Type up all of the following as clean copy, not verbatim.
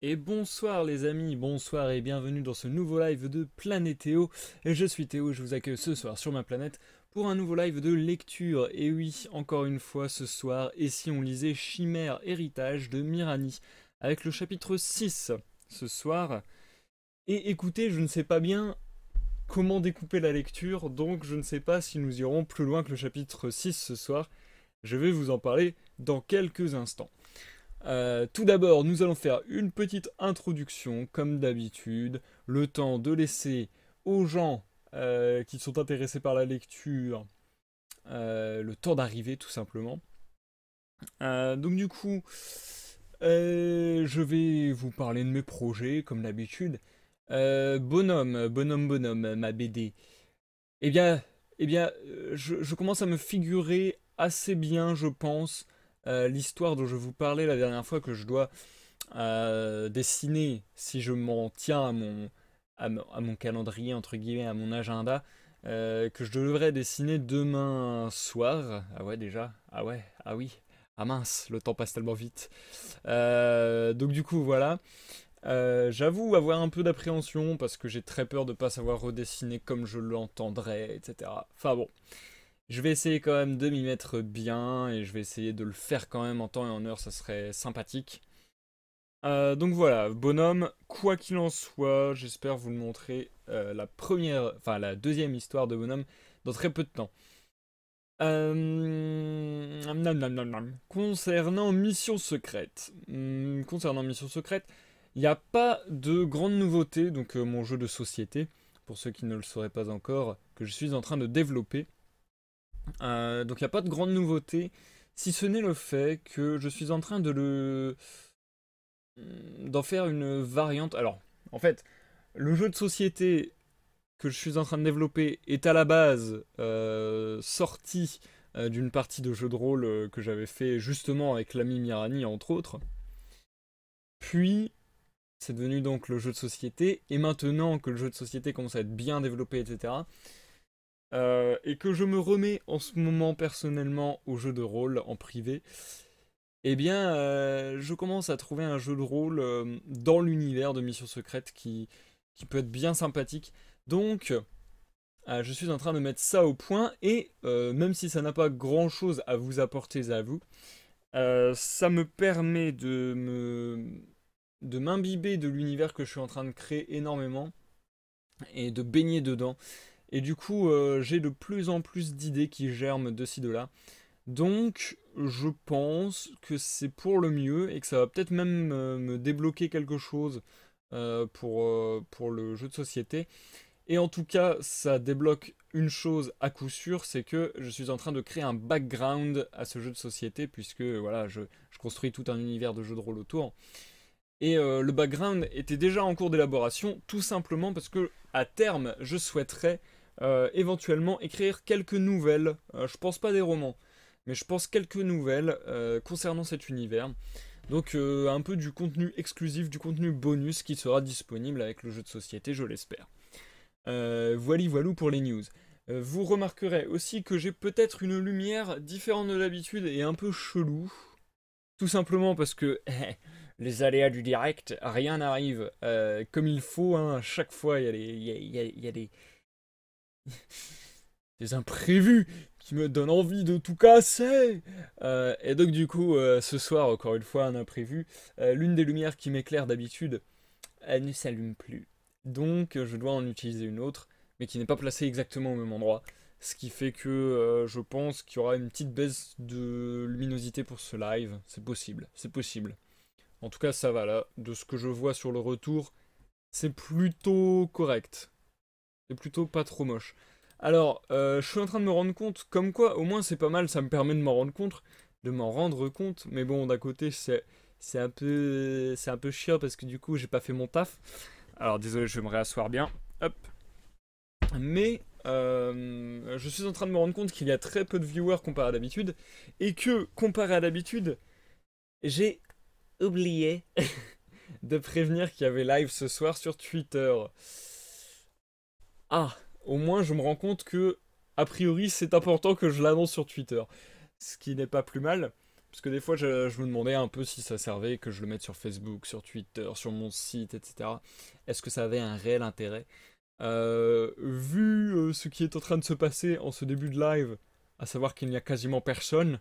Et bonsoir les amis, bonsoir et bienvenue dans ce nouveau live de Planétéo. Et je suis Théo, je vous accueille ce soir sur ma planète pour un nouveau live de lecture. Et oui, encore une fois ce soir, et si on lisait Chimère Héritage de Mirani, avec le chapitre 6 ce soir. Et écoutez, je ne sais pas bien comment découper la lecture, donc je ne sais pas si nous irons plus loin que le chapitre 6 ce soir. Je vais vous en parler dans quelques instants. Tout d'abord, nous allons faire une petite introduction, comme d'habitude, le temps de laisser aux gens qui sont intéressés par la lecture le temps d'arriver, tout simplement. Donc du coup, je vais vous parler de mes projets, comme d'habitude. Bonhomme, ma BD. Eh bien, je commence à me figurer assez bien, je pense, l'histoire dont je vous parlais la dernière fois que je dois dessiner, si je m'en tiens à mon calendrier, entre guillemets, à mon agenda, que je devrais dessiner demain soir. Ah ouais, déjà? Ah ouais, ah oui. Ah mince, le temps passe tellement vite. Donc du coup, voilà. J'avoue avoir un peu d'appréhension parce que j'ai très peur de ne pas savoir redessiner comme je l'entendrais, etc. Enfin bon, je vais essayer quand même de m'y mettre bien et je vais essayer de le faire quand même en temps et en heure, ça serait sympathique. Donc voilà, bonhomme, quoi qu'il en soit, j'espère vous le montrer la deuxième histoire de bonhomme dans très peu de temps. Concernant Mission Secrète, il n'y a pas de grande nouveauté, donc mon jeu de société, pour ceux qui ne le sauraient pas encore, que je suis en train de développer. Donc il n'y a pas de grande nouveauté, si ce n'est le fait que je suis en train d'en faire une variante. Alors, en fait, le jeu de société que je suis en train de développer est à la base sorti d'une partie de jeu de rôle que j'avais fait justement avec l'ami Mirani, entre autres. Puis, c'est devenu donc le jeu de société, et maintenant que le jeu de société commence à être bien développé, etc., et que je me remets en ce moment personnellement au jeu de rôle en privé, eh bien, je commence à trouver un jeu de rôle dans l'univers de Mission Secrète qui peut être bien sympathique. Donc, je suis en train de mettre ça au point et même si ça n'a pas grand chose à vous apporter à vous, ça me permet de m'imbiber de l'univers que je suis en train de créer énormément et de baigner dedans. Et du coup, j'ai de plus en plus d'idées qui germent de ci de là. Donc, je pense que c'est pour le mieux et que ça va peut-être même me débloquer quelque chose pour le jeu de société. Et en tout cas, ça débloque une chose à coup sûr, c'est que je suis en train de créer un background à ce jeu de société, puisque voilà, je construis tout un univers de jeu de rôle autour. Et le background était déjà en cours d'élaboration, tout simplement parce que à terme, je souhaiterais éventuellement écrire quelques nouvelles. Je pense pas des romans, mais je pense quelques nouvelles concernant cet univers. Donc un peu du contenu exclusif, du contenu bonus qui sera disponible avec le jeu de société, je l'espère. Voilou pour les news. Vous remarquerez aussi que j'ai peut-être une lumière différente de d'habitude et un peu chelou. Tout simplement parce que les aléas du direct, rien n'arrive comme il faut. Hein. À chaque fois, il y a des imprévus qui me donnent envie de tout casser. Et donc du coup, ce soir, encore une fois, un imprévu. L'une des lumières qui m'éclaire d'habitude, elle ne s'allume plus. Donc je dois en utiliser une autre, mais qui n'est pas placée exactement au même endroit. Ce qui fait que je pense qu'il y aura une petite baisse de luminosité pour ce live. C'est possible, c'est possible. En tout cas, ça va là. De ce que je vois sur le retour, c'est plutôt correct. C'est plutôt pas trop moche. Alors, je suis en train de me rendre compte, comme quoi, au moins c'est pas mal, ça me permet de m'en rendre compte. Mais bon, d'un côté, c'est un peu chiant parce que du coup, j'ai pas fait mon taf. Alors désolé, je vais me réasseoir bien. Hop. Mais je suis en train de me rendre compte qu'il y a très peu de viewers comparé à d'habitude. Et que, comparé à d'habitude, j'ai oublié de prévenir qu'il y avait live ce soir sur Twitter. Ah, au moins je me rends compte que, a priori, c'est important que je l'annonce sur Twitter. Ce qui n'est pas plus mal. Parce que des fois, je me demandais un peu si ça servait que je le mette sur Facebook, sur Twitter, sur mon site, etc. Est-ce que ça avait un réel intérêt? Vu ce qui est en train de se passer en ce début de live, à savoir qu'il n'y a quasiment personne,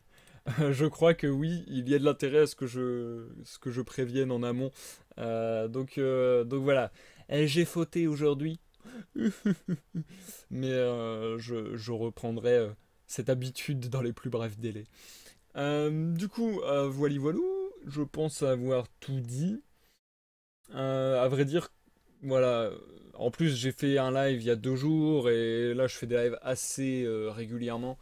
je crois que oui, il y a de l'intérêt à ce que je prévienne en amont. Donc voilà. J'ai fauté aujourd'hui. Mais je reprendrai cette habitude dans les plus brefs délais. Voili voilou, je pense avoir tout dit. À vrai dire, voilà. En plus, j'ai fait un live il y a 2 jours et là, je fais des lives assez régulièrement.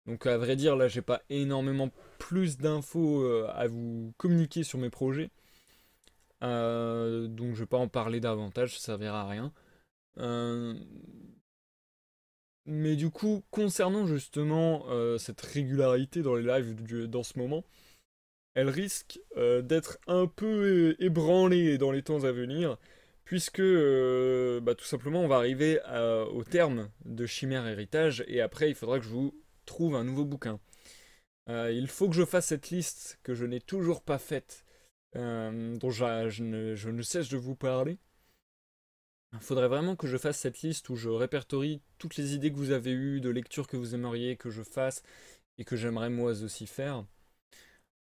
Donc, à vrai dire, là, j'ai pas énormément plus d'infos à vous communiquer sur mes projets. Donc, je vais pas en parler davantage, ça servira à rien. Euh, Mais du coup, concernant justement cette régularité dans les lives dans ce moment, elle risque d'être un peu ébranlée dans les temps à venir, puisque tout simplement on va arriver au terme de Chimère Héritage, et après il faudra que je vous trouve un nouveau bouquin. Il faut que je fasse cette liste que je n'ai toujours pas faite, dont je ne cesse de vous parler. Il faudrait vraiment que je fasse cette liste où je répertorie toutes les idées que vous avez eues, de lectures que vous aimeriez que je fasse et que j'aimerais moi aussi faire.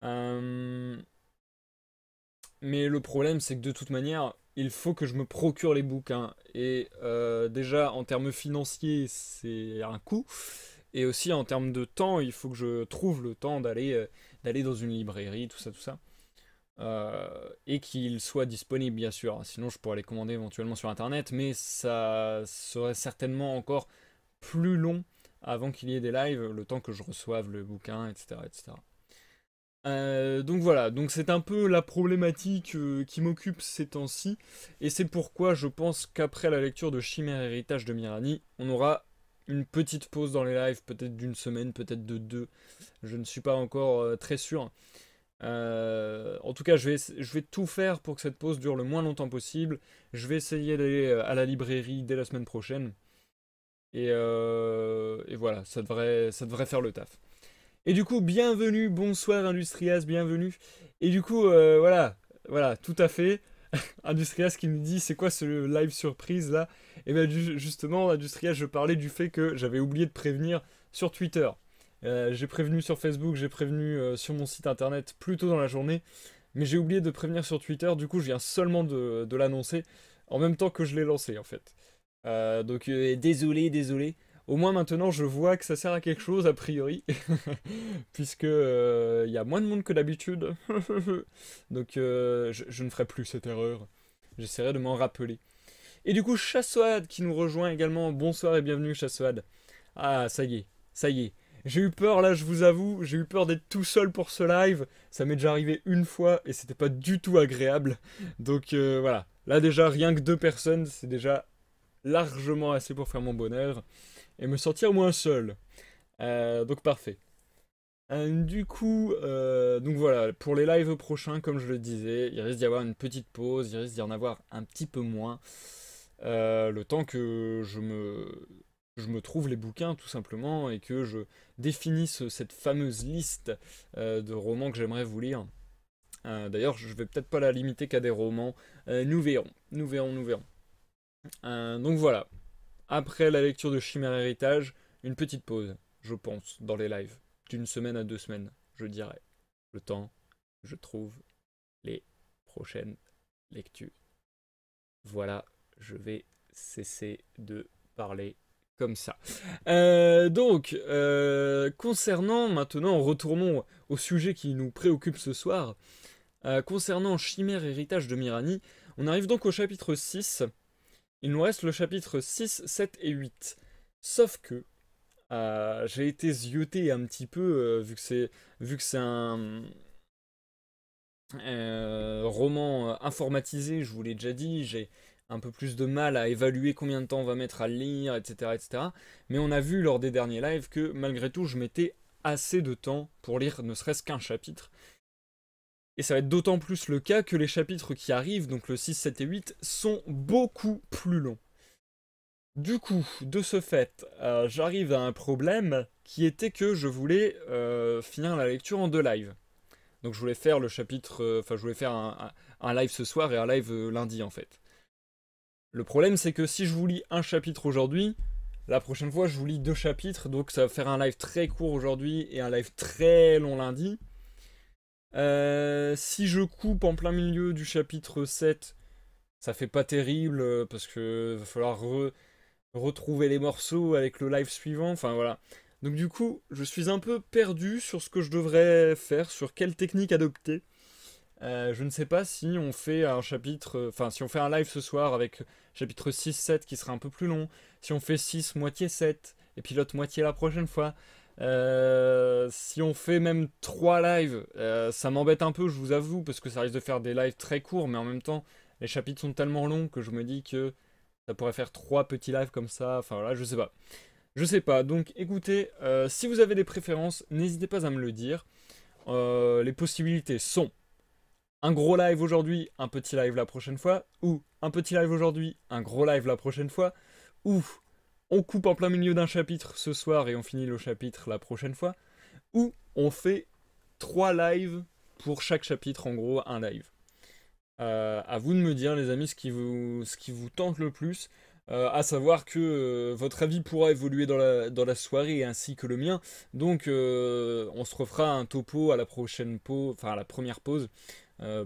Euh, Mais le problème, c'est que de toute manière, il faut que je me procure les bouquins. Et déjà, en termes financiers, c'est un coût. Et aussi en termes de temps, il faut que je trouve le temps d'aller dans une librairie, tout ça, tout ça. Et qu'il soit disponible bien sûr. Sinon je pourrais les commander éventuellement sur internet, mais ça serait certainement encore plus long avant qu'il y ait des lives, le temps que je reçoive le bouquin, etc. etc. Donc voilà, donc c'est un peu la problématique qui m'occupe ces temps-ci, et c'est pourquoi je pense qu'après la lecture de Chimère Héritage de Mirani, on aura une petite pause dans les lives, peut-être d'une semaine, peut-être de 2, je ne suis pas encore très sûr. En tout cas, je vais tout faire pour que cette pause dure le moins longtemps possible. Je vais essayer d'aller à la librairie dès la semaine prochaine. Et voilà, ça devrait faire le taf. Et du coup, bienvenue, bonsoir Industrias, bienvenue. Et du coup, voilà, tout à fait. Industrias qui nous dit c'est quoi ce live surprise là? Et bien justement, Industrias, je parlais du fait que j'avais oublié de prévenir sur Twitter. J'ai prévenu sur Facebook, j'ai prévenu sur mon site internet plus tôt dans la journée, mais j'ai oublié de prévenir sur Twitter, du coup je viens seulement de l'annoncer en même temps que je l'ai lancé en fait. Désolé, désolé. Au moins maintenant je vois que ça sert à quelque chose a priori, puisque il y a moins de monde que d'habitude. Donc je ne ferai plus cette erreur. J'essaierai de m'en rappeler. Et du coup, Chassoad qui nous rejoint également. Bonsoir et bienvenue, Chassoad. Ah, ça y est, ça y est. J'ai eu peur là, je vous avoue, j'ai eu peur d'être tout seul pour ce live. Ça m'est déjà arrivé une fois et c'était pas du tout agréable. Donc voilà, là déjà rien que 2 personnes, c'est déjà largement assez pour faire mon bonheur et me sentir moins seul. Donc parfait. Donc voilà, pour les lives prochains, comme je le disais, il risque d'y avoir une petite pause, il risque d'y en avoir un petit peu moins. Le temps que je me trouve les bouquins tout simplement et que je définisse cette fameuse liste de romans que j'aimerais vous lire. D'ailleurs, je vais peut-être pas la limiter qu'à des romans. Nous verrons, nous verrons, nous verrons. Donc voilà, après la lecture de Chimère Héritage, une petite pause, je pense, dans les lives. D'une semaine à 2 semaines, je dirais. Le temps, je trouve les prochaines lectures. Voilà, je vais cesser de parler comme ça. Concernant maintenant, retournons au sujet qui nous préoccupe ce soir. Concernant Chimère Héritage de Mirani, on arrive donc au chapitre 6. Il nous reste le chapitre 6, 7 et 8. Sauf que j'ai été zioté un petit peu, vu que c'est un roman informatisé, je vous l'ai déjà dit, j'ai un peu plus de mal à évaluer combien de temps on va mettre à le lire, etc., etc. Mais on a vu lors des derniers lives que malgré tout, je mettais assez de temps pour lire ne serait-ce qu'un chapitre. Et ça va être d'autant plus le cas que les chapitres qui arrivent, donc le 6, 7 et 8, sont beaucoup plus longs. Du coup, de ce fait, j'arrive à un problème qui était que je voulais finir la lecture en 2 lives. Donc je voulais faire le chapitre, enfin je voulais faire un live ce soir et un live lundi en fait. Le problème c'est que si je vous lis un chapitre aujourd'hui, la prochaine fois je vous lis 2 chapitres, donc ça va faire un live très court aujourd'hui et un live très long lundi. Si je coupe en plein milieu du chapitre 7, ça fait pas terrible parce que va falloir retrouver les morceaux avec le live suivant, enfin voilà. Donc du coup, je suis un peu perdu sur ce que je devrais faire, sur quelle technique adopter. Je ne sais pas si on fait un chapitre, enfin si on fait un live ce soir avec chapitre 6-7 qui sera un peu plus long, si on fait 6 moitié 7 et puis l'autre moitié la prochaine fois. Si on fait même 3 lives, ça m'embête un peu, je vous avoue, parce que ça risque de faire des lives très courts, mais en même temps, les chapitres sont tellement longs que je me dis que ça pourrait faire 3 petits lives comme ça, enfin voilà, je sais pas. Je sais pas, donc écoutez, si vous avez des préférences, n'hésitez pas à me le dire. Les possibilités sont un gros live aujourd'hui, un petit live la prochaine fois, ou un petit live aujourd'hui, un gros live la prochaine fois, ou on coupe en plein milieu d'un chapitre ce soir et on finit le chapitre la prochaine fois, ou on fait 3 lives pour chaque chapitre, en gros un live. À vous de me dire les amis ce qui vous tente le plus, à savoir que votre avis pourra évoluer dans la soirée ainsi que le mien, donc on se refera un topo à la prochaine pause, enfin à la première pause,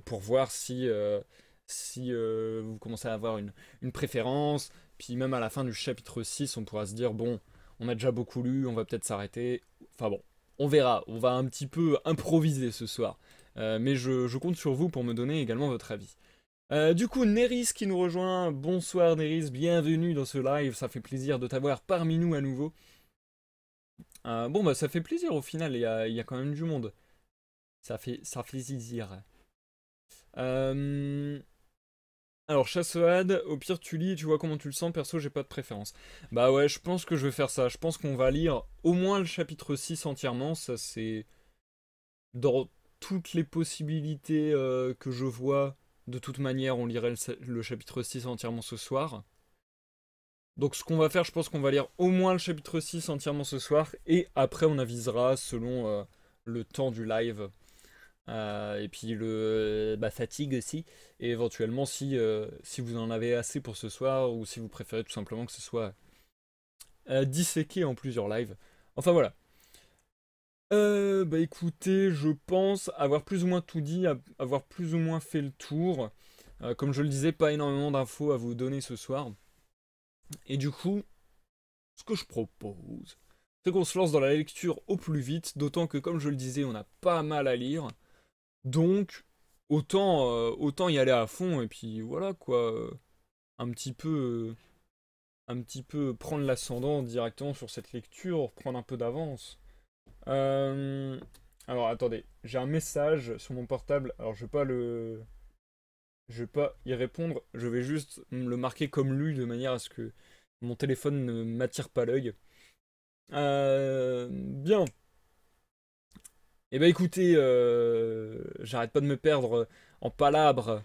pour voir si vous commencez à avoir une préférence, puis même à la fin du chapitre 6 on pourra se dire bon, on a déjà beaucoup lu, on va peut-être s'arrêter, enfin bon, on verra, on va un petit peu improviser ce soir. Mais je compte sur vous pour me donner également votre avis. Du coup, Neris qui nous rejoint. Bonsoir Neris, bienvenue dans ce live. Ça fait plaisir de t'avoir parmi nous à nouveau. Bon, bah ça fait plaisir au final, il y a quand même du monde. Ça fait plaisir. Euh, Alors, Chasseade, au pire tu lis et tu vois comment tu le sens. Perso, j'ai pas de préférence. Bah ouais, je pense que je vais faire ça. Je pense qu'on va lire au moins le chapitre 6 entièrement. Ça, c'est dans toutes les possibilités que je vois. De toute manière, on lirait le chapitre 6 entièrement ce soir. Donc ce qu'on va faire, je pense qu'on va lire au moins le chapitre 6 entièrement ce soir. Et après, on avisera selon le temps du live. Et puis la fatigue aussi. Et éventuellement, si vous en avez assez pour ce soir, ou si vous préférez tout simplement que ce soit disséqué en plusieurs lives. Enfin voilà. Bah écoutez, je pense avoir plus ou moins tout dit, avoir plus ou moins fait le tour. Comme je le disais, pas énormément d'infos à vous donner ce soir. Et du coup, ce que je propose, c'est qu'on se lance dans la lecture au plus vite, d'autant que comme je le disais, on a pas mal à lire. Donc, autant y aller à fond, et puis voilà quoi, un petit peu, un petit peu prendre l'ascendant directement sur cette lecture, prendre un peu d'avance. Euh, Alors attendez, j'ai un message sur mon portable. Alors je vais pas y répondre. Je vais juste le marquer comme lu de manière à ce que mon téléphone ne m'attire pas l'œil. Bien. Eh ben écoutez, j'arrête pas de me perdre en palabres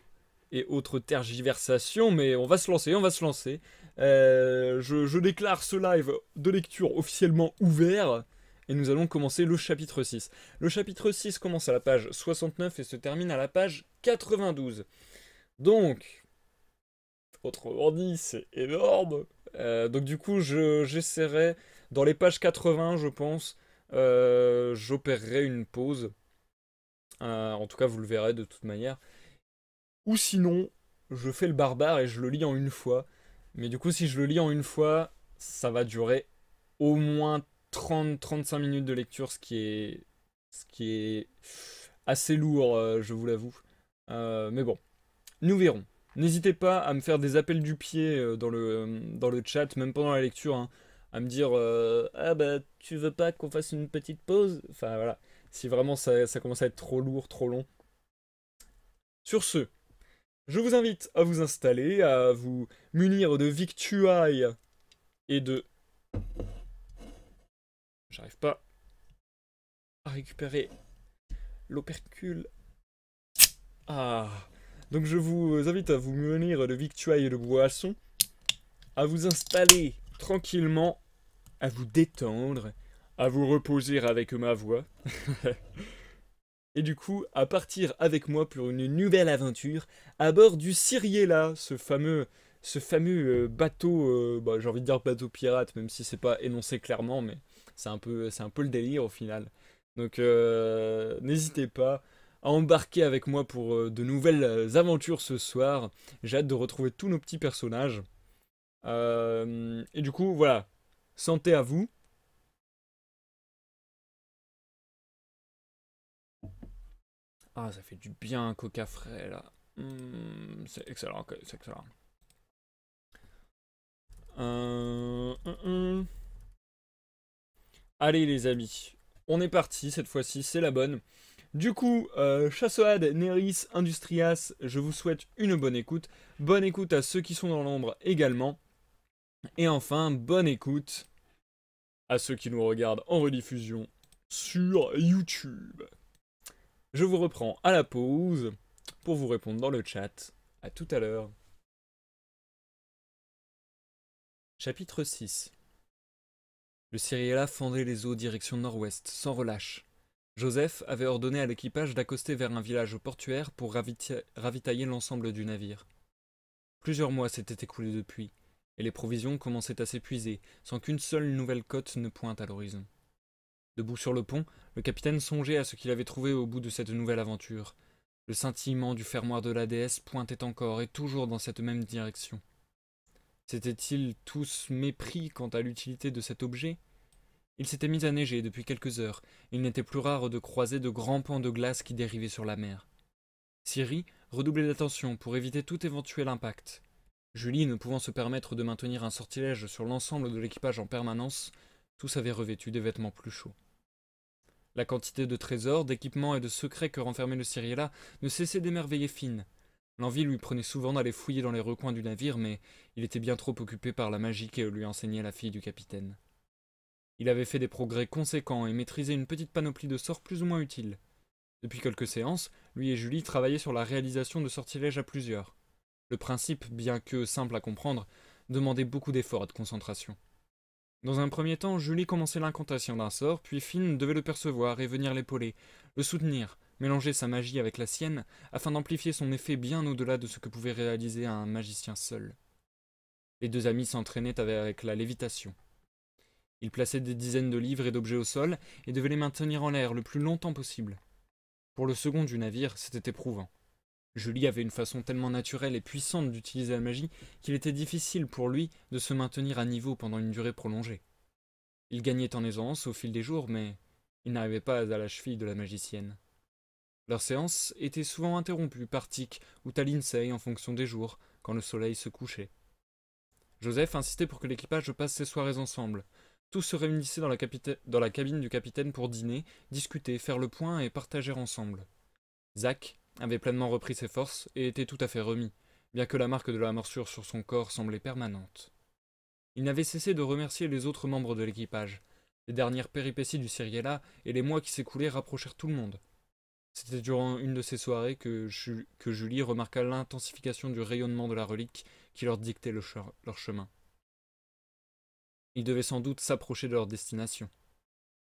et autres tergiversations, mais on va se lancer, on va se lancer. Je déclare ce live de lecture officiellement ouvert. Et nous allons commencer le chapitre 6. Le chapitre 6 commence à la page 69 et se termine à la page 92. Donc, autrement dit, c'est énorme. Donc du coup, j'essaierai, dans les pages 80, je pense, j'opérerai une pause. En tout cas, vous le verrez de toute manière. Ou sinon, je fais le barbare et je le lis en une fois. Mais du coup, si je le lis en une fois, ça va durer au moins 30-35 minutes de lecture, ce qui est assez lourd, je vous l'avoue. Mais bon, nous verrons. N'hésitez pas à me faire des appels du pied dans le chat, même pendant la lecture, hein, à me dire ah bah tu veux pas qu'on fasse une petite pause? Enfin voilà, si vraiment ça commence à être trop lourd, trop long. Sur ce, je vous invite à vous installer, à vous munir de victuailles et de... J'arrive pas à récupérer l'opercule. Ah. Donc je vous invite à vous munir de victuailles et de boissons, à vous installer tranquillement, à vous détendre, à vous reposer avec ma voix. et du coup à partir avec moi pour une nouvelle aventure à bord du Cyriella, ce fameux bateau, bah, j'ai envie de dire bateau pirate, même si c'est pas énoncé clairement, mais c'est un peu le délire au final. Donc n'hésitez pas à embarquer avec moi pour de nouvelles aventures ce soir. J'ai hâte de retrouver tous nos petits personnages. Et du coup, voilà. Santé à vous. Ah, ça fait du bien un coca frais là. C'est excellent, c'est excellent. Euh, hum, hum. Allez les amis, on est parti cette fois-ci, c'est la bonne. Du coup, Chassoad, Neris, Industrias, je vous souhaite une bonne écoute. Bonne écoute à ceux qui sont dans l'ombre également. Et enfin, bonne écoute à ceux qui nous regardent en rediffusion sur YouTube. Je vous reprends à la pause pour vous répondre dans le chat. À tout à l'heure. Chapitre 6. Le Cyriella fendait les eaux direction nord-ouest, sans relâche. Joseph avait ordonné à l'équipage d'accoster vers un village portuaire pour ravitailler l'ensemble du navire. Plusieurs mois s'étaient écoulés depuis, et les provisions commençaient à s'épuiser, sans qu'une seule nouvelle côte ne pointe à l'horizon. Debout sur le pont, le capitaine songeait à ce qu'il avait trouvé au bout de cette nouvelle aventure. Le scintillement du fermoir de la déesse pointait encore et toujours dans cette même direction. S'étaient-ils tous mépris quant à l'utilité de cet objet? Il s'était mis à neiger depuis quelques heures, et il n'était plus rare de croiser de grands pans de glace qui dérivaient sur la mer. Cyril redoublait d'attention pour éviter tout éventuel impact. Julie, ne pouvant se permettre de maintenir un sortilège sur l'ensemble de l'équipage en permanence, tous avaient revêtu des vêtements plus chauds. La quantité de trésors, d'équipements et de secrets que renfermait le Cyriella ne cessait d'émerveiller Finn. L'envie lui prenait souvent d'aller fouiller dans les recoins du navire, mais il était bien trop occupé par la magie que lui enseignait la fille du capitaine. Il avait fait des progrès conséquents et maîtrisait une petite panoplie de sorts plus ou moins utiles. Depuis quelques séances, lui et Julie travaillaient sur la réalisation de sortilèges à plusieurs. Le principe, bien que simple à comprendre, demandait beaucoup d'efforts et de concentration. Dans un premier temps, Julie commençait l'incantation d'un sort, puis Finn devait le percevoir et venir l'épauler, le soutenir, mélanger sa magie avec la sienne, afin d'amplifier son effet bien au-delà de ce que pouvait réaliser un magicien seul. Les deux amis s'entraînaient avec la lévitation. Ils plaçaient des dizaines de livres et d'objets au sol et devaient les maintenir en l'air le plus longtemps possible. Pour le second du navire, c'était éprouvant. Julie avait une façon tellement naturelle et puissante d'utiliser la magie qu'il était difficile pour lui de se maintenir à niveau pendant une durée prolongée. Il gagnait en aisance au fil des jours, mais il n'arrivait pas à la cheville de la magicienne. Leurs séances étaient souvent interrompues par Tic ou Talinsei en fonction des jours, quand le soleil se couchait. Joseph insistait pour que l'équipage passe ses soirées ensemble. Tous se réunissaient dans la cabine du capitaine pour dîner, discuter, faire le point et partager ensemble. Zach avait pleinement repris ses forces et était tout à fait remis, bien que la marque de la morsure sur son corps semblait permanente. Il n'avait cessé de remercier les autres membres de l'équipage. Les dernières péripéties du Cyriella et les mois qui s'écoulaient rapprochèrent tout le monde. C'était durant une de ces soirées que Julie remarqua l'intensification du rayonnement de la relique qui leur dictait leur chemin. Ils devaient sans doute s'approcher de leur destination.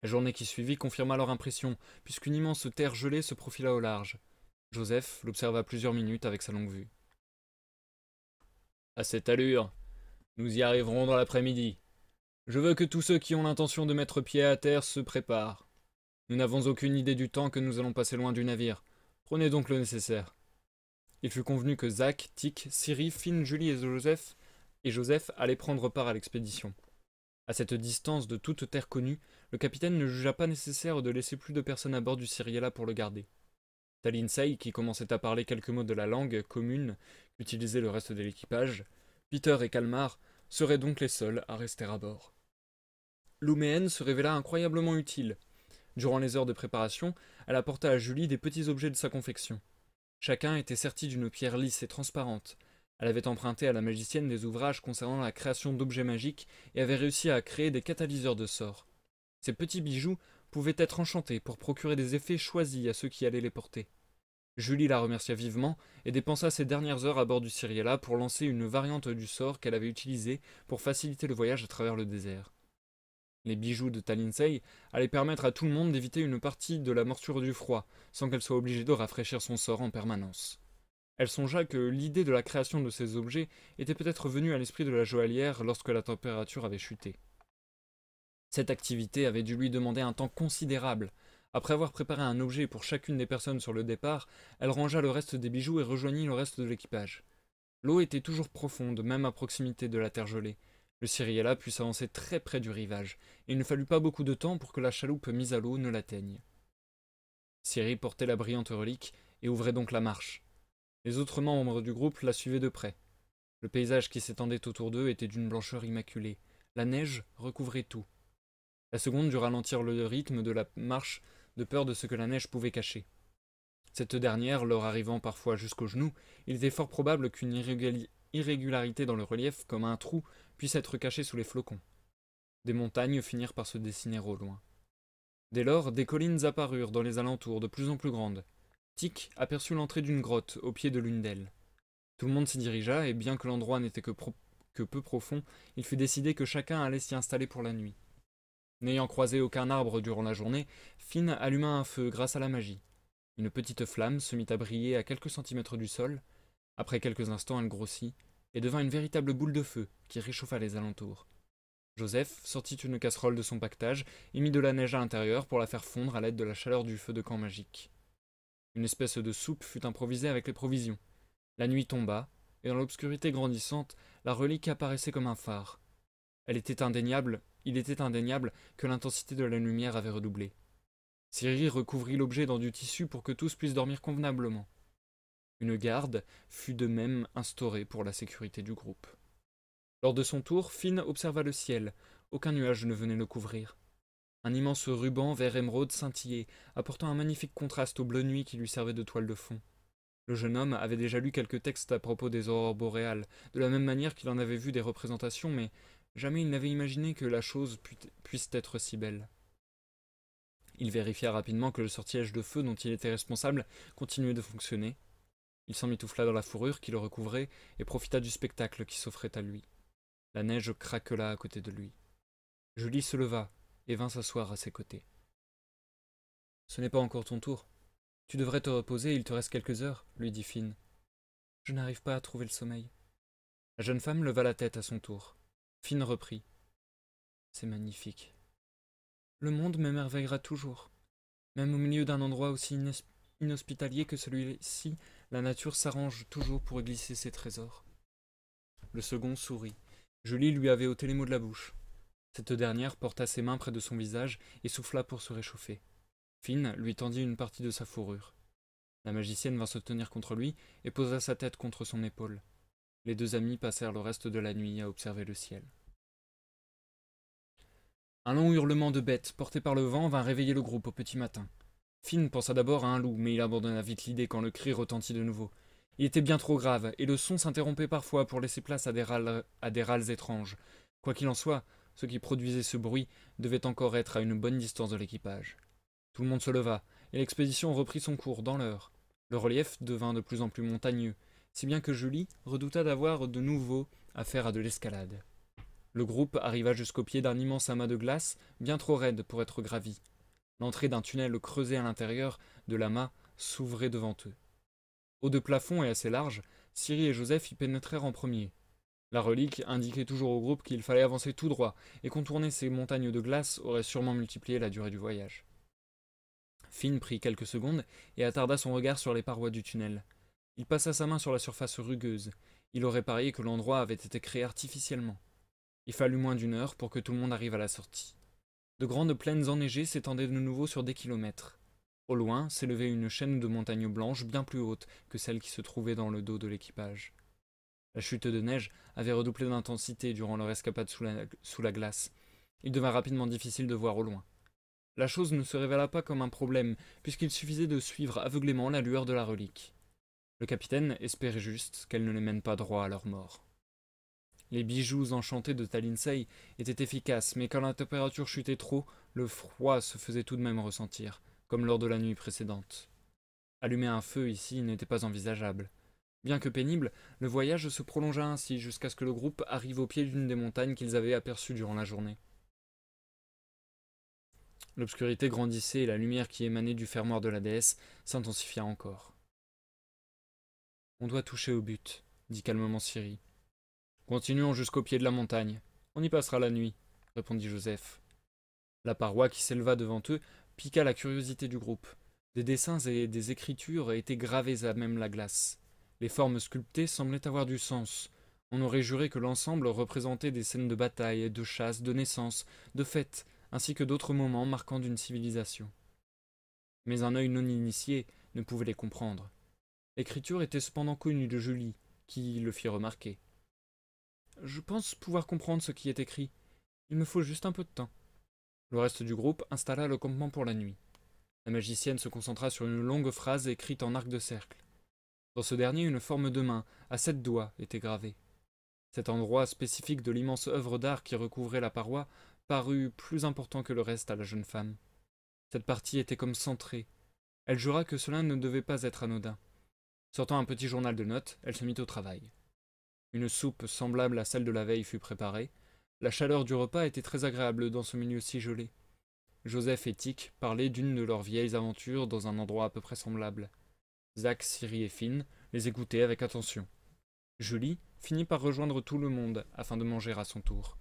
La journée qui suivit confirma leur impression, puisqu'une immense terre gelée se profila au large. Joseph l'observa plusieurs minutes avec sa longue vue. À cette allure, nous y arriverons dans l'après-midi. Je veux que tous ceux qui ont l'intention de mettre pied à terre se préparent. Nous n'avons aucune idée du temps que nous allons passer loin du navire. Prenez donc le nécessaire. Il fut convenu que Zach, Tic, Ciri, Finn, Julie et Joseph allaient prendre part à l'expédition. À cette distance de toute terre connue, le capitaine ne jugea pas nécessaire de laisser plus de personnes à bord du Cyriella pour le garder. Talinsei, qui commençait à parler quelques mots de la langue commune qu'utilisait le reste de l'équipage, Peter et Kalmar seraient donc les seuls à rester à bord. L'Ouméenne se révéla incroyablement utile. Durant les heures de préparation, elle apporta à Julie des petits objets de sa confection. Chacun était serti d'une pierre lisse et transparente. Elle avait emprunté à la magicienne des ouvrages concernant la création d'objets magiques et avait réussi à créer des catalyseurs de sorts. Ces petits bijoux pouvaient être enchantés pour procurer des effets choisis à ceux qui allaient les porter. Julie la remercia vivement et dépensa ses dernières heures à bord du Cyriella pour lancer une variante du sort qu'elle avait utilisé pour faciliter le voyage à travers le désert. Les bijoux de Talinsei allaient permettre à tout le monde d'éviter une partie de la morsure du froid, sans qu'elle soit obligée de rafraîchir son sort en permanence. Elle songea que l'idée de la création de ces objets était peut-être venue à l'esprit de la joaillière lorsque la température avait chuté. Cette activité avait dû lui demander un temps considérable. Après avoir préparé un objet pour chacune des personnes sur le départ, elle rangea le reste des bijoux et rejoignit le reste de l'équipage. L'eau était toujours profonde, même à proximité de la terre gelée. Le Cyriella put s'avancer très près du rivage, et il ne fallut pas beaucoup de temps pour que la chaloupe mise à l'eau ne l'atteigne. Ciri portait la brillante relique et ouvrait donc la marche. Les autres membres du groupe la suivaient de près. Le paysage qui s'étendait autour d'eux était d'une blancheur immaculée. La neige recouvrait tout. La seconde dut ralentir le rythme de la marche de peur de ce que la neige pouvait cacher. Cette dernière leur arrivant parfois jusqu'aux genoux, il était fort probable qu'une irrégularité dans le relief, comme un trou, puisse être cachée sous les flocons. Des montagnes finirent par se dessiner au loin. Dès lors, des collines apparurent dans les alentours, de plus en plus grandes. Tic aperçut l'entrée d'une grotte, au pied de l'une d'elles. Tout le monde s'y dirigea, et bien que l'endroit n'était que peu profond, il fut décidé que chacun allait s'y installer pour la nuit. N'ayant croisé aucun arbre durant la journée, Finn alluma un feu grâce à la magie. Une petite flamme se mit à briller à quelques centimètres du sol. Après quelques instants, elle grossit et devint une véritable boule de feu qui réchauffa les alentours. Joseph sortit une casserole de son pactage et mit de la neige à l'intérieur pour la faire fondre à l'aide de la chaleur du feu de camp magique. Une espèce de soupe fut improvisée avec les provisions. La nuit tomba, et dans l'obscurité grandissante, la relique apparaissait comme un phare. Il était indéniable que l'intensité de la lumière avait redoublé. Ciri recouvrit l'objet dans du tissu pour que tous puissent dormir convenablement. Une garde fut de même instaurée pour la sécurité du groupe. Lors de son tour, Finn observa le ciel. Aucun nuage ne venait le couvrir. Un immense ruban vert émeraude scintillait, apportant un magnifique contraste au bleu nuit qui lui servait de toile de fond. Le jeune homme avait déjà lu quelques textes à propos des aurores boréales, de la même manière qu'il en avait vu des représentations, mais jamais il n'avait imaginé que la chose puisse être si belle. Il vérifia rapidement que le sortilège de feu dont il était responsable continuait de fonctionner. Il s'emmitoufla dans la fourrure qui le recouvrait et profita du spectacle qui s'offrait à lui. La neige craquela à côté de lui. Julie se leva et vint s'asseoir à ses côtés. « Ce n'est pas encore ton tour. Tu devrais te reposer, il te reste quelques heures, lui dit Finn. Je n'arrive pas à trouver le sommeil. La jeune femme leva la tête à son tour. Finn reprit. C'est magnifique. Le monde m'émerveillera toujours. Même au milieu d'un endroit aussi inhospitalier que celui-ci, la nature s'arrange toujours pour y glisser ses trésors. Le second sourit. Julie lui avait ôté les mots de la bouche. Cette dernière porta ses mains près de son visage et souffla pour se réchauffer. Finn lui tendit une partie de sa fourrure. La magicienne vint se tenir contre lui et posa sa tête contre son épaule. Les deux amis passèrent le reste de la nuit à observer le ciel. Un long hurlement de bête, porté par le vent, vint réveiller le groupe au petit matin. Finn pensa d'abord à un loup, mais il abandonna vite l'idée quand le cri retentit de nouveau. Il était bien trop grave, et le son s'interrompait parfois pour laisser place à des râles étranges. Quoi qu'il en soit, ce qui produisait ce bruit devait encore être à une bonne distance de l'équipage. Tout le monde se leva, et l'expédition reprit son cours dans l'heure. Le relief devint de plus en plus montagneux, si bien que Julie redouta d'avoir de nouveau affaire à de l'escalade. Le groupe arriva jusqu'au pied d'un immense amas de glace, bien trop raide pour être gravi. L'entrée d'un tunnel creusé à l'intérieur de l'amas s'ouvrait devant eux. Haut de plafond et assez large, Ciri et Joseph y pénétrèrent en premier. La relique indiquait toujours au groupe qu'il fallait avancer tout droit, et contourner ces montagnes de glace aurait sûrement multiplié la durée du voyage. Finn prit quelques secondes et attarda son regard sur les parois du tunnel. Il passa sa main sur la surface rugueuse. Il aurait parié que l'endroit avait été créé artificiellement. Il fallut moins d'une heure pour que tout le monde arrive à la sortie. De grandes plaines enneigées s'étendaient de nouveau sur des kilomètres. Au loin s'élevait une chaîne de montagnes blanches bien plus haute que celle qui se trouvait dans le dos de l'équipage. La chute de neige avait redoublé d'intensité durant leur escapade sous la glace. Il devint rapidement difficile de voir au loin. La chose ne se révéla pas comme un problème, puisqu'il suffisait de suivre aveuglément la lueur de la relique. Le capitaine espérait juste qu'elle ne les mène pas droit à leur mort. Les bijoux enchantés de Talinsei étaient efficaces, mais quand la température chutait trop, le froid se faisait tout de même ressentir, comme lors de la nuit précédente. Allumer un feu ici n'était pas envisageable. Bien que pénible, le voyage se prolongea ainsi jusqu'à ce que le groupe arrive au pied d'une des montagnes qu'ils avaient aperçues durant la journée. L'obscurité grandissait et la lumière qui émanait du fermoir de la déesse s'intensifia encore. On doit toucher au but, dit calmement Ciri. Continuons jusqu'au pied de la montagne. On y passera la nuit, répondit Joseph. La paroi qui s'éleva devant eux piqua la curiosité du groupe. Des dessins et des écritures étaient gravés à même la glace. Les formes sculptées semblaient avoir du sens. On aurait juré que l'ensemble représentait des scènes de bataille, de chasse, de naissance, de fêtes, ainsi que d'autres moments marquants d'une civilisation. Mais un œil non initié ne pouvait les comprendre. L'écriture était cependant connue de Julie, qui le fit remarquer. Je pense pouvoir comprendre ce qui est écrit. Il me faut juste un peu de temps. Le reste du groupe installa le campement pour la nuit. La magicienne se concentra sur une longue phrase écrite en arc de cercle. Dans ce dernier, une forme de main, à 7 doigts, était gravée. Cet endroit spécifique de l'immense œuvre d'art qui recouvrait la paroi parut plus important que le reste à la jeune femme. Cette partie était comme centrée. Elle jura que cela ne devait pas être anodin. Sortant un petit journal de notes, elle se mit au travail. Une soupe semblable à celle de la veille fut préparée. La chaleur du repas était très agréable dans ce milieu si gelé. Joseph et Tic parlaient d'une de leurs vieilles aventures dans un endroit à peu près semblable. Zach, Ciri et Finn les écoutaient avec attention. Julie finit par rejoindre tout le monde afin de manger à son tour.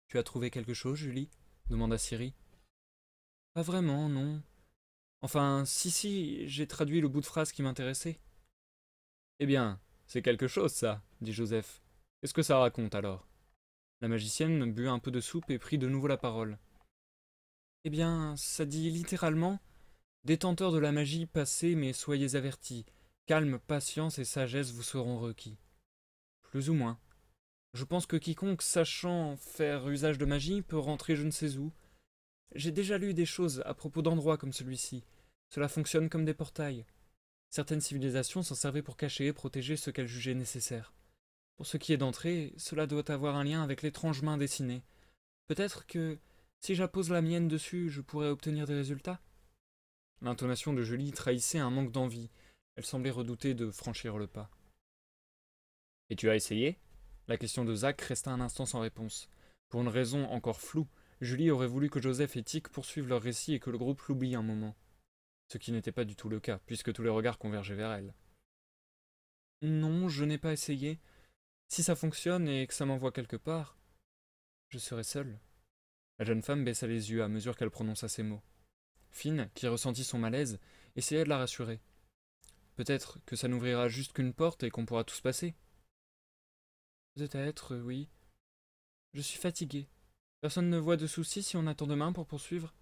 Tu as trouvé quelque chose, Julie demanda Ciri. Pas vraiment, non. Enfin, si, j'ai traduit le bout de phrase qui m'intéressait. Eh bien, c'est quelque chose, ça, dit Joseph. Qu'est-ce que ça raconte alors? La magicienne but un peu de soupe et prit de nouveau la parole. Eh bien, ça dit littéralement « Détenteurs de la magie, passez, mais soyez avertis. Calme, patience et sagesse vous seront requis. » Plus ou moins. Je pense que quiconque sachant faire usage de magie peut rentrer je ne sais où. J'ai déjà lu des choses à propos d'endroits comme celui-ci. Cela fonctionne comme des portails. Certaines civilisations s'en servaient pour cacher et protéger ce qu'elles jugeaient nécessaire. Pour ce qui est d'entrer, cela doit avoir un lien avec l'étrange main dessinée. Peut-être que, si j'appose la mienne dessus, je pourrais obtenir des résultats. L'intonation de Julie trahissait un manque d'envie. Elle semblait redouter de franchir le pas. Et tu as essayé? La question de Zach resta un instant sans réponse. Pour une raison encore floue, Julie aurait voulu que Joseph et Tic poursuivent leur récit et que le groupe l'oublie un moment. Ce qui n'était pas du tout le cas, puisque tous les regards convergeaient vers elle. Non, je n'ai pas essayé. Si ça fonctionne et que ça m'envoie quelque part, je serai seule. La jeune femme baissa les yeux à mesure qu'elle prononça ces mots. Finn, qui ressentit son malaise, essaya de la rassurer. Peut-être que ça n'ouvrira juste qu'une porte et qu'on pourra tous passer. Peut-être, oui. Je suis fatiguée. Personne ne voit de soucis si on attend demain pour poursuivre.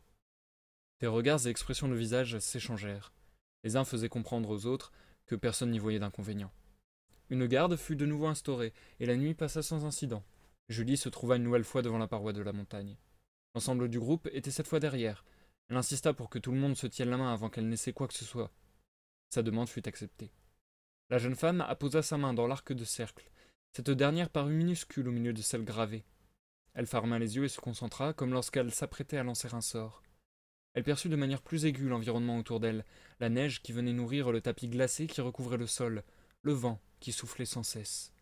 Des regards et expressions de visage s'échangèrent. Les uns faisaient comprendre aux autres que personne n'y voyait d'inconvénient. Une garde fut de nouveau instaurée, et la nuit passa sans incident. Julie se trouva une nouvelle fois devant la paroi de la montagne. L'ensemble du groupe était cette fois derrière. Elle insista pour que tout le monde se tienne la main avant qu'elle n'essaie quoi que ce soit. Sa demande fut acceptée. La jeune femme apposa sa main dans l'arc de cercle. Cette dernière parut minuscule au milieu de celle gravée. Elle ferma les yeux et se concentra, comme lorsqu'elle s'apprêtait à lancer un sort. Elle perçut de manière plus aiguë l'environnement autour d'elle, la neige qui venait nourrir le tapis glacé qui recouvrait le sol, le vent qui soufflait sans cesse.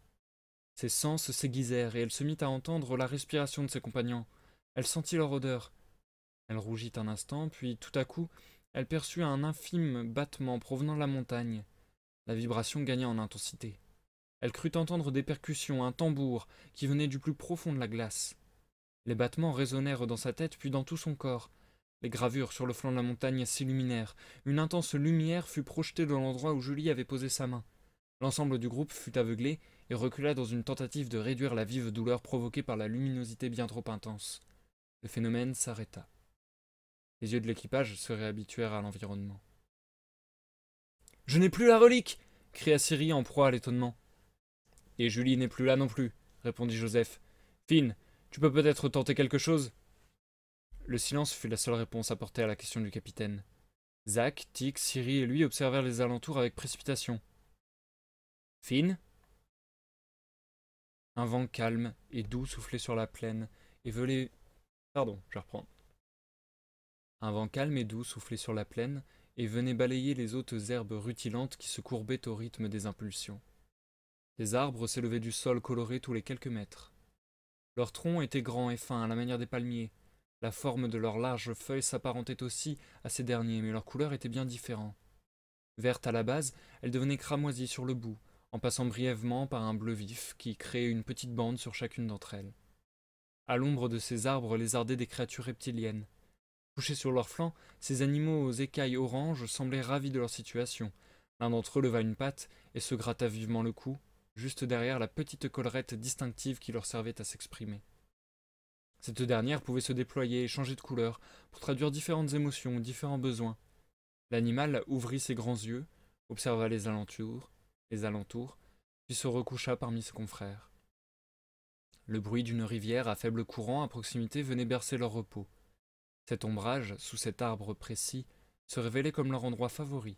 Ses sens s'aiguisèrent et elle se mit à entendre la respiration de ses compagnons. Elle sentit leur odeur. Elle rougit un instant, puis tout à coup, elle perçut un infime battement provenant de la montagne. La vibration gagna en intensité. Elle crut entendre des percussions, un tambour, qui venait du plus profond de la glace. Les battements résonnèrent dans sa tête, puis dans tout son corps. Les gravures sur le flanc de la montagne s'illuminèrent. Une intense lumière fut projetée dans l'endroit où Julie avait posé sa main. L'ensemble du groupe fut aveuglé et recula dans une tentative de réduire la vive douleur provoquée par la luminosité bien trop intense. Le phénomène s'arrêta. Les yeux de l'équipage se réhabituèrent à l'environnement. « Je n'ai plus la relique !» cria Ciri en proie à l'étonnement. « Et Julie n'est plus là non plus, » répondit Joseph. « Finn, tu peux peut-être tenter quelque chose ?» Le silence fut la seule réponse apportée à la question du capitaine. Zach, Tic, Ciri et lui observèrent les alentours avec précipitation. « Finn ?» Un vent calme et doux soufflait sur la plaine et venait... Pardon, je reprends. Un vent calme et doux soufflait sur la plaine et venait balayer les hautes herbes rutilantes qui se courbaient au rythme des impulsions. Des arbres s'élevaient du sol coloré tous les quelques mètres. Leurs troncs étaient grands et fins à la manière des palmiers. La forme de leurs larges feuilles s'apparentait aussi à ces derniers, mais leur couleur était bien différente. Verte à la base, elle devenait cramoisie sur le bout, en passant brièvement par un bleu vif qui créait une petite bande sur chacune d'entre elles. À l'ombre de ces arbres lézardaient des créatures reptiliennes. Couchés sur leurs flancs, ces animaux aux écailles oranges semblaient ravis de leur situation. L'un d'entre eux leva une patte et se gratta vivement le cou, juste derrière la petite collerette distinctive qui leur servait à s'exprimer. Cette dernière pouvait se déployer et changer de couleur pour traduire différentes émotions ou différents besoins. L'animal ouvrit ses grands yeux, observa les alentours, puis se recoucha parmi ses confrères. Le bruit d'une rivière à faible courant à proximité venait bercer leur repos. Cet ombrage, sous cet arbre précis, se révélait comme leur endroit favori.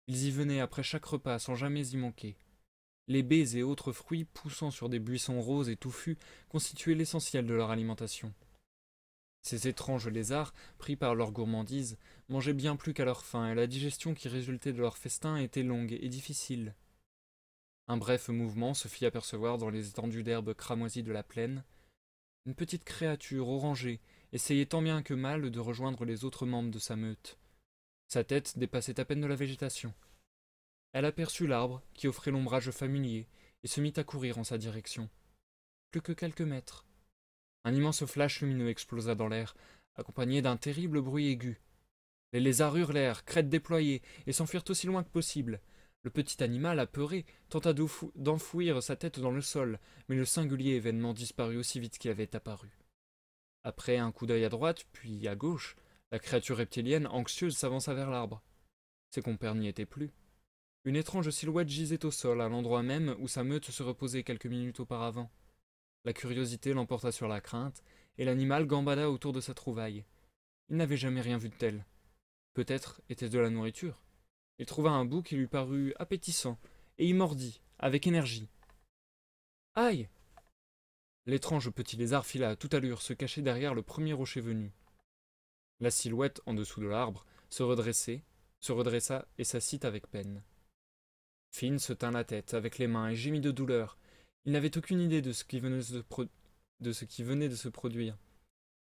Ils y venaient après chaque repas sans jamais y manquer. Les baies et autres fruits poussant sur des buissons roses et touffus constituaient l'essentiel de leur alimentation. Ces étranges lézards, pris par leur gourmandise, mangeaient bien plus qu'à leur faim, et la digestion qui résultait de leur festin était longue et difficile. Un bref mouvement se fit apercevoir dans les étendues d'herbe cramoisies de la plaine. Une petite créature orangée essayait tant bien que mal de rejoindre les autres membres de sa meute. Sa tête dépassait à peine de la végétation. Elle aperçut l'arbre qui offrait l'ombrage familier et se mit à courir en sa direction. Plus que quelques mètres. Un immense flash lumineux explosa dans l'air, accompagné d'un terrible bruit aigu. Les lézards hurlèrent, crêtes déployées, et s'enfuirent aussi loin que possible. Le petit animal, apeuré, tenta d'enfouir sa tête dans le sol, mais le singulier événement disparut aussi vite qu'il avait apparu. Après un coup d'œil à droite, puis à gauche, la créature reptilienne, anxieuse, s'avança vers l'arbre. Ses compères n'y étaient plus. Une étrange silhouette gisait au sol, à l'endroit même où sa meute se reposait quelques minutes auparavant. La curiosité l'emporta sur la crainte, et l'animal gambada autour de sa trouvaille. Il n'avait jamais rien vu de tel. Peut-être était-ce de la nourriture. Il trouva un bout qui lui parut appétissant, et y mordit, avec énergie. Aïe! L'étrange petit lézard fila à toute allure se cacher derrière le premier rocher venu. La silhouette, en dessous de l'arbre, se redressa et s'assit avec peine. Finn se tint la tête avec les mains et gémit de douleur. Il n'avait aucune idée de ce qui venait de se produire.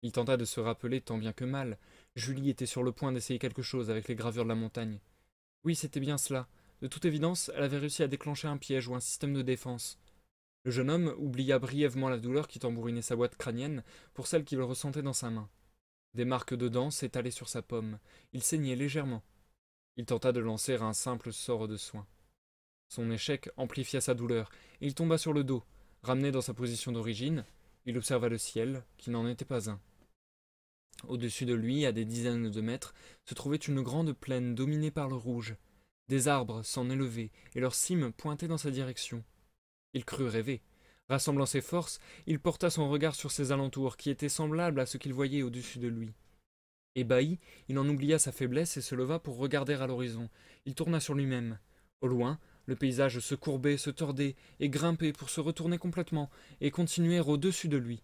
Il tenta de se rappeler tant bien que mal. Julie était sur le point d'essayer quelque chose avec les gravures de la montagne. Oui, c'était bien cela. De toute évidence, elle avait réussi à déclencher un piège ou un système de défense. Le jeune homme oublia brièvement la douleur qui tambourinait sa boîte crânienne pour celle qu'il ressentait dans sa main. Des marques de dents s'étalaient sur sa paume. Il saignait légèrement. Il tenta de lancer un simple sort de soin. Son échec amplifia sa douleur, et il tomba sur le dos. Ramené dans sa position d'origine, il observa le ciel, qui n'en était pas un. Au-dessus de lui, à des dizaines de mètres, se trouvait une grande plaine dominée par le rouge. Des arbres s'en élevaient, et leurs cimes pointaient dans sa direction. Il crut rêver. Rassemblant ses forces, il porta son regard sur ses alentours, qui étaient semblables à ce qu'il voyait au-dessus de lui. Ébahi, il en oublia sa faiblesse et se leva pour regarder à l'horizon. Il tourna sur lui-même. Au loin, le paysage se courbait, se tordait et grimpait pour se retourner complètement et continuer au-dessus de lui.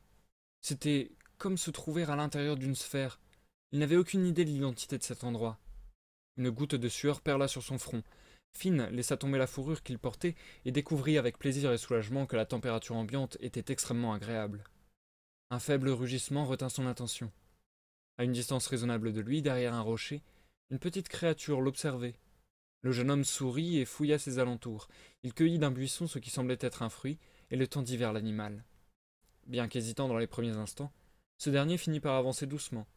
C'était comme se trouver à l'intérieur d'une sphère. Il n'avait aucune idée de l'identité de cet endroit. Une goutte de sueur perla sur son front. Finn laissa tomber la fourrure qu'il portait et découvrit avec plaisir et soulagement que la température ambiante était extrêmement agréable. Un faible rugissement retint son attention. À une distance raisonnable de lui, derrière un rocher, une petite créature l'observait. Le jeune homme sourit et fouilla ses alentours. Il cueillit d'un buisson ce qui semblait être un fruit et le tendit vers l'animal. Bien qu'hésitant dans les premiers instants, ce dernier finit par avancer doucement.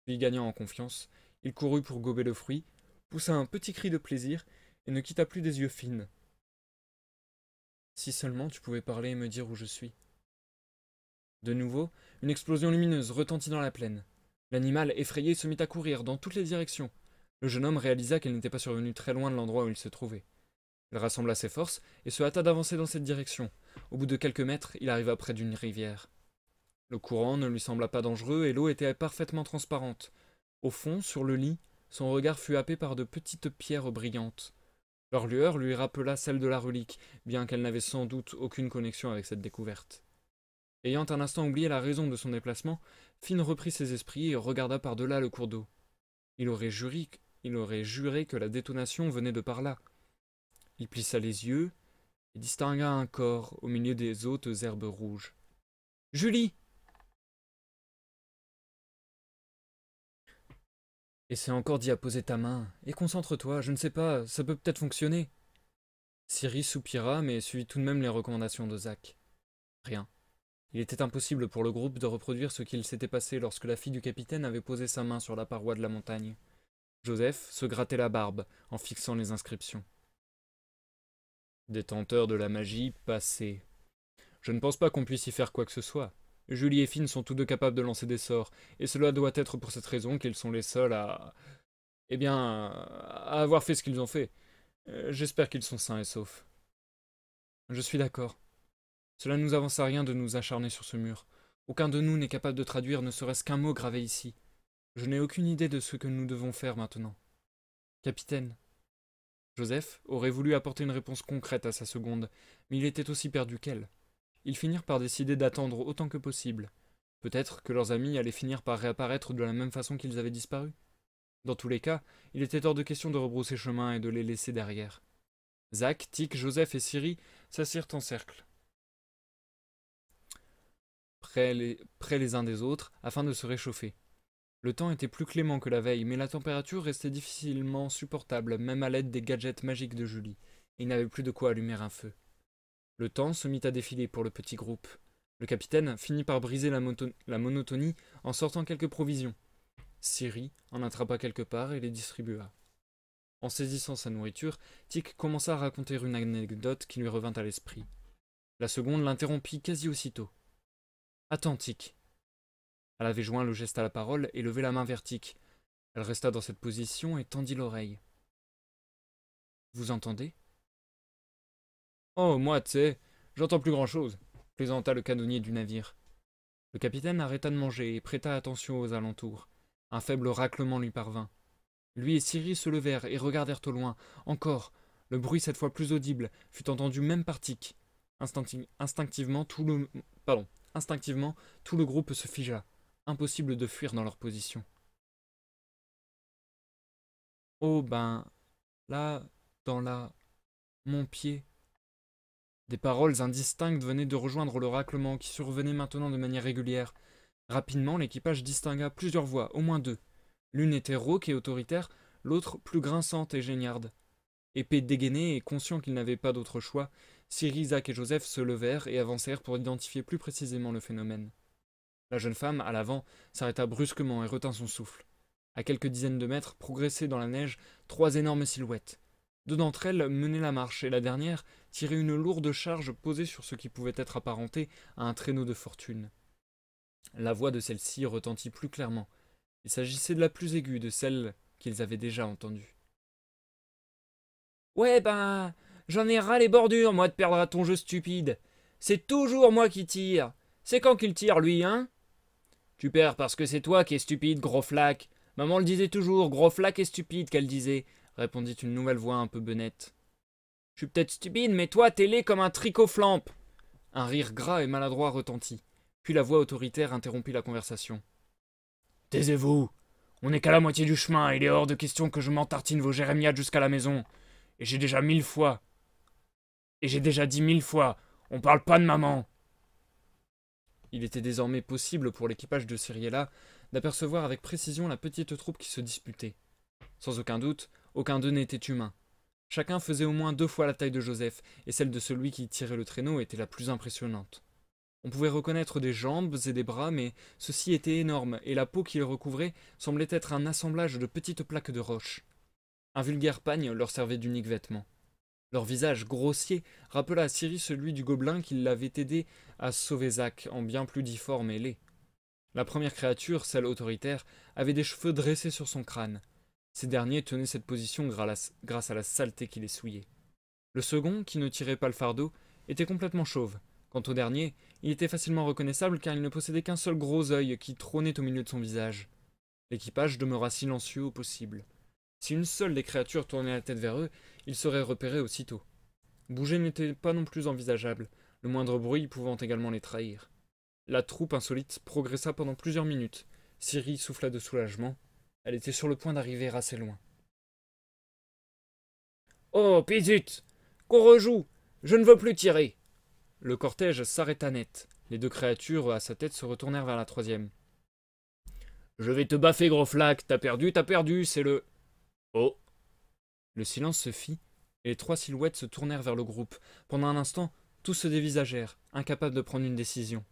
Puis, gagnant en confiance, il courut pour gober le fruit, poussa un petit cri de plaisir et ne quitta plus des yeux Finn. Si seulement tu pouvais parler et me dire où je suis. De nouveau, une explosion lumineuse retentit dans la plaine. L'animal, effrayé, se mit à courir dans toutes les directions. Le jeune homme réalisa qu'elle n'était pas survenue très loin de l'endroit où il se trouvait. Il rassembla ses forces et se hâta d'avancer dans cette direction. Au bout de quelques mètres, il arriva près d'une rivière. Le courant ne lui sembla pas dangereux et l'eau était parfaitement transparente. Au fond, sur le lit, son regard fut happé par de petites pierres brillantes. Leur lueur lui rappela celle de la relique, bien qu'elle n'avait sans doute aucune connexion avec cette découverte. Ayant un instant oublié la raison de son déplacement, Finn reprit ses esprits et regarda par-delà le cours d'eau. Il aurait juré que la détonation venait de par là. Il plissa les yeux et distingua un corps au milieu des hautes herbes rouges. Julie! Essaie encore d'y apposer ta main, et concentre-toi, je ne sais pas, ça peut peut-être fonctionner. Ciri soupira, mais suivit tout de même les recommandations de Zach. Rien. Il était impossible pour le groupe de reproduire ce qu'il s'était passé lorsque la fille du capitaine avait posé sa main sur la paroi de la montagne. Joseph se grattait la barbe en fixant les inscriptions. Détenteur de la magie passée. Je ne pense pas qu'on puisse y faire quoi que ce soit. Julie et Finn sont tous deux capables de lancer des sorts, et cela doit être pour cette raison qu'ils sont les seuls à... Eh bien, à avoir fait ce qu'ils ont fait. J'espère qu'ils sont sains et saufs. Je suis d'accord. Cela ne nous avance à rien de nous acharner sur ce mur. Aucun de nous n'est capable de traduire ne serait-ce qu'un mot gravé ici. Je n'ai aucune idée de ce que nous devons faire maintenant. Capitaine. Joseph aurait voulu apporter une réponse concrète à sa seconde, mais il était aussi perdu qu'elle. Ils finirent par décider d'attendre autant que possible. Peut-être que leurs amis allaient finir par réapparaître de la même façon qu'ils avaient disparu. Dans tous les cas, il était hors de question de rebrousser chemin et de les laisser derrière. Zach, Tic, Joseph et Ciri s'assirent en cercle, près les uns des autres, afin de se réchauffer. Le temps était plus clément que la veille, mais la température restait difficilement supportable, même à l'aide des gadgets magiques de Julie, et il n'avait plus de quoi allumer un feu. Le temps se mit à défiler pour le petit groupe. Le capitaine finit par briser la monotonie en sortant quelques provisions. Ciri en attrapa quelque part et les distribua. En saisissant sa nourriture, Tic commença à raconter une anecdote qui lui revint à l'esprit. La seconde l'interrompit quasi aussitôt. « Attends, Tic. » Elle avait joint le geste à la parole et levé la main vers Tic. Elle resta dans cette position et tendit l'oreille. « Vous entendez ?»« Oh, moi, tu sais, j'entends plus grand-chose, » plaisanta le canonnier du navire. Le capitaine arrêta de manger et prêta attention aux alentours. Un faible raclement lui parvint. Lui et Ciri se levèrent et regardèrent au loin. Encore, le bruit cette fois plus audible fut entendu même par Tic. Instinctivement, tout le groupe se figea. Impossible de fuir dans leur position. Oh ben, là, mon pied. Des paroles indistinctes venaient de rejoindre le raclement qui survenait maintenant de manière régulière. Rapidement, l'équipage distingua plusieurs voix, au moins deux. L'une était rauque et autoritaire, l'autre plus grinçante et géniarde. Épée dégainée et conscients qu'ils n'avaient pas d'autre choix, Ciri, Zach et Joseph se levèrent et avancèrent pour identifier plus précisément le phénomène. La jeune femme, à l'avant, s'arrêta brusquement et retint son souffle. À quelques dizaines de mètres, progressaient dans la neige trois énormes silhouettes. Deux d'entre elles menaient la marche et la dernière tirait une lourde charge posée sur ce qui pouvait être apparenté à un traîneau de fortune. La voix de celle-ci retentit plus clairement. Il s'agissait de la plus aiguë de celle qu'ils avaient déjà entendue. « Ouais, ben, j'en ai ras les bordures, moi, de perdre à ton jeu stupide. C'est toujours moi qui tire. C'est quand qu'il tire, lui, hein ? Tu perds parce que c'est toi qui es stupide, gros flac. Maman le disait toujours, gros flac et stupide, qu'elle disait, répondit une nouvelle voix un peu benette. Je suis peut-être stupide, mais toi, t'es laid comme un tricot flampe. Un rire gras et maladroit retentit. Puis la voix autoritaire interrompit la conversation. Taisez-vous. On n'est qu'à la moitié du chemin, et il est hors de question que je m'entartine vos jérémiades jusqu'à la maison. Et j'ai déjà dit 1000 fois, on parle pas de maman. Il était désormais possible pour l'équipage de Cyriella d'apercevoir avec précision la petite troupe qui se disputait. Sans aucun doute, aucun d'eux n'était humain. Chacun faisait au moins 2 fois la taille de Joseph, et celle de celui qui tirait le traîneau était la plus impressionnante. On pouvait reconnaître des jambes et des bras, mais ceux-ci étaient énormes, et la peau qui les recouvrait semblait être un assemblage de petites plaques de roche. Un vulgaire pagne leur servait d'unique vêtement. Leur visage grossier rappela à Ciri celui du gobelin qui l'avait aidé à sauver Zach, en bien plus difforme et laid. La première créature, celle autoritaire, avait des cheveux dressés sur son crâne. Ces derniers tenaient cette position grâce à la saleté qui les souillait. Le second, qui ne tirait pas le fardeau, était complètement chauve. Quant au dernier, il était facilement reconnaissable car il ne possédait qu'un seul gros œil qui trônait au milieu de son visage. L'équipage demeura silencieux au possible. Si une seule des créatures tournait la tête vers eux, ils seraient repérés aussitôt. Bouger n'était pas non plus envisageable, le moindre bruit pouvant également les trahir. La troupe insolite progressa pendant plusieurs minutes. Ciri souffla de soulagement. Elle était sur le point d'arriver assez loin. « Oh, Pizut ! Qu'on rejoue ! Je ne veux plus tirer !» Le cortège s'arrêta net. Les 2 créatures à sa tête se retournèrent vers la troisième. Je vais te baffer, gros flac, t'as perdu, c'est le... Oh. Le silence se fit, et les trois silhouettes se tournèrent vers le groupe. Pendant un instant, tous se dévisagèrent, incapables de prendre une décision.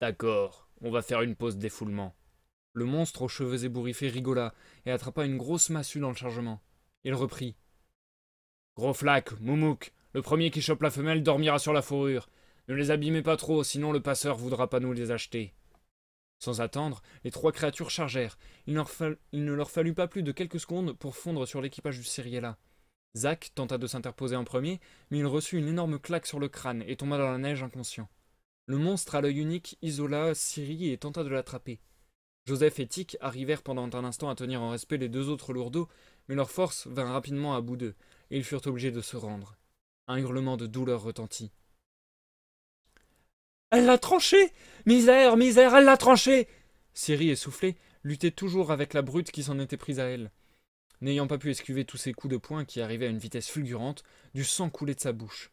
D'accord, on va faire une pause défoulement. Le monstre aux cheveux ébouriffés rigola et attrapa une grosse massue dans le chargement. Il reprit. Gros flac, Moumouk, le premier qui chope la femelle dormira sur la fourrure. Ne les abîmez pas trop, sinon le passeur voudra pas nous les acheter. Sans attendre, les trois créatures chargèrent. Il ne leur fallut pas plus de quelques secondes pour fondre sur l'équipage du Cyriella. Zach tenta de s'interposer en premier, mais il reçut une énorme claque sur le crâne et tomba dans la neige inconscient. Le monstre à l'œil unique isola Ciri et tenta de l'attraper. Joseph et Tic arrivèrent pendant un instant à tenir en respect les deux autres lourdeaux, mais leurs forces vinrent rapidement à bout d'eux, et ils furent obligés de se rendre. Un hurlement de douleur retentit. Elle l'a tranché! Misère, misère, elle l'a tranché! Ciri, essoufflée, luttait toujours avec la brute qui s'en était prise à elle. N'ayant pas pu esquiver tous ces coups de poing qui arrivaient à une vitesse fulgurante, du sang coulait de sa bouche.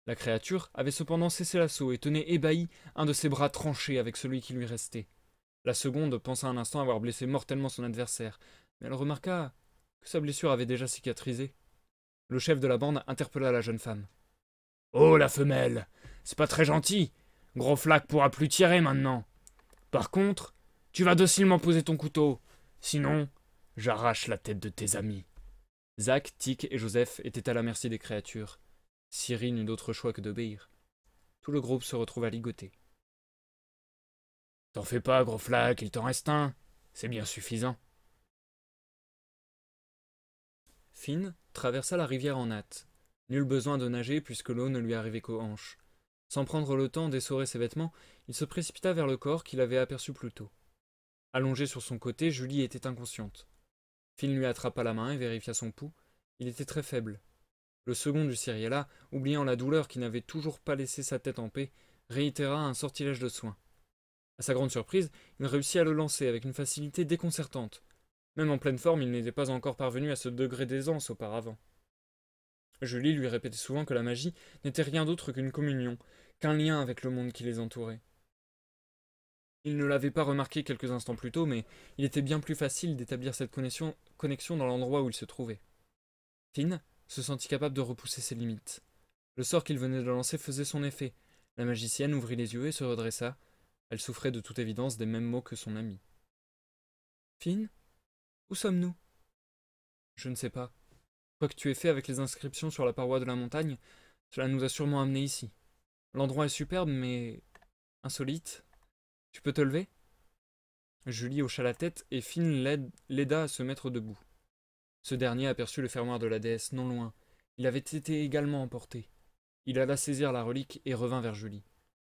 La créature avait cependant cessé l'assaut et tenait ébahi un de ses bras tranché avec celui qui lui restait. La seconde pensa un instant avoir blessé mortellement son adversaire, mais elle remarqua que sa blessure avait déjà cicatrisé. Le chef de la bande interpella la jeune femme. « Oh, la femelle! C'est pas très gentil! Gros flac pourra plus tirer maintenant! Par contre, tu vas docilement poser ton couteau, sinon, j'arrache la tête de tes amis. » Zach, Tic et Joseph étaient à la merci des créatures. Ciri n'eut d'autre choix que d'obéir. Tout le groupe se retrouva ligoté. « T'en fais pas, gros flac, il t'en reste un. C'est bien suffisant. » Finn traversa la rivière en hâte. Nul besoin de nager puisque l'eau ne lui arrivait qu'aux hanches. Sans prendre le temps d'essorer ses vêtements, il se précipita vers le corps qu'il avait aperçu plus tôt. Allongée sur son côté, Julie était inconsciente. Finn lui attrapa la main et vérifia son pouls. Il était très faible. Le second du Cyriella, oubliant la douleur qui n'avait toujours pas laissé sa tête en paix, réitéra un sortilège de soins. À sa grande surprise, il réussit à le lancer avec une facilité déconcertante. Même en pleine forme, il n'était pas encore parvenu à ce degré d'aisance auparavant. Julie lui répétait souvent que la magie n'était rien d'autre qu'une communion, qu'un lien avec le monde qui les entourait. Il ne l'avait pas remarqué quelques instants plus tôt, mais il était bien plus facile d'établir cette connexion dans l'endroit où il se trouvait. Finn se sentit capable de repousser ses limites. Le sort qu'il venait de lancer faisait son effet. La magicienne ouvrit les yeux et se redressa. Elle souffrait de toute évidence des mêmes maux que son ami. « Finn, où sommes-nous ?»« Je ne sais pas. Quoi que tu aies fait avec les inscriptions sur la paroi de la montagne, cela nous a sûrement amenés ici. L'endroit est superbe, mais insolite. Tu peux te lever ?» Julie hocha la tête et Finn l'aida à se mettre debout. Ce dernier aperçut le fermoir de la déesse non loin. Il avait été également emporté. Il alla saisir la relique et revint vers Julie.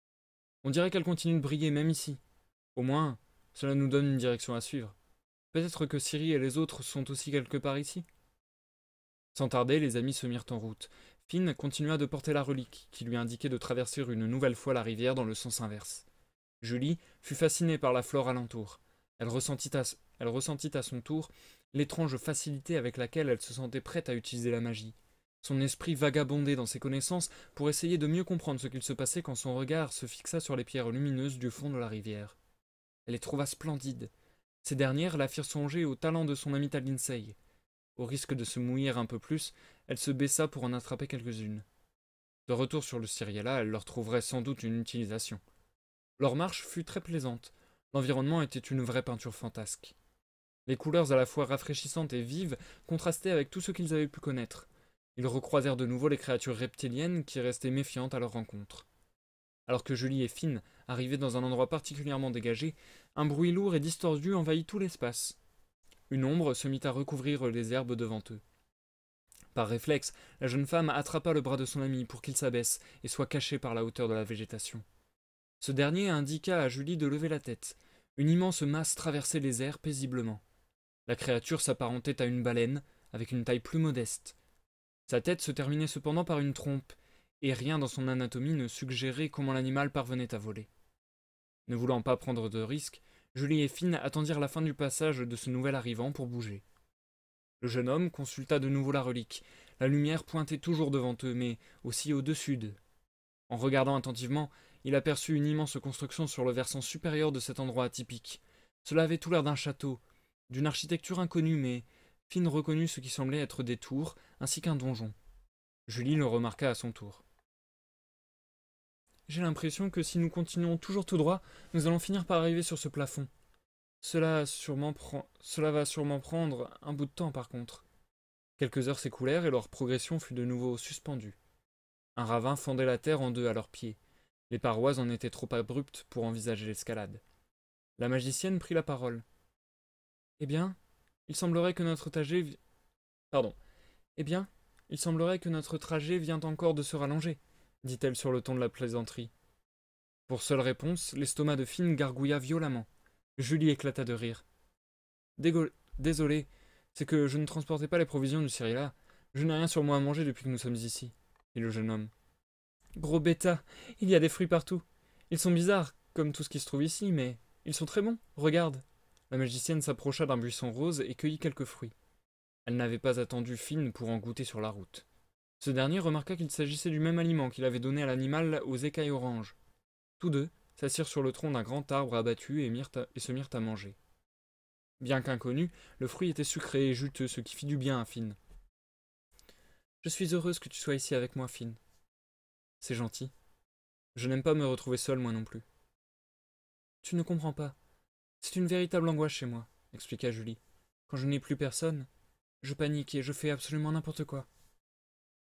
« On dirait qu'elle continue de briller même ici. Au moins, cela nous donne une direction à suivre. Peut-être que Ciri et les autres sont aussi quelque part ici. » Sans tarder, les amis se mirent en route. Finn continua de porter la relique, qui lui indiquait de traverser une nouvelle fois la rivière dans le sens inverse. Julie fut fascinée par la flore alentour. Elle ressentit à son tour l'étrange facilité avec laquelle elle se sentait prête à utiliser la magie. Son esprit vagabondait dans ses connaissances pour essayer de mieux comprendre ce qu'il se passait quand son regard se fixa sur les pierres lumineuses du fond de la rivière. Elle les trouva splendides. Ces dernières la firent songer au talent de son amie Talinsei. Au risque de se mouiller un peu plus, elle se baissa pour en attraper quelques-unes. De retour sur le Cyriella, elle leur trouverait sans doute une utilisation. Leur marche fut très plaisante. L'environnement était une vraie peinture fantasque. Les couleurs à la fois rafraîchissantes et vives contrastaient avec tout ce qu'ils avaient pu connaître. Ils recroisèrent de nouveau les créatures reptiliennes qui restaient méfiantes à leur rencontre. Alors que Julie et Finn arrivaient dans un endroit particulièrement dégagé, un bruit lourd et distordu envahit tout l'espace. Une ombre se mit à recouvrir les herbes devant eux. Par réflexe, la jeune femme attrapa le bras de son ami pour qu'il s'abaisse et soit caché par la hauteur de la végétation. Ce dernier indiqua à Julie de lever la tête. Une immense masse traversait les airs paisiblement. La créature s'apparentait à une baleine, avec une taille plus modeste. Sa tête se terminait cependant par une trompe, et rien dans son anatomie ne suggérait comment l'animal parvenait à voler. Ne voulant pas prendre de risques, Julie et Finn attendirent la fin du passage de ce nouvel arrivant pour bouger. Le jeune homme consulta de nouveau la relique. La lumière pointait toujours devant eux, mais aussi au-dessus d'eux. En regardant attentivement, il aperçut une immense construction sur le versant supérieur de cet endroit atypique. Cela avait tout l'air d'un château, d'une architecture inconnue, mais Finn reconnut ce qui semblait être des tours, ainsi qu'un donjon. Julie le remarqua à son tour. J'ai l'impression que si nous continuons toujours tout droit, nous allons finir par arriver sur ce plafond. Cela va sûrement prendre un bout de temps par contre. Quelques heures s'écoulèrent et leur progression fut de nouveau suspendue. Un ravin fendait la terre en deux à leurs pieds. Les parois en étaient trop abruptes pour envisager l'escalade. La magicienne prit la parole. Eh bien, il semblerait que notre trajet... Pardon. Eh bien, il semblerait que notre trajet vient encore de se rallonger, dit-elle sur le ton de la plaisanterie. Pour seule réponse, l'estomac de Finn gargouilla violemment. Julie éclata de rire. Désolé, c'est que je ne transportais pas les provisions du Cyrilla. Je n'ai rien sur moi à manger depuis que nous sommes ici, dit le jeune homme. Gros bêta, il y a des fruits partout. Ils sont bizarres, comme tout ce qui se trouve ici, mais ils sont très bons, regarde. La magicienne s'approcha d'un buisson rose et cueillit quelques fruits. Elle n'avait pas attendu Finn pour en goûter sur la route. Ce dernier remarqua qu'il s'agissait du même aliment qu'il avait donné à l'animal aux écailles oranges. Tous deux s'assirent sur le tronc d'un grand arbre abattu et se mirent à manger. Bien qu'inconnu, le fruit était sucré et juteux, ce qui fit du bien à Finn. Je suis heureuse que tu sois ici avec moi, Finn. C'est gentil. Je n'aime pas me retrouver seule, moi non plus. Tu ne comprends pas. C'est une véritable angoisse chez moi, expliqua Julie. Quand je n'ai plus personne, je panique et je fais absolument n'importe quoi.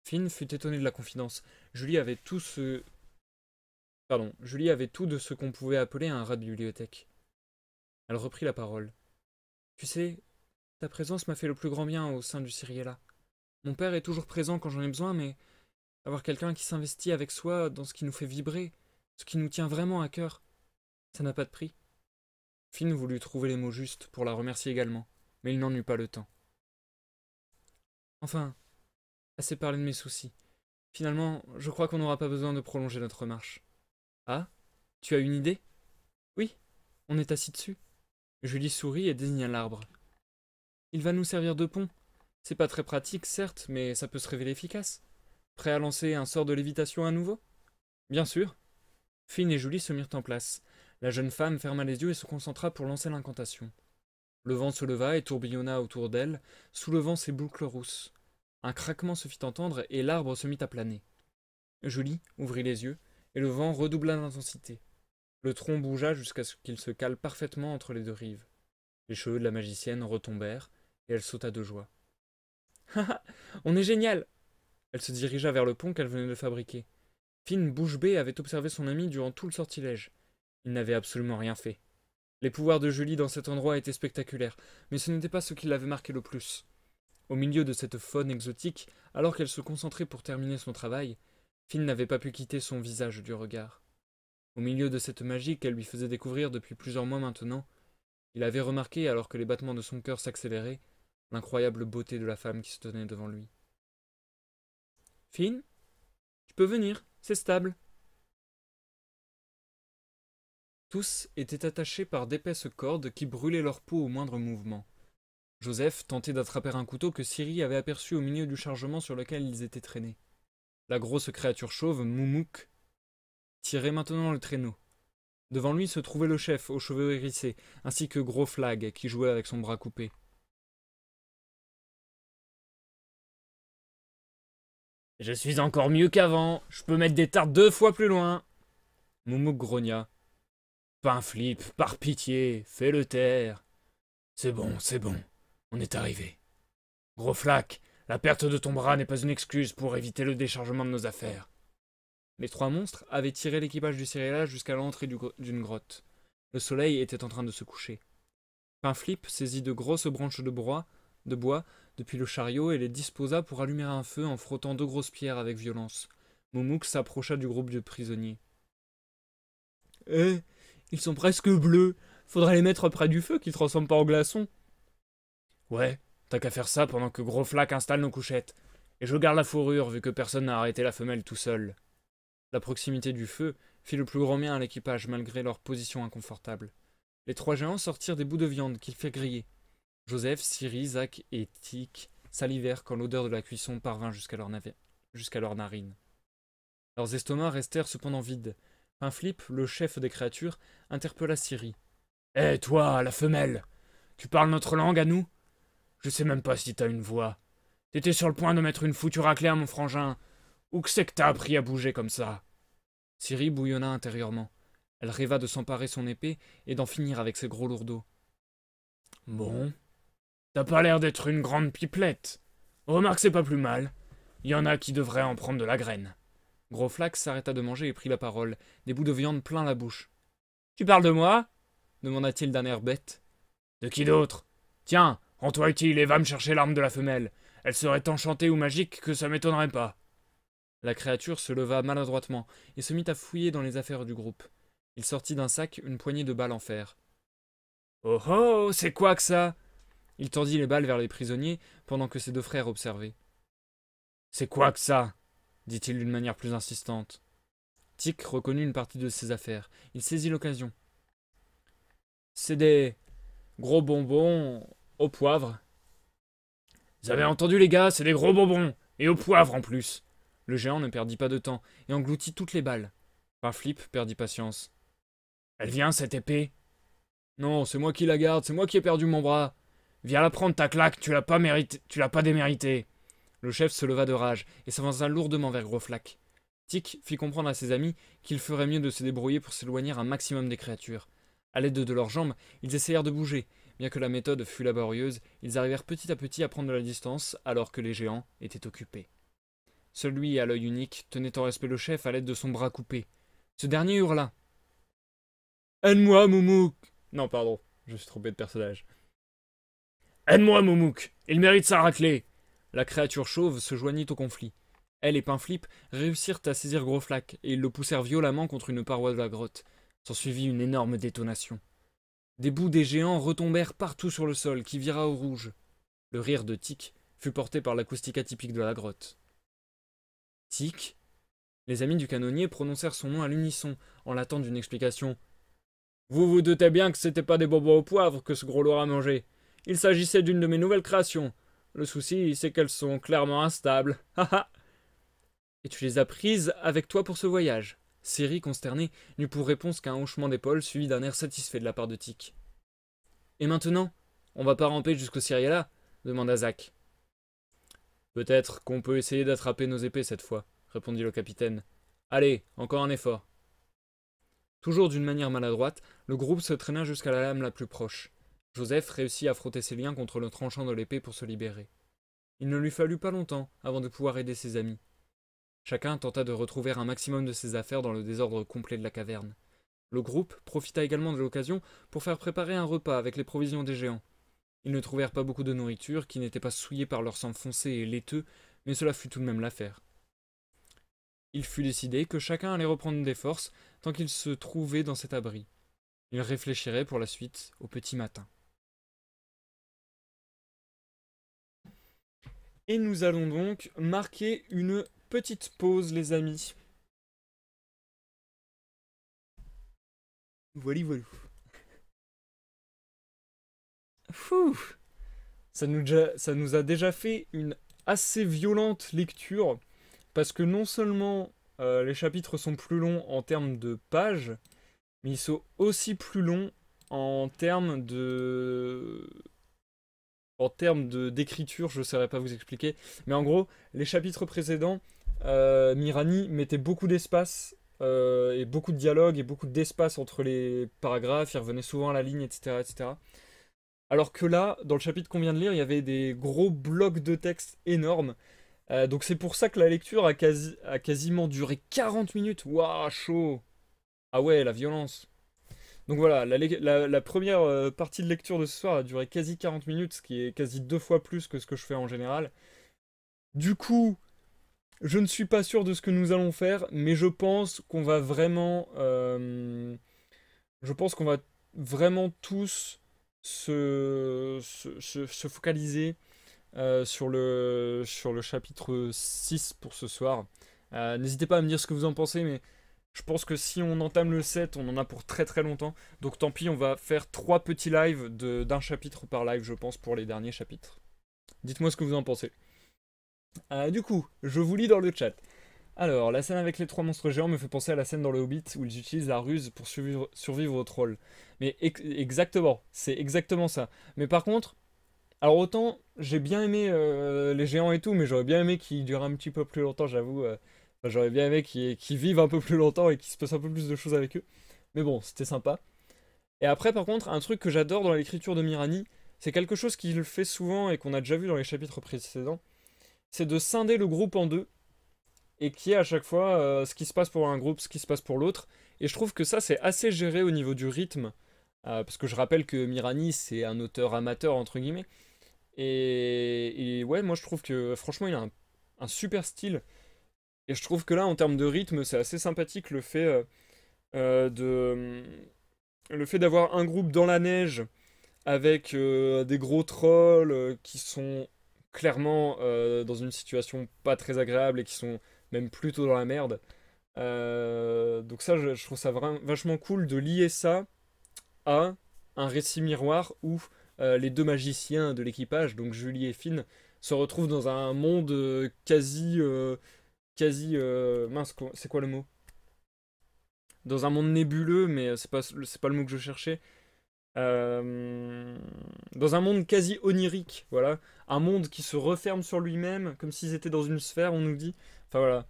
Finn fut étonné de la confidence. Julie avait tout de ce qu'on pouvait appeler un rat de bibliothèque. Elle reprit la parole. Tu sais, ta présence m'a fait le plus grand bien au sein du Cyriella. Mon père est toujours présent quand j'en ai besoin, mais avoir quelqu'un qui s'investit avec soi dans ce qui nous fait vibrer, ce qui nous tient vraiment à cœur, ça n'a pas de prix. Finn voulut trouver les mots justes pour la remercier également, mais il n'en eut pas le temps. Enfin, assez parlé de mes soucis. Finalement, je crois qu'on n'aura pas besoin de prolonger notre marche. Ah, tu as une idée? Oui, on est assis dessus. Julie sourit et désigna l'arbre. Il va nous servir de pont. C'est pas très pratique, certes, mais ça peut se révéler efficace. Prêt à lancer un sort de lévitation à nouveau? Bien sûr. Finn et Julie se mirent en place. La jeune femme ferma les yeux et se concentra pour lancer l'incantation. Le vent se leva et tourbillonna autour d'elle, soulevant ses boucles rousses. Un craquement se fit entendre et l'arbre se mit à planer. Julie ouvrit les yeux et le vent redoubla d'intensité. Le tronc bougea jusqu'à ce qu'il se cale parfaitement entre les deux rives. Les cheveux de la magicienne retombèrent et elle sauta de joie. Ha, on est génial! Elle se dirigea vers le pont qu'elle venait de fabriquer. Finn bouche bée avait observé son ami durant tout le sortilège. Il n'avait absolument rien fait. Les pouvoirs de Julie dans cet endroit étaient spectaculaires, mais ce n'était pas ce qui l'avait marqué le plus. Au milieu de cette faune exotique, alors qu'elle se concentrait pour terminer son travail, Finn n'avait pas pu quitter son visage du regard. Au milieu de cette magie qu'elle lui faisait découvrir depuis plusieurs mois maintenant, il avait remarqué, alors que les battements de son cœur s'accéléraient, l'incroyable beauté de la femme qui se tenait devant lui. « Finn, tu peux venir, c'est stable. » Tous étaient attachés par d'épaisses cordes qui brûlaient leur peau au moindre mouvement. Joseph tentait d'attraper un couteau que Ciri avait aperçu au milieu du chargement sur lequel ils étaient traînés. La grosse créature chauve, Moumouk, tirait maintenant le traîneau. Devant lui se trouvait le chef, aux cheveux hérissés, ainsi que Gros Flag, qui jouait avec son bras coupé. « Je suis encore mieux qu'avant, je peux mettre des tartes 2 fois plus loin !» Moumouk grogna. « Pinflip, par pitié, fais-le taire !»« C'est bon, on est arrivé. Gros Flac, la perte de ton bras n'est pas une excuse pour éviter le déchargement de nos affaires. » Les 3 monstres avaient tiré l'équipage du Cyrilla jusqu'à l'entrée d'une grotte. Le soleil était en train de se coucher. Pinflip saisit de grosses branches de bois depuis le chariot et les disposa pour allumer un feu en frottant 2 grosses pierres avec violence. Moumouk s'approcha du groupe de prisonniers. « Eh, ils sont presque bleus. Faudrait les mettre près du feu qu'ils ne se ressemblent pas en glaçons. »« Ouais, t'as qu'à faire ça pendant que Gros Flac installe nos couchettes. Et je garde la fourrure vu que personne n'a arrêté la femelle tout seul. » La proximité du feu fit le plus grand bien à l'équipage malgré leur position inconfortable. Les 3 géants sortirent des bouts de viande qu'ils firent griller. Joseph, Ciri, Zach et Tic salivèrent quand l'odeur de la cuisson parvint jusqu'à leurs narines. Leurs estomacs restèrent cependant vides. Pinflip, le chef des créatures, interpella Ciri. Hé, toi, la femelle! Tu parles notre langue à nous? Je sais même pas si t'as une voix. T'étais sur le point de mettre une foutue raclée à mon frangin. Où que c'est que t'as appris à bouger comme ça? Ciri bouillonna intérieurement. Elle rêva de s'emparer son épée et d'en finir avec ses gros lourdeaux. Bon, t'as pas l'air d'être une grande pipelette. Remarque, c'est pas plus mal. Y en a qui devraient en prendre de la graine. Gros Flax s'arrêta de manger et prit la parole, des bouts de viande plein la bouche. Tu parles de moi? Demanda-t-il d'un air bête. De qui d'autre? Tiens, rends-toi utile et va me chercher l'arme de la femelle. Elle serait enchantée ou magique que ça m'étonnerait pas. La créature se leva maladroitement et se mit à fouiller dans les affaires du groupe. Il sortit d'un sac une poignée de balles en fer. Oh oh, c'est quoi que ça? Il tendit les balles vers les prisonniers pendant que ses deux frères observaient. C'est quoi que ça? Dit-il d'une manière plus insistante. Tic reconnut une partie de ses affaires. Il saisit l'occasion. C'est des gros bonbons au poivre. Vous avez entendu les gars, c'est des gros bonbons, et au poivre en plus. Le géant ne perdit pas de temps et engloutit toutes les balles. Pinflip perdit patience. Elle vient, cette épée? Non, c'est moi qui la garde, c'est moi qui ai perdu mon bras. Viens la prendre ta claque, tu l'as pas mérité, tu l'as pas démérité. Le chef se leva de rage et s'avança lourdement vers Grosflac. Tic fit comprendre à ses amis qu'il ferait mieux de se débrouiller pour s'éloigner un maximum des créatures. À l'aide de leurs jambes, ils essayèrent de bouger. Bien que la méthode fût laborieuse, ils arrivèrent petit à petit à prendre de la distance alors que les géants étaient occupés. Celui à l'œil unique tenait en respect le chef à l'aide de son bras coupé. Ce dernier hurla. Aide-moi, Moumouk! Non, pardon, je suis trompé de personnage. Aide-moi, Moumouk! Il mérite sa raclée! La créature chauve se joignit au conflit. Elle et Pinflip réussirent à saisir Grosflac et ils le poussèrent violemment contre une paroi de la grotte. S'ensuivit une énorme détonation. Des bouts des géants retombèrent partout sur le sol, qui vira au rouge. Le rire de Tic fut porté par l'acoustique atypique de la grotte. Tic? Les amis du canonnier prononcèrent son nom à l'unisson, en l'attendant d'une explication. Vous vous doutez bien que c'était pas des bonbons au poivre que ce gros lourd a mangé. Il s'agissait d'une de mes nouvelles créations. Le souci, c'est qu'elles sont clairement instables. Haha. Et tu les as prises avec toi pour ce voyage? Ciri, consternée, n'eut pour réponse qu'un hochement d'épaule suivi d'un air satisfait de la part de Tic. Et maintenant? On va pas ramper jusqu'au Cyriella? Demanda Zach. Peut-être qu'on peut essayer d'attraper nos épées cette fois, répondit le capitaine. Allez, encore un effort. Toujours d'une manière maladroite, le groupe se traîna jusqu'à la lame la plus proche. Joseph réussit à frotter ses liens contre le tranchant de l'épée pour se libérer. Il ne lui fallut pas longtemps avant de pouvoir aider ses amis. Chacun tenta de retrouver un maximum de ses affaires dans le désordre complet de la caverne. Le groupe profita également de l'occasion pour faire préparer un repas avec les provisions des géants. Ils ne trouvèrent pas beaucoup de nourriture qui n'était pas souillée par leur sang foncé et laiteux, mais cela fut tout de même l'affaire. Il fut décidé que chacun allait reprendre des forces tant qu'il se trouvait dans cet abri. Ils réfléchiraient pour la suite au petit matin. Et nous allons donc marquer une petite pause, les amis. Voilà, voilà. Fouh. Ça nous a déjà fait une assez violente lecture, parce que non seulement les chapitres sont plus longs en termes de pages, mais ils sont aussi plus longs en termes de... d'écriture, je ne saurais pas vous expliquer. Mais en gros, les chapitres précédents, Mirani mettait beaucoup d'espace et beaucoup de dialogue et beaucoup d'espace entre les paragraphes, il revenait souvent à la ligne, etc., etc. Alors que là, dans le chapitre qu'on vient de lire, il y avait des gros blocs de texte énormes. Donc c'est pour ça que la lecture a quasiment duré 40 minutes. Waouh, chaud! Ah ouais, la violence. Donc voilà, la première partie de lecture de ce soir a duré quasi 40 minutes, ce qui est quasi 2 fois plus que ce que je fais en général. Du coup, je ne suis pas sûr de ce que nous allons faire, mais je pense qu'on va vraiment... je pense qu'on va vraiment tous se focaliser sur le chapitre 6 pour ce soir. N'hésitez pas à me dire ce que vous en pensez, mais je pense que si on entame le 7, on en a pour très très longtemps. Donc tant pis, on va faire 3 petits lives d'un chapitre par live, je pense, pour les derniers chapitres. Dites-moi ce que vous en pensez. Du coup, je vous lis dans le chat. Alors, la scène avec les trois monstres géants me fait penser à la scène dans le Hobbit où ils utilisent la ruse pour survivre aux trolls. Mais exactement, c'est exactement ça. Mais par contre, alors autant j'ai bien aimé les géants et tout, mais j'aurais bien aimé qu'ils durent un petit peu plus longtemps, j'avoue. Enfin, j'aurais bien aimé qu'ils vivent un peu plus longtemps et qu'il se passe un peu plus de choses avec eux. Mais bon, c'était sympa. Et après, par contre, un truc que j'adore dans l'écriture de Mirani, c'est quelque chose qu'il fait souvent et qu'on a déjà vu dans les chapitres précédents, c'est de scinder le groupe en deux et qui est à chaque fois ce qui se passe pour un groupe, ce qui se passe pour l'autre. Et je trouve que ça, c'est assez géré au niveau du rythme, parce que je rappelle que Mirani, c'est un auteur amateur, entre guillemets. Et ouais, moi je trouve que franchement, il a un super style. Et je trouve que là, en termes de rythme, c'est assez sympathique euh, de, le fait d'avoir un groupe dans la neige avec des gros trolls qui sont clairement dans une situation pas très agréable et qui sont même plutôt dans la merde. Donc ça, je trouve ça vachement cool de lier ça à un récit miroir où les deux magiciens de l'équipage, donc Julie et Finn, se retrouvent dans un monde mince, c'est quoi le mot? Dans un monde nébuleux, mais c'est pas le mot que je cherchais. Dans un monde quasi onirique, voilà. Un monde qui se referme sur lui-même, comme s'ils étaient dans une sphère, on nous dit. Enfin voilà.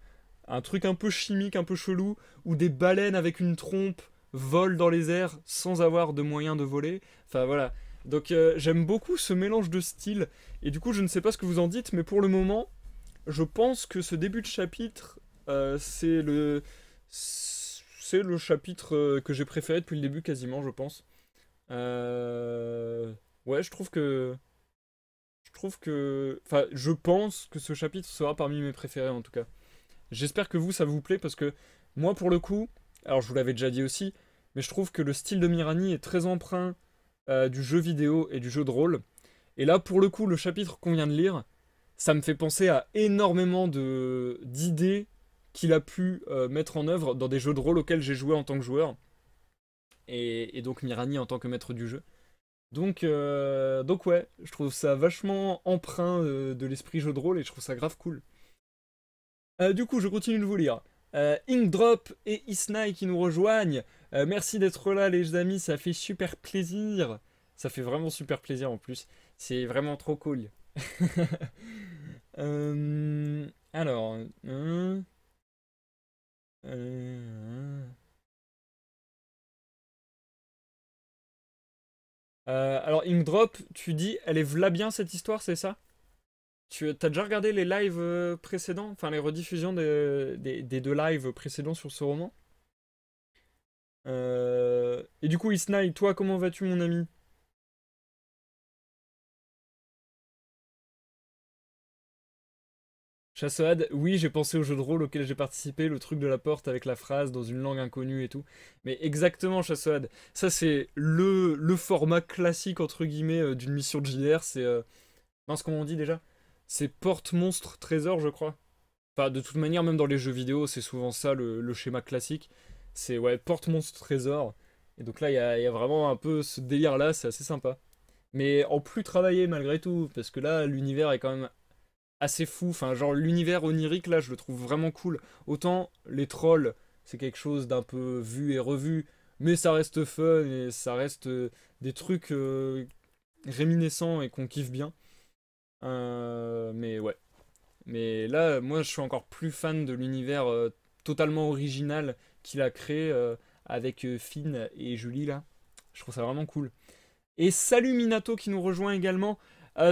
Un truc un peu chimique, un peu chelou, où des baleines avec une trompe volent dans les airs sans avoir de moyens de voler. Enfin voilà. Donc j'aime beaucoup ce mélange de styles. Et du coup, je ne sais pas ce que vous en dites, mais pour le moment, je pense que ce début de chapitre, c'est le chapitre que j'ai préféré depuis le début quasiment, je pense. Euh, Ouais, enfin, je pense que ce chapitre sera parmi mes préférés en tout cas. J'espère que vous, ça vous plaît parce que moi, pour le coup, alors je vous l'avais déjà dit aussi, mais je trouve que le style de Mirani est très emprunt du jeu vidéo et du jeu de rôle. Et là, pour le coup, le chapitre qu'on vient de lire, ça me fait penser à énormément de d'idées qu'il a pu mettre en œuvre dans des jeux de rôle auxquels j'ai joué en tant que joueur, et donc Mirani en tant que maître du jeu. Donc ouais, je trouve ça vachement emprunt de l'esprit jeu de rôle et je trouve ça grave cool. Du coup, je continue de vous lire. Inkdrop et Isnai qui nous rejoignent. Merci d'être là, les amis, ça fait super plaisir. Ça fait vraiment super plaisir en plus. C'est vraiment trop cool. Alors. Alors, Inkdrop, tu dis, elle est v'là bien cette histoire, c'est ça? Tu as déjà regardé les lives précédents, enfin les rediffusions des deux lives précédents sur ce roman? Et du coup, Isnai, toi, comment vas-tu, mon ami? Chassoad, oui, j'ai pensé au jeu de rôle auquel j'ai participé, le truc de la porte avec la phrase dans une langue inconnue et tout. Mais exactement, Chassoad. Ça, c'est le format classique, entre guillemets, d'une mission de JDR. C'est. Mince, comment on dit déjà? C'est porte, monstre, trésor, je crois. Enfin, de toute manière, même dans les jeux vidéo, c'est souvent ça le schéma classique. C'est ouais, porte monstre trésor. Et donc là, il y a vraiment un peu ce délire-là, c'est assez sympa. Mais en plus travaillé malgré tout, parce que là, l'univers est quand même assez fou. Enfin, genre, l'univers onirique, là, je le trouve vraiment cool. Autant les trolls, c'est quelque chose d'un peu vu et revu, mais ça reste fun et ça reste des trucs réminiscents et qu'on kiffe bien. Mais ouais. Mais là, moi, je suis encore plus fan de l'univers totalement original qu'il a créé avec Finn et Julie, là. Je trouve ça vraiment cool. Et salut Minato qui nous rejoint également.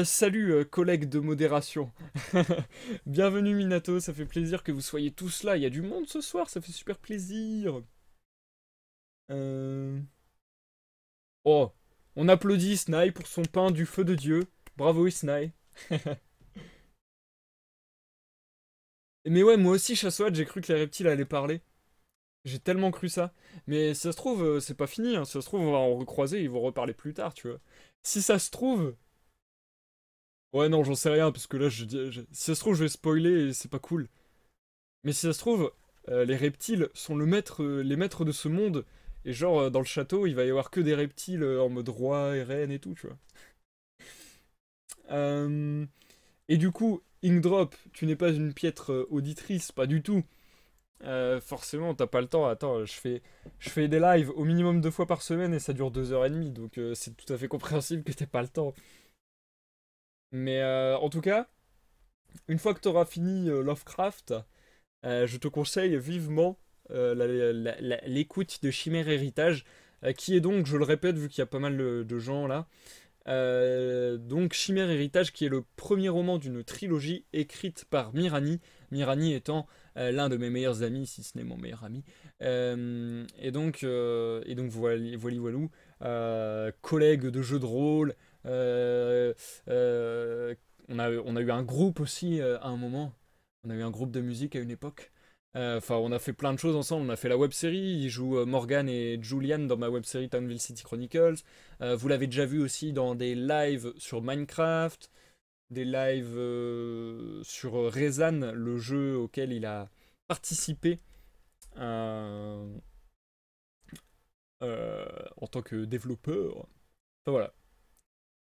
Salut collègue de modération. Bienvenue Minato, ça fait plaisir que vous soyez tous là. Il y a du monde ce soir, ça fait super plaisir. Euh, Oh, on applaudit Isnai pour son pain du feu de Dieu. Bravo Isnai. Mais ouais, moi aussi, Chassoat, j'ai cru que les reptiles allaient parler. J'ai tellement cru ça. Mais si ça se trouve, c'est pas fini, hein. Si ça se trouve, on va en recroiser, ils vont reparler plus tard, tu vois. Si ça se trouve. Ouais, non, j'en sais rien, parce que là, si ça se trouve, je vais spoiler et c'est pas cool. Mais si ça se trouve, les reptiles sont les maîtres de ce monde. Et genre, dans le château, il va y avoir que des reptiles en mode roi et reine et tout, tu vois. Euh, Et du coup, Inkdrop, tu n'es pas une piètre auditrice, pas du tout. Forcément, t'as pas le temps. Attends, je fais des lives au minimum 2 fois par semaine et ça dure 2h30, donc c'est tout à fait compréhensible que t'aies pas le temps. Mais en tout cas, une fois que t'auras fini Lovecraft, je te conseille vivement l'écoute de Chimère Héritage, qui est donc, je le répète, vu qu'il y a pas mal de gens là, donc Chimère Héritage, qui est le premier roman d'une trilogie écrite par Mirani, Mirani étant l'un de mes meilleurs amis, si ce n'est mon meilleur ami. Et donc voilou, collègue de jeux de rôle. euh, euh, on a eu un groupe aussi à un moment. On a eu un groupe de musique à une époque. Enfin, on a fait plein de choses ensemble. On a fait la web série. Ils jouent Morgan et Julian dans ma web série Townville City Chronicles. Vous l'avez déjà vu aussi dans des lives sur Minecraft, des lives sur Rezan, le jeu auquel il a participé euh, en tant que développeur. Enfin voilà,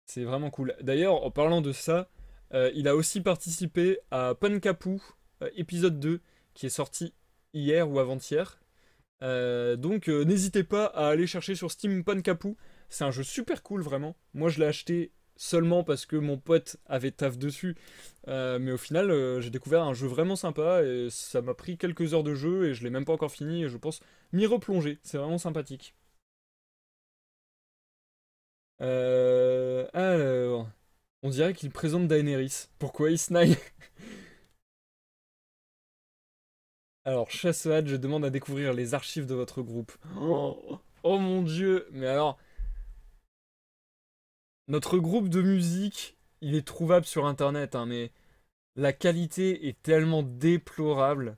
c'est vraiment cool. D'ailleurs, en parlant de ça, il a aussi participé à Pankapu épisode 2 qui est sorti hier ou avant-hier. Donc n'hésitez pas à aller chercher sur Steam Pankapu. C'est un jeu super cool vraiment. Moi je l'ai acheté seulement parce que mon pote avait taf dessus. Mais au final j'ai découvert un jeu vraiment sympa et ça m'a pris quelques heures de jeu et je l'ai même pas encore fini et je pense m'y replonger. C'est vraiment sympathique. Alors, on dirait qu'il présente Daenerys. Pourquoi Isnaï? Alors, Chassead, je demande à découvrir les archives de votre groupe. Oh, oh mon dieu! Mais alors, notre groupe de musique, il est trouvable sur internet, hein, mais la qualité est tellement déplorable.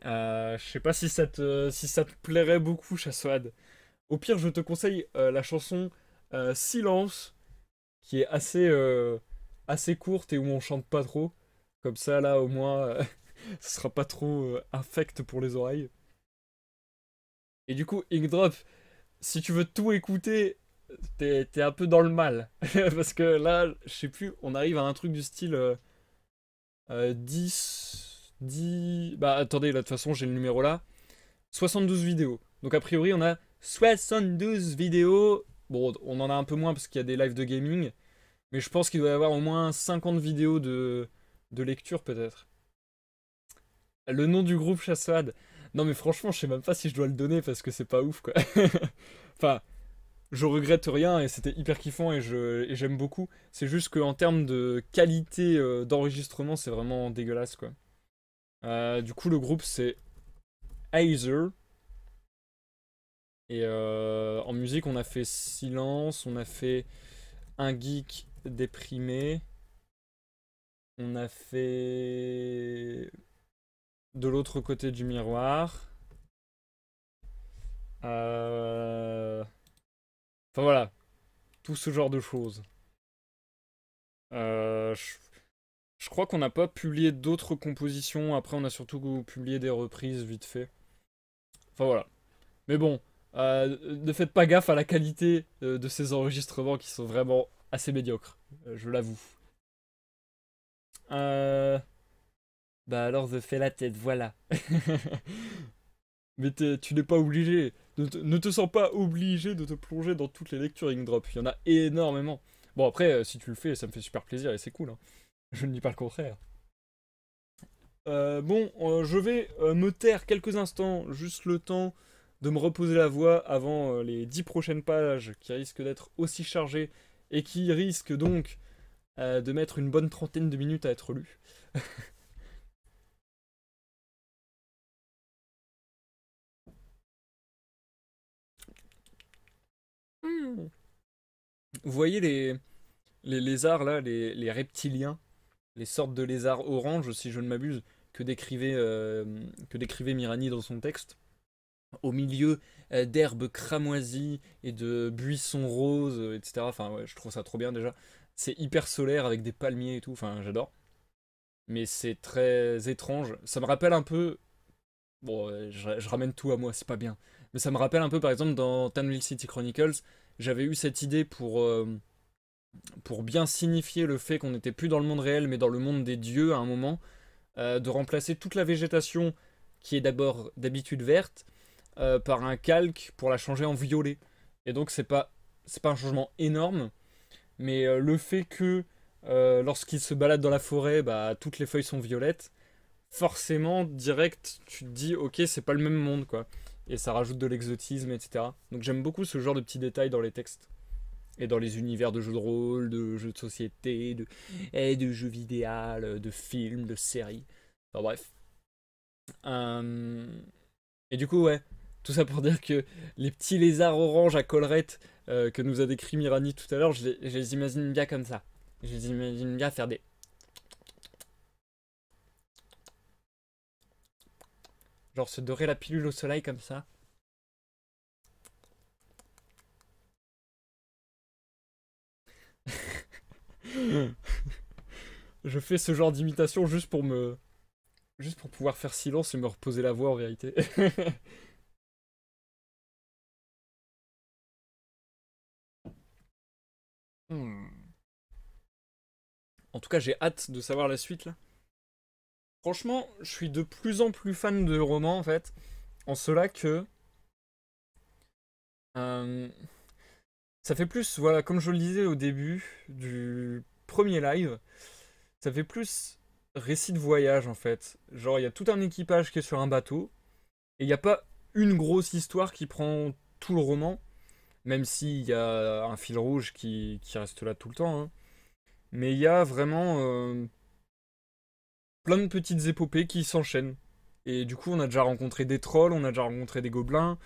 Je sais pas si ça te plairait beaucoup, Chassoad. Au pire, je te conseille la chanson Silence, qui est assez courte et où on chante pas trop. Comme ça, là, au moins, ce sera pas trop infect pour les oreilles. Et du coup, Inkdrop, si tu veux tout écouter, t'es un peu dans le mal. Parce que là, je sais plus, on arrive à un truc du style 10. Bah attendez, là de toute façon, j'ai le numéro là. 72 vidéos. Donc a priori, on a 72 vidéos. Bon, on en a un peu moins parce qu'il y a des lives de gaming. Mais je pense qu'il doit y avoir au moins 50 vidéos de lecture peut-être. Le nom du groupe Chassoad. Non mais franchement, je sais même pas si je dois le donner parce que c'est pas ouf quoi. Enfin, je regrette rien et c'était hyper kiffant et j'aime beaucoup. C'est juste qu'en termes de qualité d'enregistrement, c'est vraiment dégueulasse quoi. Du coup, le groupe c'est Aether. Et en musique, on a fait Silence, on a fait Un geek déprimé, on a fait De l'autre côté du miroir. Enfin voilà, tout ce genre de choses. Euh, je, je crois qu'on n'a pas publié d'autres compositions. Après, on a surtout publié des reprises vite fait. Enfin voilà. Mais bon, ne faites pas gaffe à la qualité de ces enregistrements qui sont vraiment assez médiocres. Je l'avoue. Euh, Bah alors, je fais la tête, voilà. Mais tu n'es pas obligé. Ne te sens pas obligé de te plonger dans toutes les lectures Inkdrop. Il y en a énormément. Bon, après, si tu le fais, ça me fait super plaisir et c'est cool, hein. Je ne dis pas le contraire. Bon, je vais me taire quelques instants, juste le temps de me reposer la voix avant les 10 prochaines pages qui risquent d'être aussi chargées et qui risquent donc de mettre une bonne trentaine de minutes à être lues. Hmm. Vous voyez les lézards là, les reptiliens, les sortes de lézards orange, si je ne m'abuse, que décrivait Mirani dans son texte, au milieu d'herbes cramoisies et de buissons roses, etc. Enfin, ouais, je trouve ça trop bien déjà. C'est hyper solaire avec des palmiers et tout, enfin, j'adore. Mais c'est très étrange. Ça me rappelle un peu. Bon, je ramène tout à moi, c'est pas bien. Mais ça me rappelle un peu, par exemple, dans Tanville City Chronicles, j'avais eu cette idée pour bien signifier le fait qu'on n'était plus dans le monde réel, mais dans le monde des dieux à un moment, de remplacer toute la végétation qui est d'abord d'habitude verte, par un calque pour la changer en violet. Et donc c'est pas un changement énorme, mais le fait que lorsqu'il se balade dans la forêt, bah, toutes les feuilles sont violettes, forcément, direct, tu te dis, ok, c'est pas le même monde, quoi. Et ça rajoute de l'exotisme, etc. Donc j'aime beaucoup ce genre de petits détails dans les textes. Et dans les univers de jeux de rôle, de jeux de société, de jeux vidéo, de films, de séries. Enfin bref. Euh, Et du coup, ouais, tout ça pour dire que les petits lézards orange à collerette que nous a décrit Mirani tout à l'heure, je les imagine bien comme ça. Je les imagine bien faire des... Genre se dorer la pilule au soleil comme ça. Je fais ce genre d'imitation juste pour me... Juste pour pouvoir faire silence et me reposer la voix en vérité. Hmm. En tout cas, j'ai hâte de savoir la suite là. Franchement, je suis de plus en plus fan de romans en fait. En cela que... euh, ça fait plus, voilà, comme je le disais au début du premier live, ça fait plus récit de voyage en fait. Genre, il y a tout un équipage qui est sur un bateau, et il n'y a pas une grosse histoire qui prend tout le roman, même s'il y a un fil rouge qui reste là tout le temps, hein. Mais il y a vraiment plein de petites épopées qui s'enchaînent. Et du coup, on a déjà rencontré des trolls, on a déjà rencontré des gobelins,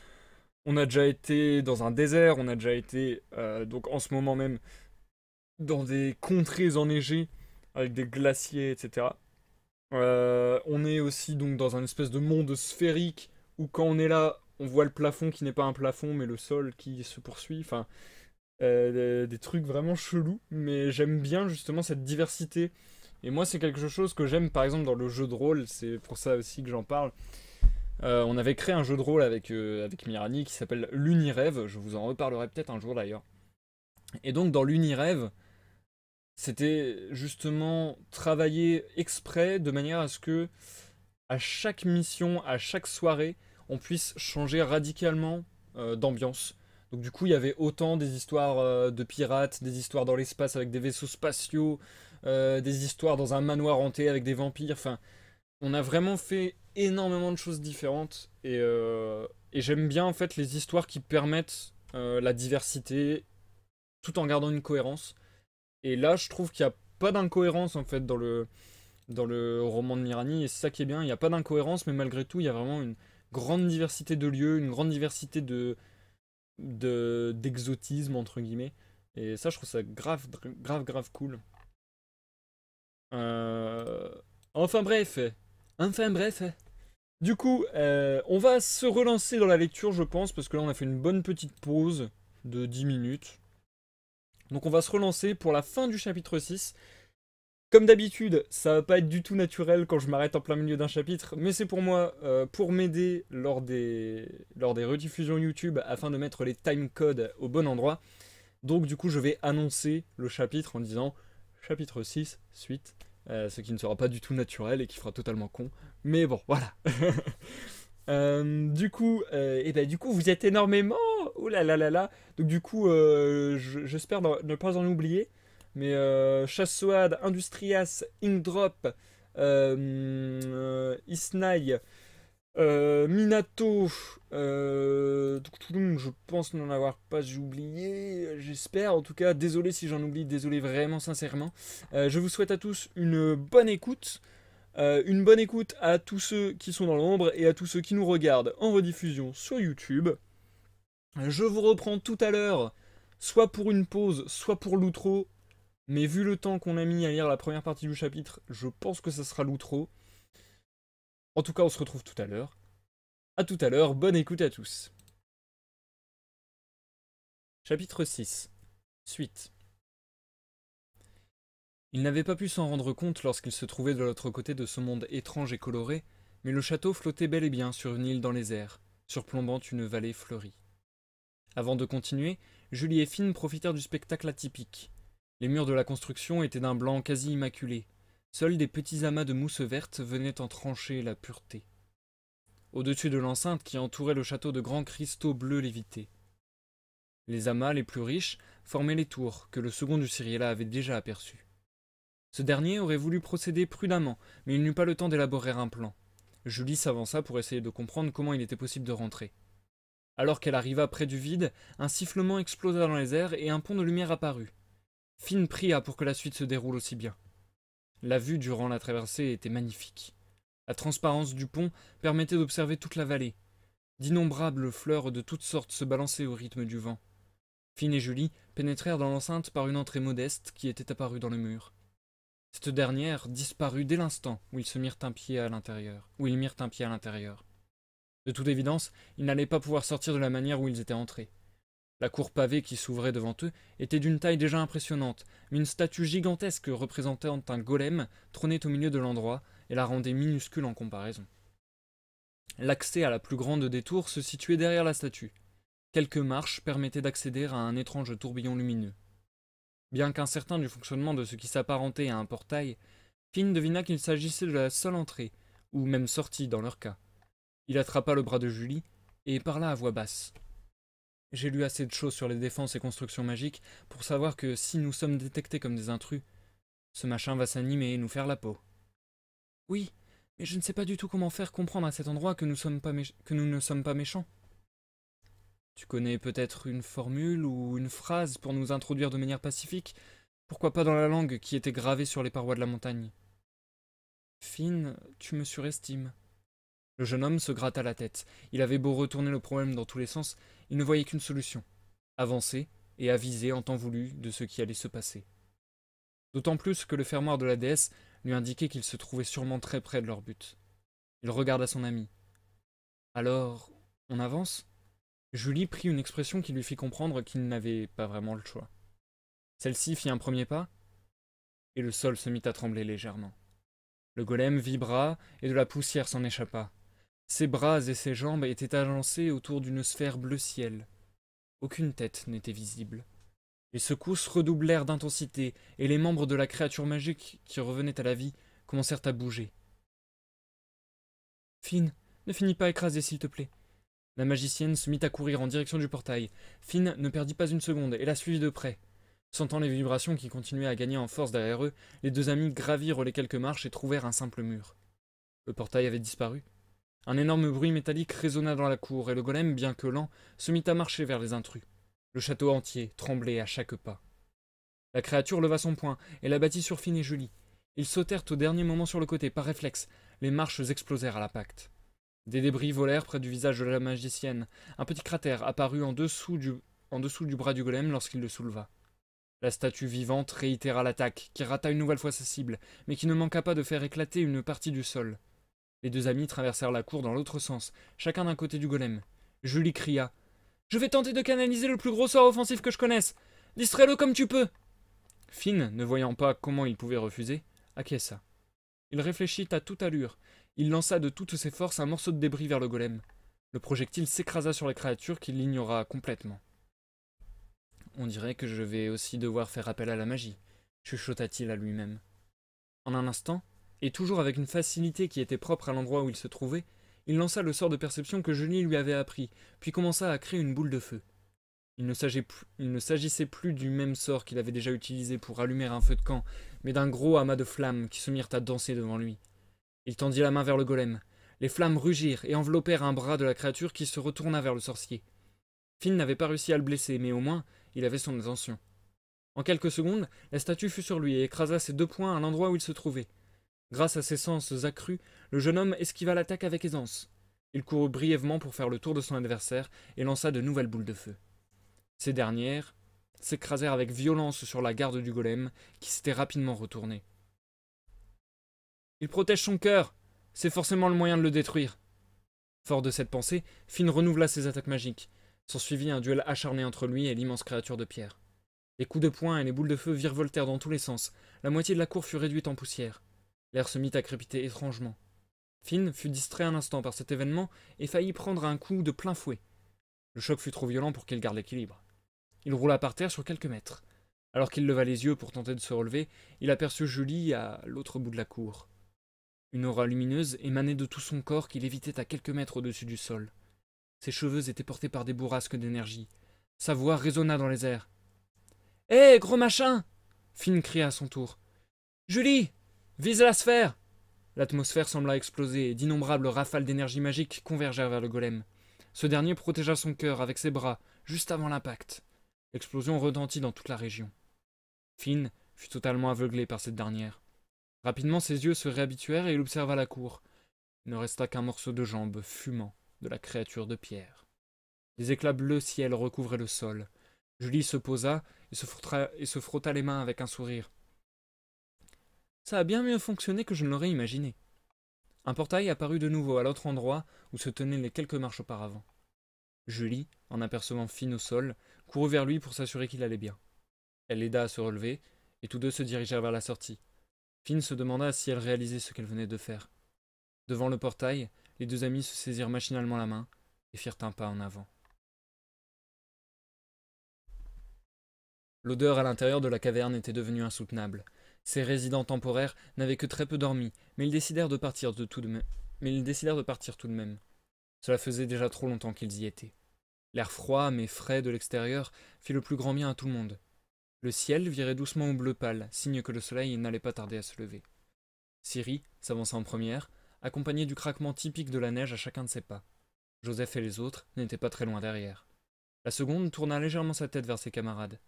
on a déjà été dans un désert, on a déjà été, donc en ce moment même, dans des contrées enneigées avec des glaciers, etc. On est aussi donc dans un espèce de monde sphérique où quand on est là, on voit le plafond qui n'est pas un plafond mais le sol qui se poursuit. Enfin, des trucs vraiment chelous. Mais j'aime bien justement cette diversité. Et moi, c'est quelque chose que j'aime par exemple dans le jeu de rôle. C'est pour ça aussi que j'en parle. On avait créé un jeu de rôle avec Mirani qui s'appelle l'Unirêve. Je vous en reparlerai peut-être un jour d'ailleurs. Et donc dans l'Unirêve, c'était justement travailler exprès de manière à ce que à chaque mission, à chaque soirée, on puisse changer radicalement d'ambiance. Donc du coup, il y avait autant des histoires de pirates, des histoires dans l'espace avec des vaisseaux spatiaux, des histoires dans un manoir hanté avec des vampires. Enfin, on a vraiment fait énormément de choses différentes et j'aime bien en fait les histoires qui permettent la diversité tout en gardant une cohérence. Et là, je trouve qu'il n'y a pas d'incohérence en fait dans le roman de Mirani, et c'est ça qui est bien, il n'y a pas d'incohérence, mais malgré tout, il y a vraiment une grande diversité de lieux, une grande diversité d'exotisme, entre guillemets. Et ça, je trouve ça grave, grave, grave cool. Euh, Enfin bref, enfin bref. Du coup, on va se relancer dans la lecture, je pense, parce que là, on a fait une bonne petite pause de 10 minutes. Donc on va se relancer pour la fin du chapitre 6. Comme d'habitude, ça va pas être du tout naturel quand je m'arrête en plein milieu d'un chapitre, mais c'est pour moi, pour m'aider lors des rediffusions YouTube afin de mettre les timecodes au bon endroit. Donc du coup, je vais annoncer le chapitre en disant chapitre 6, suite, ce qui ne sera pas du tout naturel et qui fera totalement con. Mais bon, voilà. Du coup, vous êtes énormément. Ouh là là là là. Donc du coup, j'espère ne pas en oublier. Mais Chassoad, Industrias, Inkdrop, Isnai, Minato, je pense n'en avoir pas oublié, j'espère. En tout cas, désolé si j'en oublie, désolé vraiment sincèrement. Je vous souhaite à tous une bonne écoute. Une bonne écoute à tous ceux qui sont dans l'ombre et à tous ceux qui nous regardent en rediffusion sur YouTube. Je vous reprends tout à l'heure, soit pour une pause, soit pour l'outro. Mais vu le temps qu'on a mis à lire la première partie du chapitre, je pense que ça sera l'outro. En tout cas, on se retrouve tout à l'heure. A tout à l'heure, bonne écoute à tous. Chapitre 6. Suite. Il n'avait pas pu s'en rendre compte lorsqu'il se trouvait de l'autre côté de ce monde étrange et coloré, mais le château flottait bel et bien sur une île dans les airs, surplombant une vallée fleurie. Avant de continuer, Julie et Finn profitèrent du spectacle atypique. Les murs de la construction étaient d'un blanc quasi immaculé. Seuls des petits amas de mousse verte venaient en trancher la pureté. Au-dessus de l'enceinte qui entourait le château de grands cristaux bleus lévités. Les amas les plus riches formaient les tours que le second du Cyriella avait déjà aperçues. Ce dernier aurait voulu procéder prudemment, mais il n'eut pas le temps d'élaborer un plan. Julie s'avança pour essayer de comprendre comment il était possible de rentrer. Alors qu'elle arriva près du vide, un sifflement explosa dans les airs et un pont de lumière apparut. Finn pria pour que la suite se déroule aussi bien. La vue durant la traversée était magnifique. La transparence du pont permettait d'observer toute la vallée. D'innombrables fleurs de toutes sortes se balançaient au rythme du vent. Finn et Julie pénétrèrent dans l'enceinte par une entrée modeste qui était apparue dans le mur. Cette dernière disparut dès l'instant où ils mirent un pied à l'intérieur. De toute évidence, ils n'allaient pas pouvoir sortir de la manière où ils étaient entrés. La cour pavée qui s'ouvrait devant eux était d'une taille déjà impressionnante, mais une statue gigantesque représentant un golem trônait au milieu de l'endroit et la rendait minuscule en comparaison. L'accès à la plus grande des tours se situait derrière la statue. Quelques marches permettaient d'accéder à un étrange tourbillon lumineux. Bien qu'incertain du fonctionnement de ce qui s'apparentait à un portail, Finn devina qu'il s'agissait de la seule entrée, ou même sortie dans leur cas. Il attrapa le bras de Julie et parla à voix basse. « J'ai lu assez de choses sur les défenses et constructions magiques pour savoir que si nous sommes détectés comme des intrus, ce machin va s'animer et nous faire la peau. »« Oui, mais je ne sais pas du tout comment faire comprendre à cet endroit que nous ne sommes pas méchants. » « Tu connais peut-être une formule ou une phrase pour nous introduire de manière pacifique? Pourquoi pas dans la langue qui était gravée sur les parois de la montagne ?»« Finn, tu me surestimes. » Le jeune homme se gratta la tête. Il avait beau retourner le problème dans tous les sens, il ne voyait qu'une solution. Avancer et aviser en temps voulu de ce qui allait se passer. D'autant plus que le fermoir de la déesse lui indiquait qu'il se trouvait sûrement très près de leur but. Il regarda son ami. « Alors, on avance ?» Julie prit une expression qui lui fit comprendre qu'il n'avait pas vraiment le choix. Celle-ci fit un premier pas, et le sol se mit à trembler légèrement. Le golem vibra, et de la poussière s'en échappa. Ses bras et ses jambes étaient agencés autour d'une sphère bleu ciel. Aucune tête n'était visible. Les secousses redoublèrent d'intensité, et les membres de la créature magique qui revenait à la vie commencèrent à bouger. « Finn, ne finis pas écrasé, s'il te plaît. » La magicienne se mit à courir en direction du portail. Finn ne perdit pas une seconde et la suivit de près. Sentant les vibrations qui continuaient à gagner en force derrière eux, les deux amis gravirent les quelques marches et trouvèrent un simple mur. Le portail avait disparu. Un énorme bruit métallique résonna dans la cour et le golem, bien que lent, se mit à marcher vers les intrus. Le château entier tremblait à chaque pas. La créature leva son poing et l'abattit sur Finn et Julie. Ils sautèrent au dernier moment sur le côté, par réflexe. Les marches explosèrent à l'impact. Des débris volèrent près du visage de la magicienne. Un petit cratère apparut en dessous du bras du golem lorsqu'il le souleva. La statue vivante réitéra l'attaque, qui rata une nouvelle fois sa cible, mais qui ne manqua pas de faire éclater une partie du sol. Les deux amis traversèrent la cour dans l'autre sens, chacun d'un côté du golem. Julie cria « Je vais tenter de canaliser le plus gros sort offensif que je connaisse. Distrais-le comme tu peux !» Finn, ne voyant pas comment il pouvait refuser, acquiesça. Il réfléchit à toute allure. Il lança de toutes ses forces un morceau de débris vers le golem. Le projectile s'écrasa sur la créature qui l'ignora complètement. « On dirait que je vais aussi devoir faire appel à la magie, » chuchota-t-il à lui-même. En un instant, et toujours avec une facilité qui était propre à l'endroit où il se trouvait, il lança le sort de perception que Julie lui avait appris, puis commença à créer une boule de feu. Il ne s'agissait plus du même sort qu'il avait déjà utilisé pour allumer un feu de camp, mais d'un gros amas de flammes qui se mirent à danser devant lui. Il tendit la main vers le golem. Les flammes rugirent et enveloppèrent un bras de la créature qui se retourna vers le sorcier. Finn n'avait pas réussi à le blesser, mais au moins, il avait son intention. En quelques secondes, la statue fut sur lui et écrasa ses deux poings à l'endroit où il se trouvait. Grâce à ses sens accrus, le jeune homme esquiva l'attaque avec aisance. Il courut brièvement pour faire le tour de son adversaire et lança de nouvelles boules de feu. Ces dernières s'écrasèrent avec violence sur la garde du golem, qui s'était rapidement retourné. « Il protège son cœur, c'est forcément le moyen de le détruire. » Fort de cette pensée, Finn renouvela ses attaques magiques. S'ensuivit un duel acharné entre lui et l'immense créature de pierre. Les coups de poing et les boules de feu virevoltèrent dans tous les sens. La moitié de la cour fut réduite en poussière. L'air se mit à crépiter étrangement. Finn fut distrait un instant par cet événement et faillit prendre un coup de plein fouet. Le choc fut trop violent pour qu'il garde l'équilibre. Il roula par terre sur quelques mètres. Alors qu'il leva les yeux pour tenter de se relever, il aperçut Julie à l'autre bout de la cour. Une aura lumineuse émanait de tout son corps qui lévitait à quelques mètres au-dessus du sol. Ses cheveux étaient portés par des bourrasques d'énergie. Sa voix résonna dans les airs. « Hé, gros machin !» Finn cria à son tour. « Julie, vise la sphère !» L'atmosphère sembla exploser et d'innombrables rafales d'énergie magique convergèrent vers le golem. Ce dernier protégea son cœur avec ses bras, juste avant l'impact. L'explosion retentit dans toute la région. Finn fut totalement aveuglé par cette dernière. Rapidement, ses yeux se réhabituèrent et il observa la cour. Il ne resta qu'un morceau de jambe fumant de la créature de pierre. Des éclats bleu ciel recouvraient le sol. Julie se posa et se frotta les mains avec un sourire. Ça a bien mieux fonctionné que je ne l'aurais imaginé. Un portail apparut de nouveau à l'autre endroit où se tenaient les quelques marches auparavant. Julie, en apercevant Finn au sol, courut vers lui pour s'assurer qu'il allait bien. Elle l'aida à se relever, et tous deux se dirigèrent vers la sortie. Finn se demanda si elle réalisait ce qu'elle venait de faire. Devant le portail, les deux amis se saisirent machinalement la main et firent un pas en avant. L'odeur à l'intérieur de la caverne était devenue insoutenable. Ces résidents temporaires n'avaient que très peu dormi, mais ils décidèrent de partir tout de même. Cela faisait déjà trop longtemps qu'ils y étaient. L'air froid mais frais de l'extérieur fit le plus grand bien à tout le monde. Le ciel virait doucement au bleu pâle, signe que le soleil n'allait pas tarder à se lever. Ciri s'avança en première, accompagnée du craquement typique de la neige à chacun de ses pas. Joseph et les autres n'étaient pas très loin derrière. La seconde tourna légèrement sa tête vers ses camarades.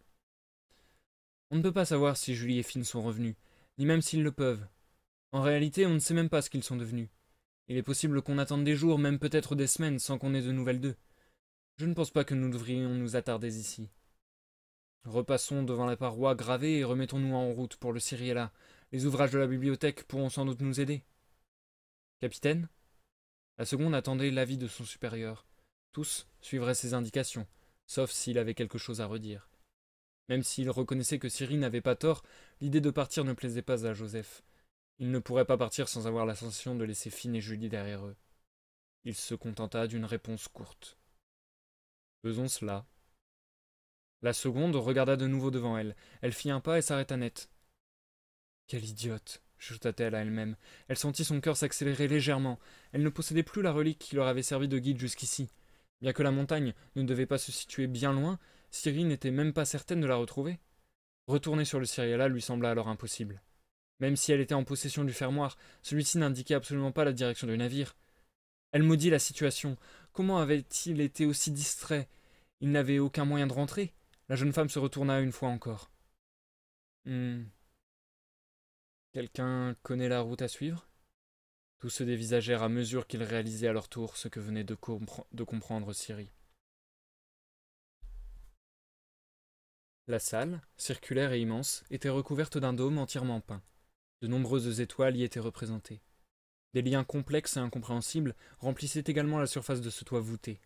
On ne peut pas savoir si Julie et Finn sont revenus, ni même s'ils le peuvent. En réalité, on ne sait même pas ce qu'ils sont devenus. Il est possible qu'on attende des jours, même peut-être des semaines, sans qu'on ait de nouvelles d'eux. Je ne pense pas que nous devrions nous attarder ici. Repassons devant la paroi gravée et remettons-nous en route pour le Cyriella. Les ouvrages de la bibliothèque pourront sans doute nous aider. Capitaine ? La seconde attendait l'avis de son supérieur. Tous suivraient ses indications, sauf s'il avait quelque chose à redire. Même s'il reconnaissait que Ciri n'avait pas tort, l'idée de partir ne plaisait pas à Joseph. Il ne pourrait pas partir sans avoir la sensation de laisser Finn et Julie derrière eux. Il se contenta d'une réponse courte. « Faisons cela. » La seconde regarda de nouveau devant elle. Elle fit un pas et s'arrêta net. « Quelle idiote !» chuchota-t-elle à elle-même. Elle sentit son cœur s'accélérer légèrement. Elle ne possédait plus la relique qui leur avait servi de guide jusqu'ici. Bien que la montagne ne devait pas se situer bien loin, Ciri n'était même pas certaine de la retrouver. Retourner sur le Cyriella lui sembla alors impossible. Même si elle était en possession du fermoir, celui-ci n'indiquait absolument pas la direction du navire. Elle maudit la situation. Comment avait-il été aussi distrait? Il n'avait aucun moyen de rentrer. La jeune femme se retourna une fois encore. Quelqu'un connaît la route à suivre? Tous se dévisagèrent à mesure qu'ils réalisaient à leur tour ce que venait de comprendre Ciri. La salle, circulaire et immense, était recouverte d'un dôme entièrement peint. De nombreuses étoiles y étaient représentées. Des liens complexes et incompréhensibles remplissaient également la surface de ce toit voûté.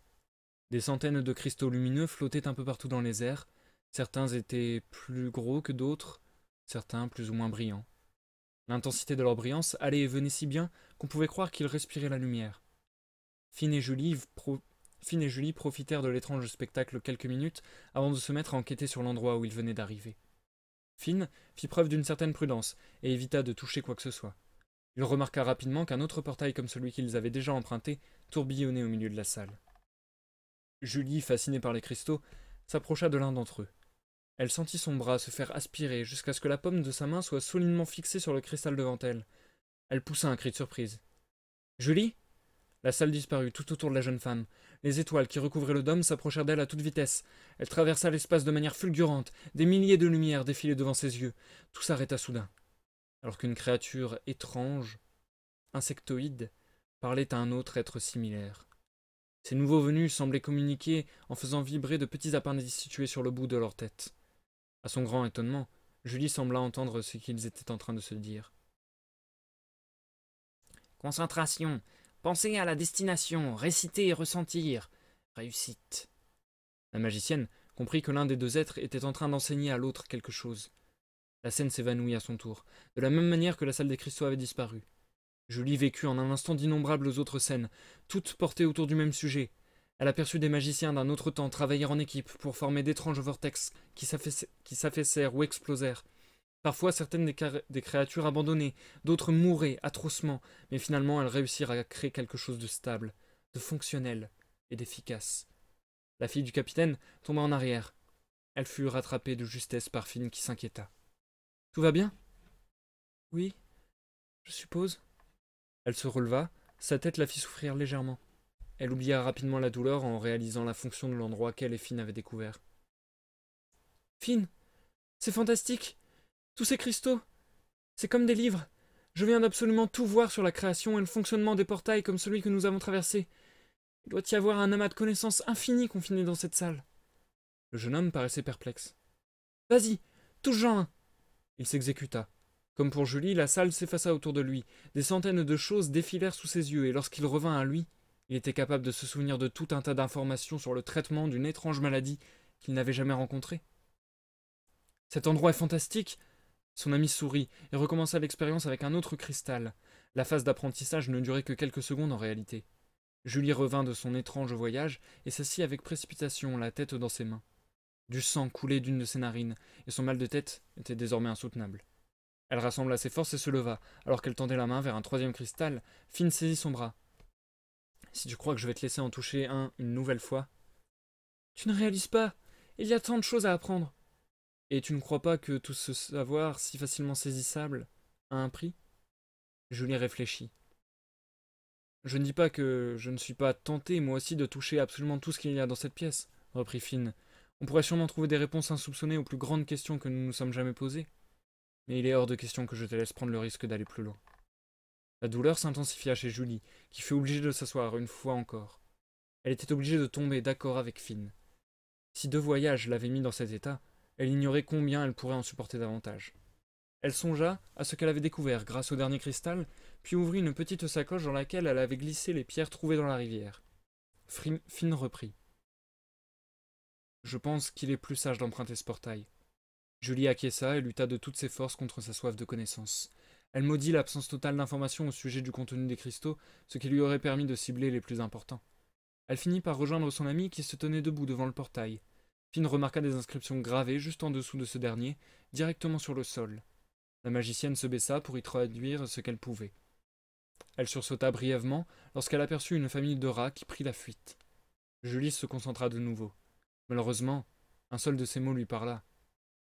Des centaines de cristaux lumineux flottaient un peu partout dans les airs. Certains étaient plus gros que d'autres, certains plus ou moins brillants. L'intensité de leur brillance allait et venait si bien qu'on pouvait croire qu'ils respiraient la lumière. Finn et Julie profitèrent de l'étrange spectacle quelques minutes avant de se mettre à enquêter sur l'endroit où ils venaient d'arriver. Finn fit preuve d'une certaine prudence et évita de toucher quoi que ce soit. Il remarqua rapidement qu'un autre portail comme celui qu'ils avaient déjà emprunté tourbillonnait au milieu de la salle. Julie, fascinée par les cristaux, s'approcha de l'un d'entre eux. Elle sentit son bras se faire aspirer jusqu'à ce que la paume de sa main soit solidement fixée sur le cristal devant elle. Elle poussa un cri de surprise. « Julie ?» La salle disparut tout autour de la jeune femme. Les étoiles qui recouvraient le dôme s'approchèrent d'elle à toute vitesse. Elle traversa l'espace de manière fulgurante. Des milliers de lumières défilaient devant ses yeux. Tout s'arrêta soudain. Alors qu'une créature étrange, insectoïde, parlait à un autre être similaire. Ces nouveaux venus semblaient communiquer en faisant vibrer de petits appendices situés sur le bout de leur tête. À son grand étonnement, Julie sembla entendre ce qu'ils étaient en train de se dire. « Concentration, pensez à la destination, réciter et ressentir. Réussite. » La magicienne comprit que l'un des deux êtres était en train d'enseigner à l'autre quelque chose. La scène s'évanouit à son tour, de la même manière que la salle des cristaux avait disparu. Julie vécut en un instant d'innombrables autres scènes, toutes portées autour du même sujet. Elle aperçut des magiciens d'un autre temps travailler en équipe pour former d'étranges vortex qui s'affaissèrent ou explosèrent. Parfois, certaines des créatures abandonnées, d'autres mouraient atrocement, mais finalement elles réussirent à créer quelque chose de stable, de fonctionnel et d'efficace. La fille du capitaine tomba en arrière. Elle fut rattrapée de justesse par Finn qui s'inquiéta. Tout va bien? Oui, je suppose. Elle se releva, sa tête la fit souffrir légèrement. Elle oublia rapidement la douleur en réalisant la fonction de l'endroit qu'elle et Finn avaient découvert. Finn, c'est fantastique! Tous ces cristaux! C'est comme des livres! Je viens d'absolument tout voir sur la création et le fonctionnement des portails comme celui que nous avons traversé. Il doit y avoir un amas de connaissances infinies confiné dans cette salle. Le jeune homme paraissait perplexe. Vas-y, touche-en un! Il s'exécuta. Comme pour Julie, la salle s'effaça autour de lui. Des centaines de choses défilèrent sous ses yeux, et lorsqu'il revint à lui, il était capable de se souvenir de tout un tas d'informations sur le traitement d'une étrange maladie qu'il n'avait jamais rencontrée. Cet endroit est fantastique! Son ami sourit et recommença l'expérience avec un autre cristal. La phase d'apprentissage ne durait que quelques secondes en réalité. Julie revint de son étrange voyage et s'assit avec précipitation, la tête dans ses mains. Du sang coulait d'une de ses narines, et son mal de tête était désormais insoutenable. Elle rassembla ses forces et se leva. Alors qu'elle tendait la main vers un troisième cristal, Finn saisit son bras. Si tu crois que je vais te laisser en toucher un une nouvelle fois... Tu ne réalises pas. Il y a tant de choses à apprendre. Et tu ne crois pas que tout ce savoir, si facilement saisissable, a un prix? Julie réfléchit. Je ne dis pas que je ne suis pas tenté, moi aussi, de toucher absolument tout ce qu'il y a dans cette pièce, reprit Finn. On pourrait sûrement trouver des réponses insoupçonnées aux plus grandes questions que nous nous sommes jamais posées. Mais il est hors de question que je te laisse prendre le risque d'aller plus loin. La douleur s'intensifia chez Julie, qui fut obligée de s'asseoir une fois encore. Elle était obligée de tomber d'accord avec Finn. Si 2 voyages l'avaient mis dans cet état, elle ignorait combien elle pourrait en supporter davantage. Elle songea à ce qu'elle avait découvert grâce au dernier cristal, puis ouvrit une petite sacoche dans laquelle elle avait glissé les pierres trouvées dans la rivière. Finn reprit. Je pense qu'il est plus sage d'emprunter ce portail. Julie acquiesça et lutta de toutes ses forces contre sa soif de connaissance. Elle maudit l'absence totale d'informations au sujet du contenu des cristaux, ce qui lui aurait permis de cibler les plus importants. Elle finit par rejoindre son ami qui se tenait debout devant le portail. Finn remarqua des inscriptions gravées juste en dessous de ce dernier, directement sur le sol. La magicienne se baissa pour y traduire ce qu'elle pouvait. Elle sursauta brièvement lorsqu'elle aperçut une famille de rats qui prit la fuite. Julie se concentra de nouveau. Malheureusement, un seul de ces mots lui parla.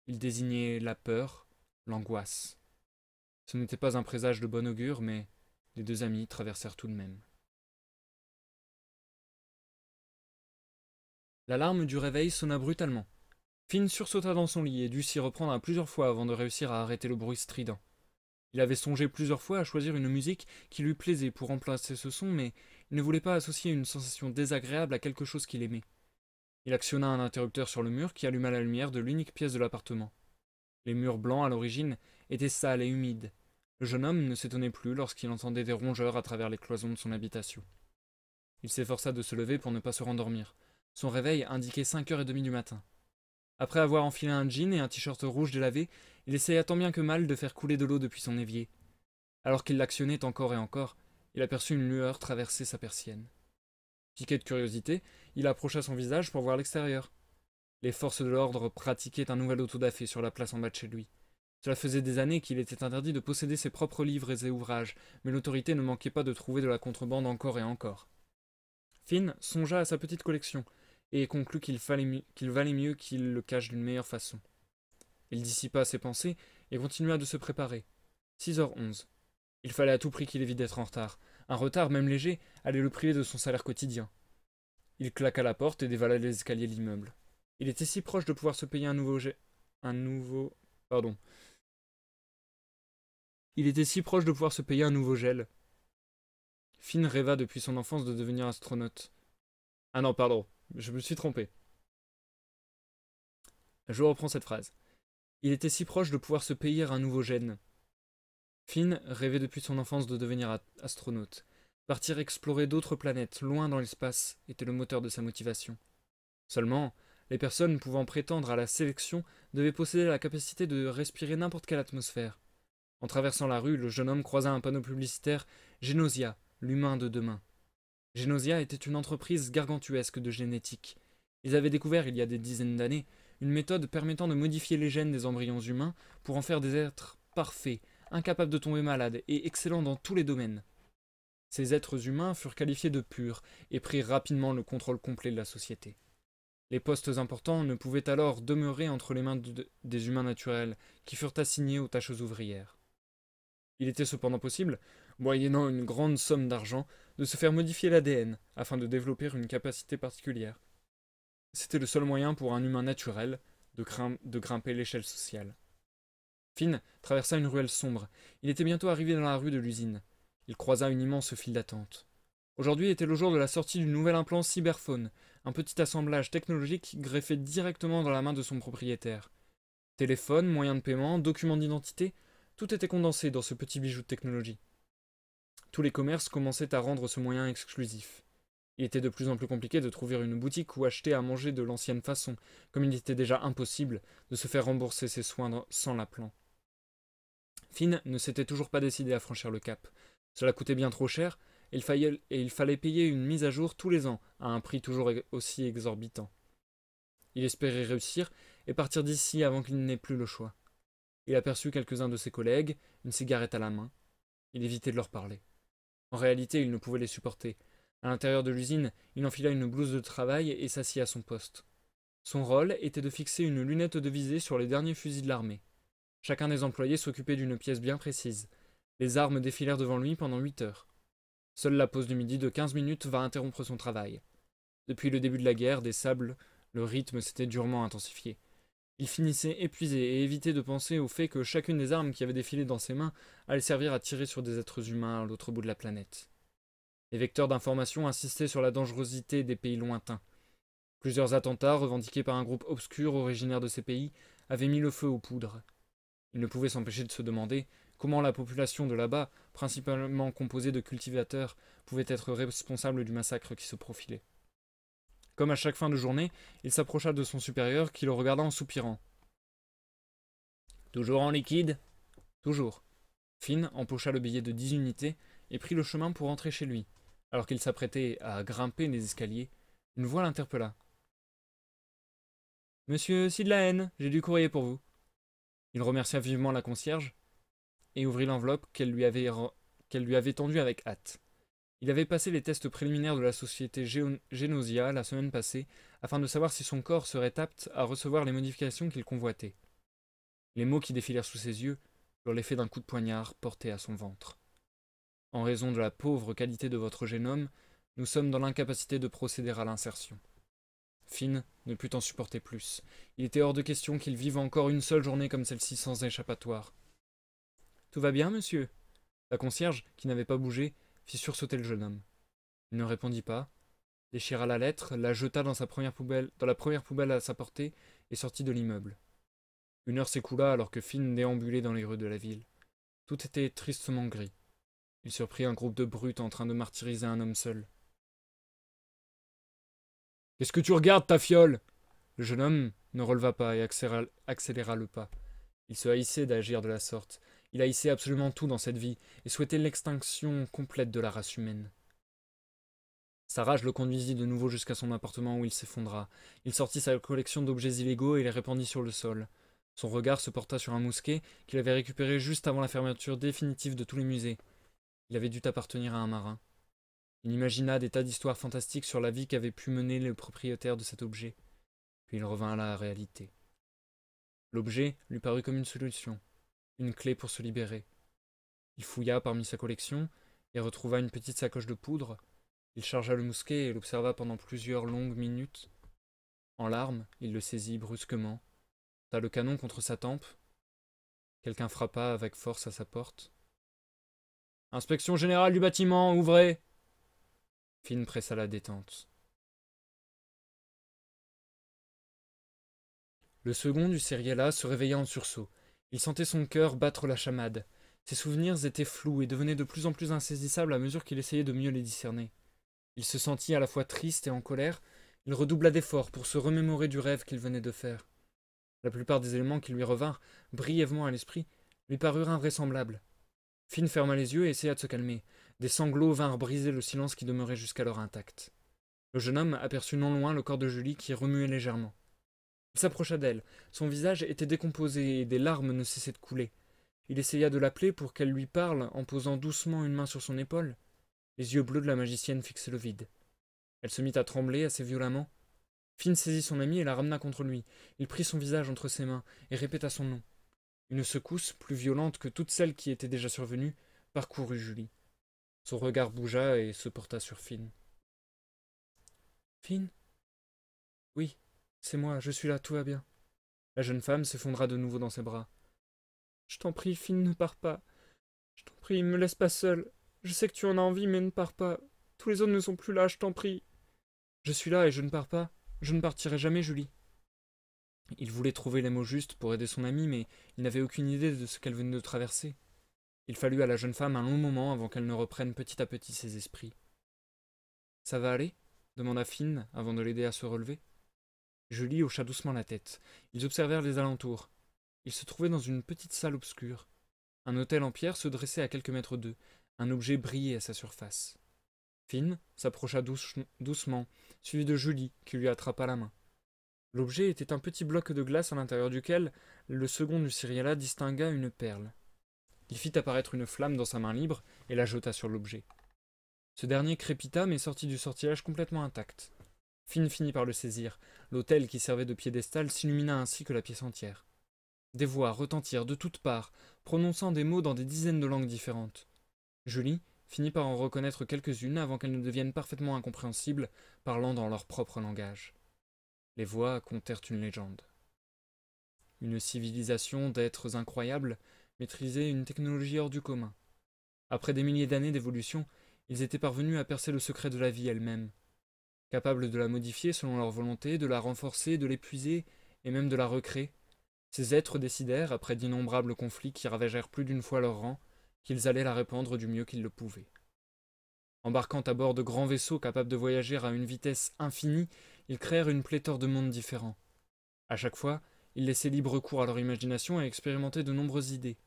Il désignait la peur, l'angoisse. Ce n'était pas un présage de bon augure, mais les 2 amis traversèrent tout de même. L'alarme du réveil sonna brutalement. Finn sursauta dans son lit et dut s'y reprendre à plusieurs fois avant de réussir à arrêter le bruit strident. Il avait songé plusieurs fois à choisir une musique qui lui plaisait pour remplacer ce son, mais il ne voulait pas associer une sensation désagréable à quelque chose qu'il aimait. Il actionna un interrupteur sur le mur qui alluma la lumière de l'unique pièce de l'appartement. Les murs blancs, à l'origine, étaient sales et humides. Le jeune homme ne s'étonnait plus lorsqu'il entendait des rongeurs à travers les cloisons de son habitation. Il s'efforça de se lever pour ne pas se rendormir. Son réveil indiquait 5h30 du matin. Après avoir enfilé un jean et un t-shirt rouge délavé, il essaya tant bien que mal de faire couler de l'eau depuis son évier. Alors qu'il l'actionnait encore et encore, il aperçut une lueur traverser sa persienne. Piqué de curiosité, il approcha son visage pour voir l'extérieur. Les forces de l'ordre pratiquaient un nouvel autodafé sur la place en bas de chez lui. Cela faisait des années qu'il était interdit de posséder ses propres livres et ouvrages, mais l'autorité ne manquait pas de trouver de la contrebande encore et encore. Finn songea à sa petite collection, et conclut qu'il valait mieux qu'il le cache d'une meilleure façon. Il dissipa ses pensées et continua de se préparer. 6h11. Il fallait à tout prix qu'il évite d'être en retard. Un retard, même léger, allait le priver de son salaire quotidien. Il claqua la porte et dévala les escaliers de l'immeuble. Il était si proche de pouvoir se payer Il était si proche de pouvoir se payer un nouveau gel. Finn rêva depuis son enfance de devenir astronaute. Ah non, pardon, je me suis trompé. Je reprends cette phrase. Il était si proche de pouvoir se payer un nouveau gène. Finn rêvait depuis son enfance de devenir astronaute. Partir explorer d'autres planètes, loin dans l'espace, était le moteur de sa motivation. Seulement, les personnes pouvant prétendre à la sélection devaient posséder la capacité de respirer n'importe quelle atmosphère. En traversant la rue, le jeune homme croisa un panneau publicitaire « Genosia, l'humain de demain ». Genosia était une entreprise gargantuesque de génétique. Ils avaient découvert, il y a des dizaines d'années, une méthode permettant de modifier les gènes des embryons humains pour en faire des êtres parfaits, incapables de tomber malades et excellents dans tous les domaines. Ces êtres humains furent qualifiés de purs et prirent rapidement le contrôle complet de la société. Les postes importants ne pouvaient alors demeurer entre les mains des humains naturels qui furent assignés aux tâches ouvrières. Il était cependant possible, moyennant une grande somme d'argent, de se faire modifier l'ADN afin de développer une capacité particulière. C'était le seul moyen pour un humain naturel de grimper l'échelle sociale. Finn traversa une ruelle sombre. Il était bientôt arrivé dans la rue de l'usine. Il croisa une immense file d'attente. Aujourd'hui était le jour de la sortie du nouvel implant Cyberphone, un petit assemblage technologique greffé directement dans la main de son propriétaire. Téléphone, moyens de paiement, documents d'identité, tout était condensé dans ce petit bijou de technologie. Tous les commerces commençaient à rendre ce moyen exclusif. Il était de plus en plus compliqué de trouver une boutique où acheter à manger de l'ancienne façon, comme il était déjà impossible de se faire rembourser ses soins sans l'implant. Finn ne s'était toujours pas décidé à franchir le cap. Cela coûtait bien trop cher, et il fallait payer une mise à jour tous les ans, à un prix toujours aussi exorbitant. Il espérait réussir et partir d'ici avant qu'il n'ait plus le choix. Il aperçut quelques-uns de ses collègues, une cigarette à la main. Il évitait de leur parler. En réalité, il ne pouvait les supporter. À l'intérieur de l'usine, il enfila une blouse de travail et s'assit à son poste. Son rôle était de fixer une lunette de visée sur les derniers fusils de l'armée. Chacun des employés s'occupait d'une pièce bien précise. Les armes défilèrent devant lui pendant 8 heures. Seule la pause du midi de 15 minutes va interrompre son travail. Depuis le début de la guerre des sables, le rythme s'était durement intensifié. Il finissait épuisé et évitait de penser au fait que chacune des armes qui avaient défilé dans ses mains allait servir à tirer sur des êtres humains à l'autre bout de la planète. Les vecteurs d'information insistaient sur la dangerosité des pays lointains. Plusieurs attentats, revendiqués par un groupe obscur originaire de ces pays, avaient mis le feu aux poudres. Il ne pouvait s'empêcher de se demander comment la population de là-bas, principalement composée de cultivateurs, pouvait être responsable du massacre qui se profilait. Comme à chaque fin de journée, il s'approcha de son supérieur qui le regarda en soupirant. « Toujours en liquide ?»« Toujours. » Finn empocha le billet de 10 unités et prit le chemin pour rentrer chez lui. Alors qu'il s'apprêtait à grimper les escaliers, une voix l'interpella. « Monsieur Sidlaen, j'ai du courrier pour vous. » Il remercia vivement la concierge et ouvrit l'enveloppe qu'elle lui avait tendue avec hâte. Il avait passé les tests préliminaires de la société Genosia la semaine passée afin de savoir si son corps serait apte à recevoir les modifications qu'il convoitait. Les mots qui défilèrent sous ses yeux eurent l'effet d'un coup de poignard porté à son ventre. En raison de la pauvre qualité de votre génome, nous sommes dans l'incapacité de procéder à l'insertion. Finn ne put en supporter plus. Il était hors de question qu'il vive encore une seule journée comme celle-ci sans échappatoire. « Tout va bien, monsieur ?» La concierge, qui n'avait pas bougé, fit sursauter le jeune homme. Il ne répondit pas, déchira la lettre, la jeta dans la première poubelle à sa portée et sortit de l'immeuble. Une heure s'écoula alors que Finn déambulait dans les rues de la ville. Tout était tristement gris. Il surprit un groupe de brutes en train de martyriser un homme seul. « Qu'est-ce que tu regardes, ta fiole ?» Le jeune homme ne releva pas et accéléra le pas. Il se haïssait d'agir de la sorte. Il haïssait absolument tout dans cette vie et souhaitait l'extinction complète de la race humaine. Sa rage le conduisit de nouveau jusqu'à son appartement où il s'effondra. Il sortit sa collection d'objets illégaux et les répandit sur le sol. Son regard se porta sur un mousquet qu'il avait récupéré juste avant la fermeture définitive de tous les musées. Il avait dû appartenir à un marin. Il imagina des tas d'histoires fantastiques sur la vie qu'avait pu mener le propriétaire de cet objet. Puis il revint à la réalité. L'objet lui parut comme une solution, une clé pour se libérer. Il fouilla parmi sa collection et retrouva une petite sacoche de poudre. Il chargea le mousquet et l'observa pendant plusieurs longues minutes. En larmes, il le saisit brusquement, tint le canon contre sa tempe. Quelqu'un frappa avec force à sa porte. « Inspection générale du bâtiment, ouvrez !» Finn pressa la détente. Le second du Seriella se réveilla en sursaut. Il sentait son cœur battre la chamade. Ses souvenirs étaient flous et devenaient de plus en plus insaisissables à mesure qu'il essayait de mieux les discerner. Il se sentit à la fois triste et en colère. Il redoubla d'efforts pour se remémorer du rêve qu'il venait de faire. La plupart des éléments qui lui revinrent brièvement à l'esprit lui parurent invraisemblables. Finn ferma les yeux et essaya de se calmer. Des sanglots vinrent briser le silence qui demeurait jusqu'alors intact. Le jeune homme aperçut non loin le corps de Julie qui remuait légèrement. Il s'approcha d'elle. Son visage était décomposé et des larmes ne cessaient de couler. Il essaya de l'appeler pour qu'elle lui parle en posant doucement une main sur son épaule. Les yeux bleus de la magicienne fixaient le vide. Elle se mit à trembler assez violemment. Finn saisit son amie et la ramena contre lui. Il prit son visage entre ses mains et répéta son nom. Une secousse, plus violente que toutes celles qui étaient déjà survenues, parcourut Julie. Son regard bougea et se porta sur Finn. Finn? Oui, c'est moi, je suis là, tout va bien. La jeune femme s'effondra de nouveau dans ses bras. Je t'en prie, Finn, ne pars pas. Je t'en prie, me laisse pas seule. Je sais que tu en as envie, mais ne pars pas. Tous les autres ne sont plus là, je t'en prie. Je suis là et je ne pars pas. Je ne partirai jamais, Julie. Il voulait trouver les mots justes pour aider son amie, mais il n'avait aucune idée de ce qu'elle venait de traverser. Il fallut à la jeune femme un long moment avant qu'elle ne reprenne petit à petit ses esprits. Ça va aller? Demanda Finn avant de l'aider à se relever. Julie hocha doucement la tête. Ils observèrent les alentours. Ils se trouvaient dans une petite salle obscure. Un autel en pierre se dressait à quelques mètres d'eux. Un objet brillait à sa surface. Finn s'approcha doucement, suivi de Julie, qui lui attrapa la main. L'objet était un petit bloc de glace à l'intérieur duquel le second du Cyriella distingua une perle. Il fit apparaître une flamme dans sa main libre et la jeta sur l'objet. Ce dernier crépita mais sortit du sortilège complètement intact. Finn finit par le saisir. L'autel qui servait de piédestal s'illumina ainsi que la pièce entière. Des voix retentirent de toutes parts, prononçant des mots dans des dizaines de langues différentes. Julie finit par en reconnaître quelques-unes avant qu'elles ne deviennent parfaitement incompréhensibles, parlant dans leur propre langage. Les voix contèrent une légende. Une civilisation d'êtres incroyables maîtrisait une technologie hors du commun. Après des milliers d'années d'évolution, ils étaient parvenus à percer le secret de la vie elle-même. Capables de la modifier selon leur volonté, de la renforcer, de l'épuiser et même de la recréer, ces êtres décidèrent, après d'innombrables conflits qui ravagèrent plus d'une fois leur rang, qu'ils allaient la répandre du mieux qu'ils le pouvaient. Embarquant à bord de grands vaisseaux capables de voyager à une vitesse infinie, ils créèrent une pléthore de mondes différents. À chaque fois, ils laissaient libre cours à leur imagination et expérimentaient de nombreuses idées.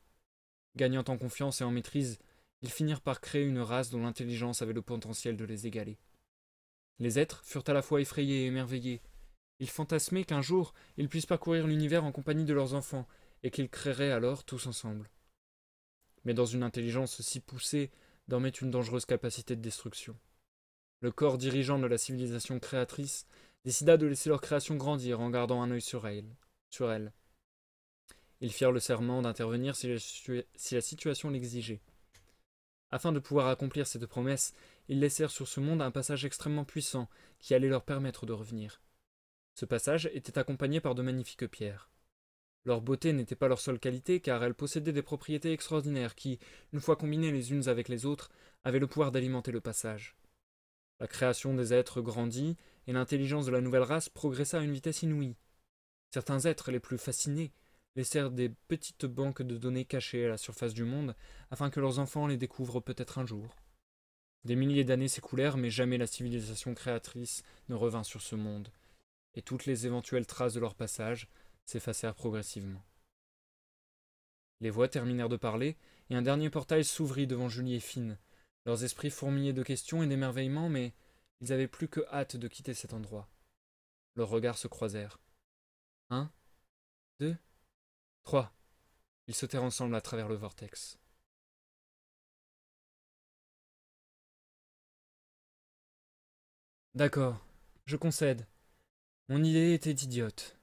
Gagnant en confiance et en maîtrise, ils finirent par créer une race dont l'intelligence avait le potentiel de les égaler. Les êtres furent à la fois effrayés et émerveillés. Ils fantasmaient qu'un jour, ils puissent parcourir l'univers en compagnie de leurs enfants, et qu'ils créeraient alors tous ensemble. Mais dans une intelligence si poussée, dormait une dangereuse capacité de destruction. Le corps dirigeant de la civilisation créatrice décida de laisser leur création grandir en gardant un œil sur elle. Ils firent le serment d'intervenir si la situation l'exigeait. Afin de pouvoir accomplir cette promesse, ils laissèrent sur ce monde un passage extrêmement puissant qui allait leur permettre de revenir. Ce passage était accompagné par de magnifiques pierres. Leur beauté n'était pas leur seule qualité, car elles possédaient des propriétés extraordinaires qui, une fois combinées les unes avec les autres, avaient le pouvoir d'alimenter le passage. La création des êtres grandit, et l'intelligence de la nouvelle race progressa à une vitesse inouïe. Certains êtres les plus fascinés laissèrent des petites banques de données cachées à la surface du monde, afin que leurs enfants les découvrent peut-être un jour. Des milliers d'années s'écoulèrent, mais jamais la civilisation créatrice ne revint sur ce monde, et toutes les éventuelles traces de leur passage s'effacèrent progressivement. Les voix terminèrent de parler, et un dernier portail s'ouvrit devant Julie et Finn. Leurs esprits fourmillaient de questions et d'émerveillement, mais ils avaient plus que hâte de quitter cet endroit. Leurs regards se croisèrent. 1, 2, 3. Ils sautèrent ensemble à travers le vortex. D'accord, je concède. Mon idée était idiote.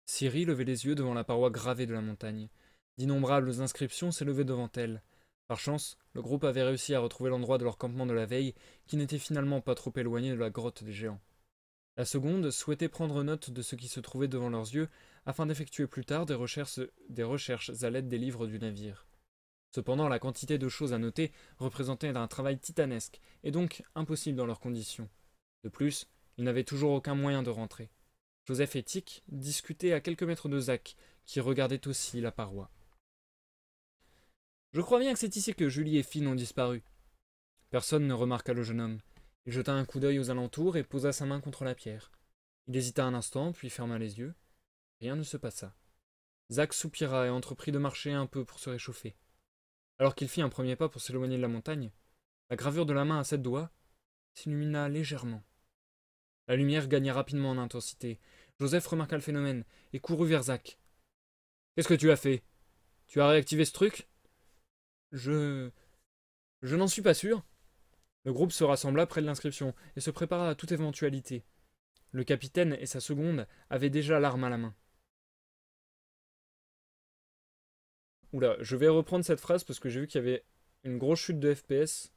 Ciri levait les yeux devant la paroi gravée de la montagne. D'innombrables inscriptions s'élevaient devant elle. Par chance, le groupe avait réussi à retrouver l'endroit de leur campement de la veille, qui n'était finalement pas trop éloigné de la grotte des géants. La seconde souhaitait prendre note de ce qui se trouvait devant leurs yeux, afin d'effectuer plus tard des recherches à l'aide des livres du navire. Cependant, la quantité de choses à noter représentait un travail titanesque, et donc impossible dans leurs conditions. De plus, ils n'avaient toujours aucun moyen de rentrer. Joseph et Tic discutaient à quelques mètres de Zach, qui regardait aussi la paroi. Je crois bien que c'est ici que Julie et Finn ont disparu. Personne ne remarqua le jeune homme. Il jeta un coup d'œil aux alentours et posa sa main contre la pierre. Il hésita un instant, puis ferma les yeux. Rien ne se passa. Zach soupira et entreprit de marcher un peu pour se réchauffer. Alors qu'il fit un premier pas pour s'éloigner de la montagne, la gravure de la main à 7 doigts s'illumina légèrement. La lumière gagna rapidement en intensité. Joseph remarqua le phénomène et courut vers Zach. « Qu'est-ce que tu as fait? Tu as réactivé ce truc ?»« Je n'en suis pas sûr. » Le groupe se rassembla près de l'inscription et se prépara à toute éventualité. Le capitaine et sa seconde avaient déjà l'arme à la main. Oula, je vais reprendre cette phrase parce que j'ai vu qu'il y avait une grosse chute de FPS.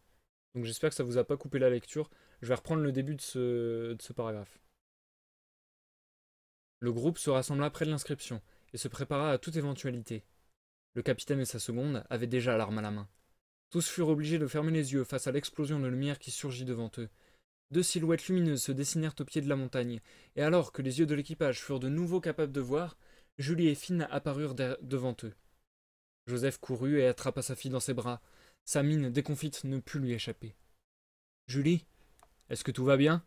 Donc j'espère que ça vous a pas coupé la lecture. Je vais reprendre le début de ce paragraphe. Le groupe se rassembla près de l'inscription et se prépara à toute éventualité. Le capitaine et sa seconde avaient déjà l'arme à la main. Tous furent obligés de fermer les yeux face à l'explosion de lumière qui surgit devant eux. Deux silhouettes lumineuses se dessinèrent au pied de la montagne, et alors que les yeux de l'équipage furent de nouveau capables de voir, Julie et Finn apparurent devant eux. Joseph courut et attrapa sa fille dans ses bras. Sa mine déconfite ne put lui échapper. « Julie, est-ce que tout va bien ?»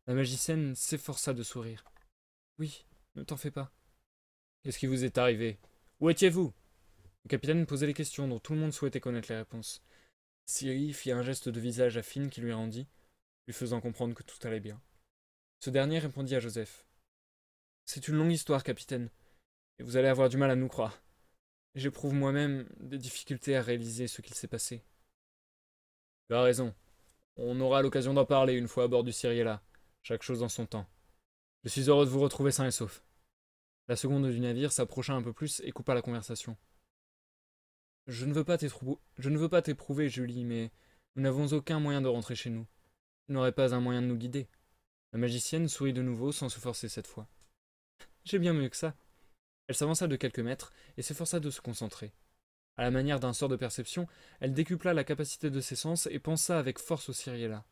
La magicienne s'efforça de sourire. « Oui, ne t'en fais pas. »« Qu'est-ce qui vous est arrivé? Où étiez-vous » Le capitaine posait les questions dont tout le monde souhaitait connaître les réponses. Ciri fit un geste de visage à Finn qui lui rendit, lui faisant comprendre que tout allait bien. Ce dernier répondit à Joseph. « C'est une longue histoire, capitaine, et vous allez avoir du mal à nous croire. J'éprouve moi-même des difficultés à réaliser ce qu'il s'est passé. »« Tu as raison. On aura l'occasion d'en parler une fois à bord du Cyriella. Chaque chose en son temps. Je suis heureux de vous retrouver sain et sauf. » La seconde du navire s'approcha un peu plus et coupa la conversation. « Je ne veux pas t'éprouver, Julie, mais nous n'avons aucun moyen de rentrer chez nous. Tu n'aurais pas un moyen de nous guider. » La magicienne sourit de nouveau sans se forcer cette fois. « J'ai bien mieux que ça. » Elle s'avança de quelques mètres et s'efforça de se concentrer. À la manière d'un sort de perception, elle décupla la capacité de ses sens et pensa avec force au Cyriella.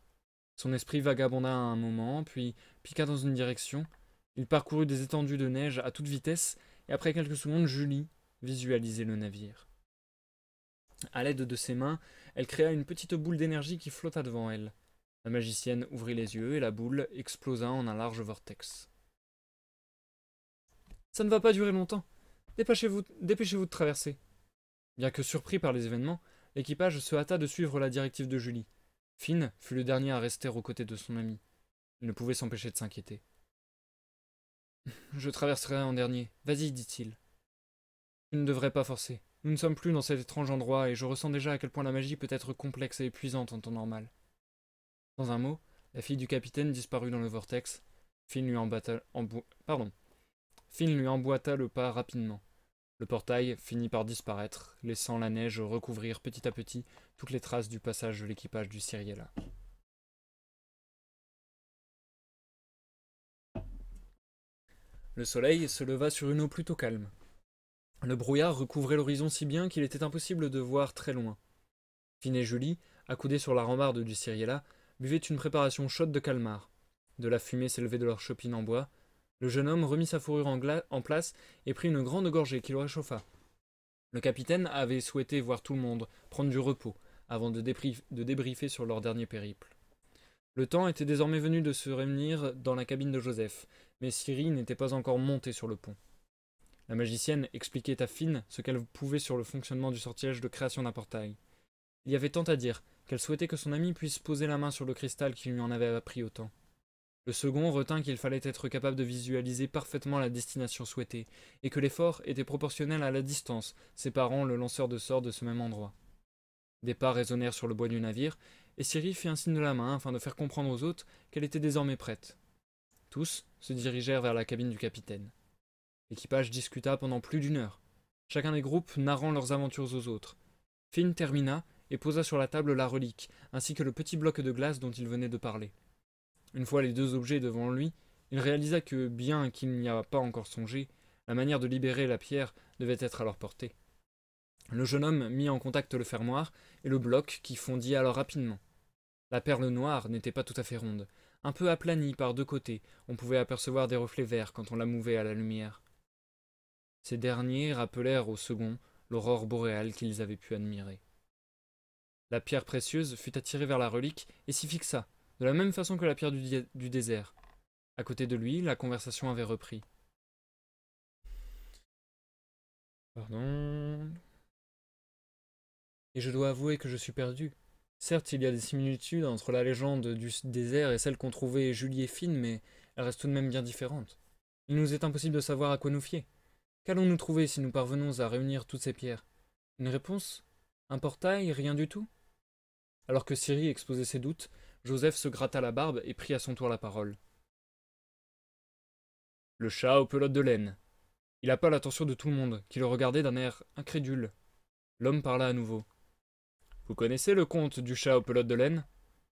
Son esprit vagabonda un moment, puis piqua dans une direction. Il parcourut des étendues de neige à toute vitesse, et après quelques secondes, Julie visualisait le navire. À l'aide de ses mains, elle créa une petite boule d'énergie qui flotta devant elle. La magicienne ouvrit les yeux et la boule explosa en un large vortex. « Ça ne va pas durer longtemps. Dépêchez-vous de traverser. » Bien que surpris par les événements, l'équipage se hâta de suivre la directive de Julie. Finn fut le dernier à rester aux côtés de son ami. Il ne pouvait s'empêcher de s'inquiéter. « Je traverserai en dernier. Vas-y, dit-il. Tu ne devrais pas forcer. Nous ne sommes plus dans cet étrange endroit et je ressens déjà à quel point la magie peut être complexe et épuisante en temps normal. » Dans un mot, la fille du capitaine disparut dans le vortex. Finn lui emboîta le pas rapidement. Le portail finit par disparaître, laissant la neige recouvrir petit à petit toutes les traces du passage de l'équipage du Cyriella. Le soleil se leva sur une eau plutôt calme. Le brouillard recouvrait l'horizon si bien qu'il était impossible de voir très loin. Finn et Julie, accoudés sur la rambarde du Cyriella, buvaient une préparation chaude de calmar. De la fumée s'élevait de leur chopine en bois. Le jeune homme remit sa fourrure en place et prit une grande gorgée qui le réchauffa. Le capitaine avait souhaité voir tout le monde prendre du repos avant de débriefer sur leur dernier périple. Le temps était désormais venu de se réunir dans la cabine de Joseph, mais Ciri n'était pas encore montée sur le pont. La magicienne expliquait à Finn ce qu'elle pouvait sur le fonctionnement du sortilège de création d'un portail. Il y avait tant à dire qu'elle souhaitait que son ami puisse poser la main sur le cristal qui lui en avait appris autant. Le second retint qu'il fallait être capable de visualiser parfaitement la destination souhaitée, et que l'effort était proportionnel à la distance séparant le lanceur de sorts de ce même endroit. Des pas résonnèrent sur le bois du navire, et Ciri fit un signe de la main afin de faire comprendre aux autres qu'elle était désormais prête. Tous se dirigèrent vers la cabine du capitaine. L'équipage discuta pendant plus d'une heure, chacun des groupes narrant leurs aventures aux autres. Finn termina et posa sur la table la relique, ainsi que le petit bloc de glace dont il venait de parler. Une fois les deux objets devant lui, il réalisa que, bien qu'il n'y a pas encore songé, la manière de libérer la pierre devait être à leur portée. Le jeune homme mit en contact le fermoir et le bloc qui fondit alors rapidement. La perle noire n'était pas tout à fait ronde. Un peu aplanie par deux côtés, on pouvait apercevoir des reflets verts quand on la mouvait à la lumière. Ces derniers rappelèrent au second l'aurore boréale qu'ils avaient pu admirer. La pierre précieuse fut attirée vers la relique et s'y fixa, de la même façon que la pierre du désert. À côté de lui, la conversation avait repris. Pardon. Et je dois avouer que je suis perdu. Certes, il y a des similitudes entre la légende du désert et celle qu'ont trouvée Julie et Finn, mais elles restent tout de même bien différentes. Il nous est impossible de savoir à quoi nous fier. Qu'allons-nous trouver si nous parvenons à réunir toutes ces pierres? Une réponse? Un portail? Rien du tout? Alors que Ciri exposait ses doutes, Joseph se gratta la barbe et prit à son tour la parole. Le chat aux pelotes de laine. Il appela l'attention de tout le monde, qui le regardait d'un air incrédule. L'homme parla à nouveau. Vous connaissez le conte du chat aux pelotes de laine?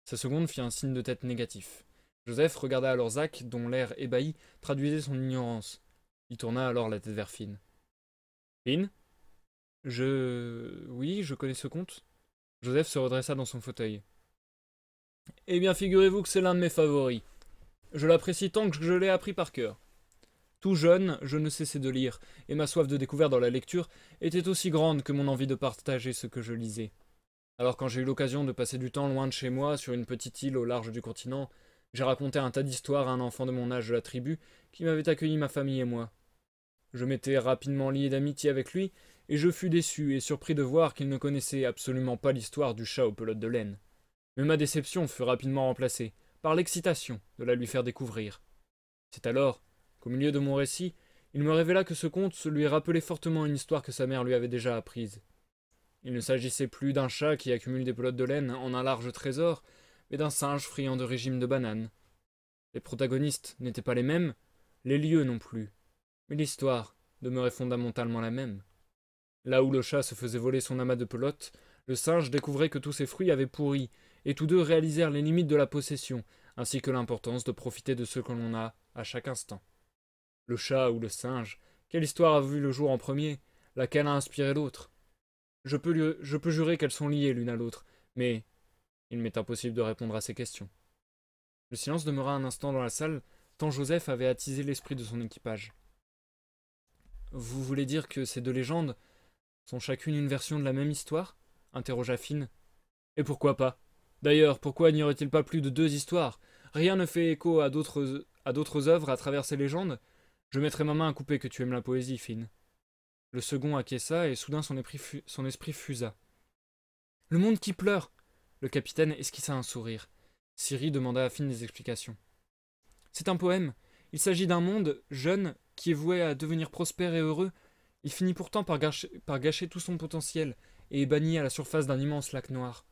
Sa seconde fit un signe de tête négatif. Joseph regarda alors Zach, dont l'air ébahi traduisait son ignorance. Il tourna alors la tête vers Finn. Finn? Oui, je connais ce conte. Joseph se redressa dans son fauteuil. Eh bien, figurez-vous que c'est l'un de mes favoris. Je l'apprécie tant que je l'ai appris par cœur. Tout jeune, je ne cessais de lire, et ma soif de découverte dans la lecture était aussi grande que mon envie de partager ce que je lisais. Alors quand j'ai eu l'occasion de passer du temps loin de chez moi, sur une petite île au large du continent, j'ai raconté un tas d'histoires à un enfant de mon âge de la tribu, qui m'avait accueilli ma famille et moi. Je m'étais rapidement lié d'amitié avec lui, et je fus déçu et surpris de voir qu'il ne connaissait absolument pas l'histoire du chat aux pelotes de laine. Mais ma déception fut rapidement remplacée par l'excitation de la lui faire découvrir. C'est alors qu'au milieu de mon récit, il me révéla que ce conte lui rappelait fortement une histoire que sa mère lui avait déjà apprise. Il ne s'agissait plus d'un chat qui accumule des pelotes de laine en un large trésor, mais d'un singe friand de régime de bananes. Les protagonistes n'étaient pas les mêmes, les lieux non plus, mais l'histoire demeurait fondamentalement la même. Là où le chat se faisait voler son amas de pelotes, le singe découvrait que tous ses fruits avaient pourri, et tous deux réalisèrent les limites de la possession, ainsi que l'importance de profiter de ce que l'on a à chaque instant. Le chat ou le singe, quelle histoire a vu le jour en premier? Laquelle a inspiré l'autre? Je peux jurer qu'elles sont liées l'une à l'autre, mais il m'est impossible de répondre à ces questions. Le silence demeura un instant dans la salle, tant Joseph avait attisé l'esprit de son équipage. Vous voulez dire que ces deux légendes sont chacune une version de la même histoire? Interrogea Finn. Et pourquoi pas? D'ailleurs, pourquoi n'y aurait-il pas plus de deux histoires? Rien ne fait écho à d'autres œuvres à travers ces légendes? Je mettrai ma main à couper que tu aimes la poésie, Finn. Le second acquiesça et soudain son esprit fusa. Le monde qui pleure! Le capitaine esquissa un sourire. Ciri demanda à Finn des explications. C'est un poème. Il s'agit d'un monde jeune qui est voué à devenir prospère et heureux. Il finit pourtant par gâcher tout son potentiel et est banni à la surface d'un immense lac noir.